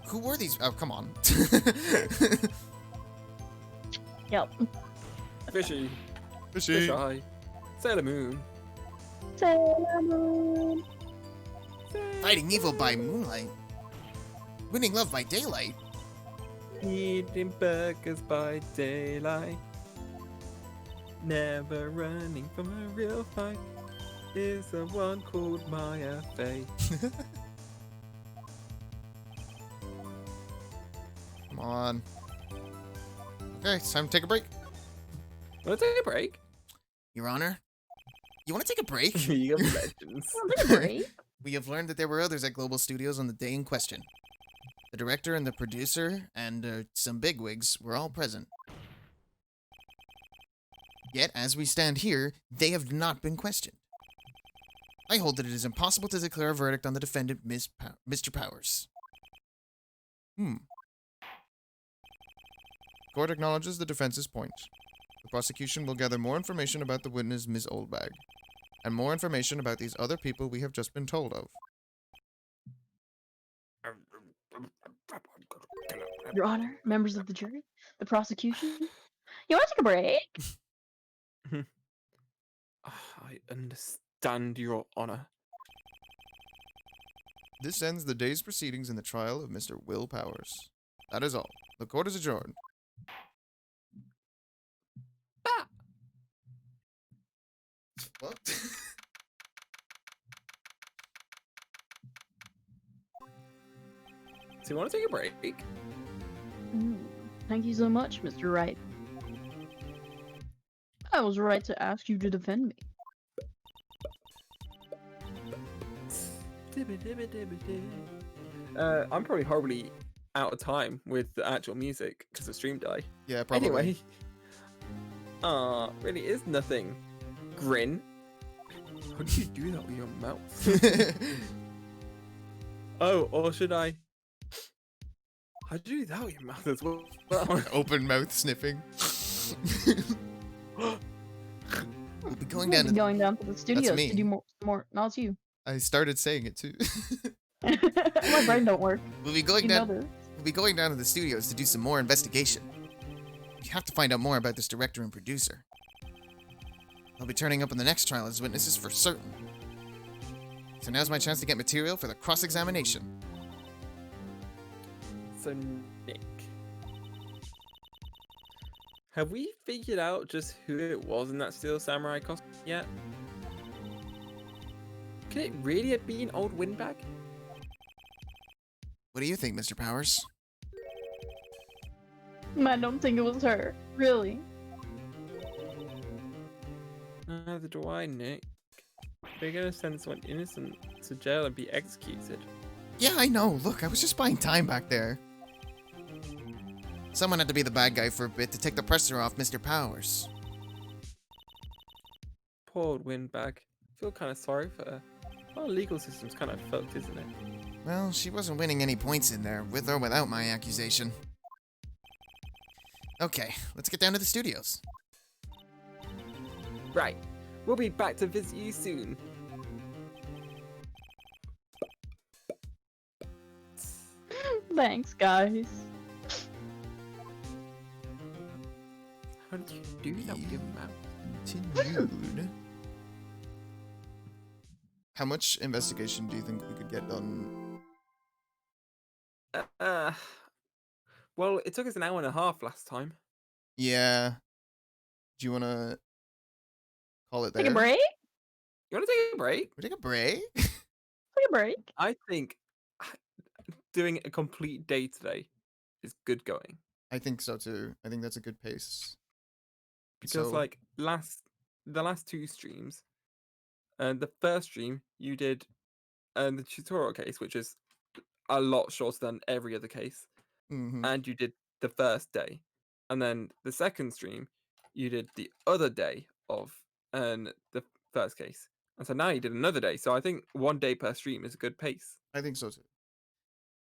Who were these? Oh, come on. Yep. Fishy. Fishy. Fish Eye. Sailor Moon. Sailor Moon. Fighting evil by moonlight. Winning love by daylight. Eating burgers by daylight. Never running from a real fight. Is the one called Maya Faye. Come on. Okay, it's time to take a break. Wanna take a break? Your Honor, You want to take a break? League of Legends. Take a break. We have learned that there were others at Global Studios on the day in question. The director and the producer and some bigwigs were all present. Yet, as we stand here, they have not been questioned. I hold that it is impossible to declare a verdict on the defendant, Mr. Powers. Court acknowledges the defense's point. The prosecution will gather more information about the witness, Ms. Oldbag, and more information about these other people we have just been told of. Your Honor, members of the jury, the prosecution. You want to take a break? I understand, Your Honor. This ends the day's proceedings in the trial of Mr. Will Powers. That is all. The court is adjourned. Bah! What? So you want to take a break? Thank you so much, Mr. Wright. I was right to ask you to defend me. I'm probably horribly out of time with the actual music because the stream died. Yeah, probably. Anyway, really is nothing. Grin. How do you do that with your mouth? Oh, or should I? How do you do that with your mouth as well? Open mouth sniffing. We'll be going down to going down to the studios me. to do more. No, it's you. I started saying it too. My brain don't work. We'll be going You down. know this. We'll be going down to the studios to do some more investigation. We have to find out more about this director and producer. They'll be turning up in the next trial as witnesses for certain. So now's my chance to get material for the cross-examination. So, Nick, have we figured out just who it was in that Steel Samurai costume yet? Could it really have been old Windbag? What do you think, Mr. Powers? I don't think it was her. Really. Neither do I, Nick. They're gonna send someone innocent to jail and be executed. Yeah, I know. Look, I was just buying time back there. Someone had to be the bad guy for a bit to take the pressure off Mr. Powers. Poor old Windbag. I feel kind of sorry for her. Our legal system's kind of fucked, isn't it? Well, she wasn't winning any points in there, with or without my accusation. Okay, let's get down to the studios. Right. We'll be back to visit you soon. Thanks, guys. How did you do that with your mouth? Continued. How much investigation do you think we could get done? Well, it took us an hour and a half last time. Yeah. Do you want to call it there? Take a break? You want to take a break? We take a break? Take a break. I think doing a complete day today is good going. I think so too. I think that's a good pace. Because So- like the last two streams, the first stream you did the tutorial case, which is a lot shorter than every other case, Mhm. and you did the first day, and then the second stream you did the other day of the first case, and so now you did another day. So I think 1 day per stream is a good pace. I think so too.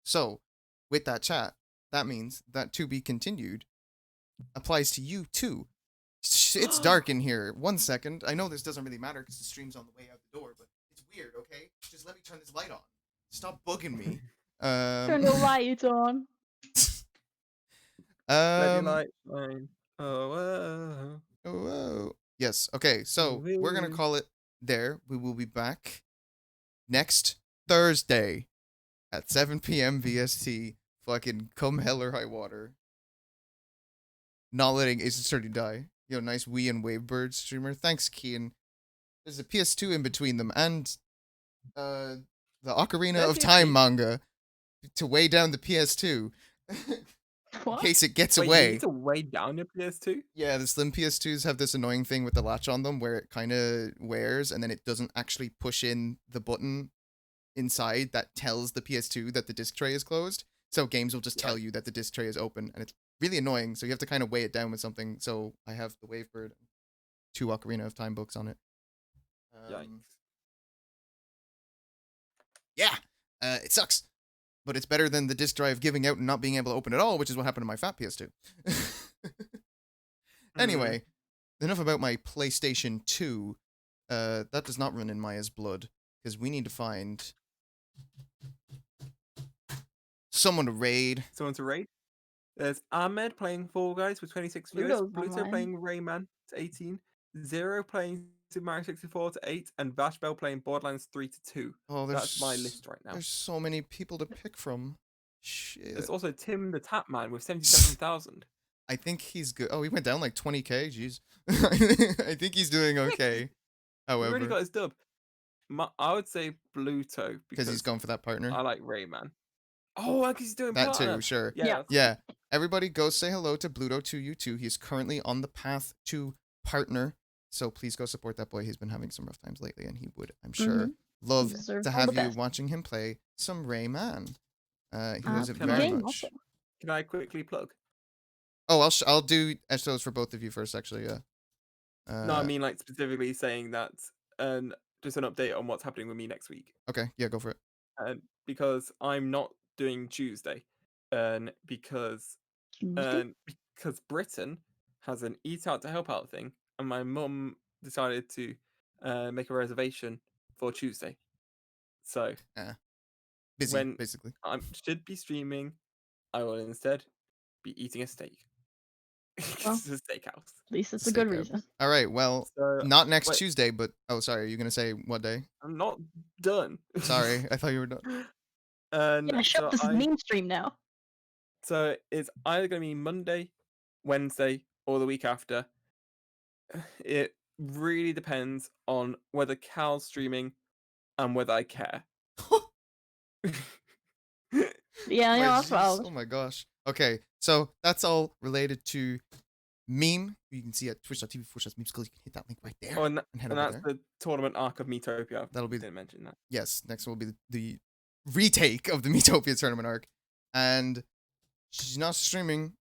So, with that chat, that means that to be continued applies to you too. It's dark in here. 1 second. I know this doesn't really matter because the stream's on the way out the door, but it's weird, okay? Just let me turn this light on. Stop bugging me. Turn the lights on. Let your light shine. Oh, whoa. Whoa. Yes. Okay. So we're gonna Woo. call it there. We will be back next Thursday at 7 p.m. VST. Fucking come hell or high water. Not letting Ace Attorney die. Yo, nice Wii and Wavebird streamer. Thanks, Kian. There's a PS2 in between them and the Ocarina of That's Time easy. manga to weigh down the PS2. What? case it gets Wait, you away. need to weigh down your PS2? Yeah, the slim PS2s have this annoying thing with the latch on them where it kind of wears and then it doesn't actually push in the button inside that tells the PS2 that the disc tray is closed. So games will just tell you that the disc tray is open, and it's really annoying. So you have to kind of weigh it down with something. So I have the Wavebird, 2 Ocarina of Time books on it. Yikes. Yeah, it sucks, but it's better than the disc drive giving out and not being able to open at all, which is what happened to my fat PS2. Anyway, enough about my PlayStation 2. That does not run in Maya's blood, because we need to find someone to raid. Someone to raid. There's Ahmed playing Fall Guys with 26 viewers. Pluto's Pluto online. playing Rayman to 18. Zero playing Super Mario 64 to 8. And Vash Bell playing Borderlands 3 to 2. Oh, That's my list right now. There's so many people to pick from. Shit. There's also Tim the Tap Man with 77,000. I think he's good. Oh, he went down like 20k. Jeez. I think he's doing okay. He However, really got his dub. I would say Bluto because he's going for that partner. I like Rayman. Oh, because he's doing That partner. too, sure. Yeah. Yeah. Everybody go say hello to Bluto2U2. He's currently on the path to partner. So please go support that boy. He's been having some rough times lately, and he would, I'm sure, love Deserves to all have the you best. watching him play some Rayman. He loves it Can very I- much. Also. Can I quickly plug? Oh, I'll do those for both of you first, actually. Yeah. No, I mean like specifically saying that, just an update on what's happening with me next week. Okay, yeah, go for it. Because I'm not doing Tuesday, because Tuesday? because Britain has an Eat Out to Help Out thing, and my mum decided to make a reservation for Tuesday. So Busy, when- basically. I should be streaming. I will instead be eating a steak. Well. It's a steakhouse. At least it's a good Sick, reason. All right, well, So not next wait. Tuesday, but oh, sorry, are you gonna say what day? I'm not done. Sorry, I thought you were done. Yeah, shut so this is I- mainstream now. So it's either going to be Monday, Wednesday, or the week after. It really depends on whether Cal's streaming and whether I care. Yeah, My that's what I jeez, was. oh my gosh. Okay, so that's all related to Meme, who you can see at twitch.tv/memeschool. You can hit that link right there Oh, and and head and over that's there. the tournament arc of Metopia. That'll be Didn't mention that. Yes, next will be the retake of the Metopia tournament arc. And she's not streaming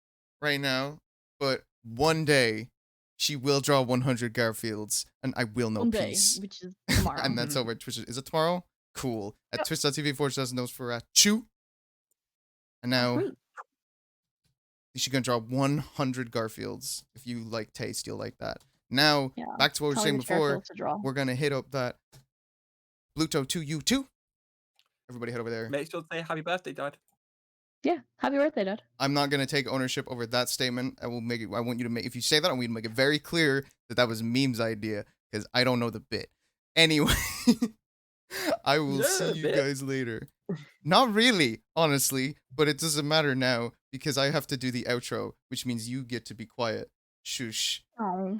right now, but one day she will draw 100 Garfields, and I will know One day, peace. which is tomorrow. And that's over at Twitch. Is it tomorrow? Cool. At Yep. twitch.tv/Nosferatu. And now Sweet. she's gonna draw 100 Garfields. If you like taste, you'll like that. Now, Yeah, back to what we were Tell me saying which before. Garfield to draw. We're gonna hit up that Bluto2U2. Everybody head over there. Make sure to say happy birthday, Dad. Yeah, happy birthday, Dad. I'm not gonna take ownership over that statement. I will make it. I want you to make. If you say that, I want you to make it very clear that that was Meme's idea, because I don't know the bit. Anyway, I will Yeah, see you bit. guys later. Not really, honestly, but it doesn't matter now because I have to do the outro, which means you get to be quiet. Shush. Oh.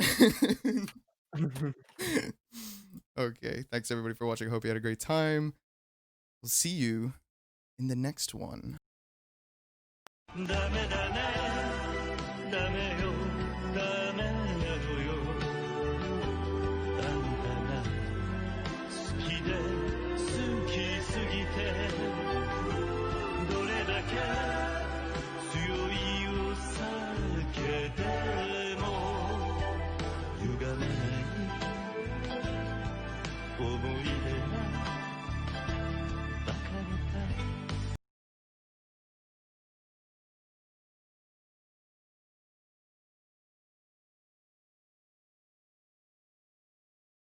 Okay, thanks everybody for watching. I hope you had a great time. We'll see you in the next one. Dame, dame, dame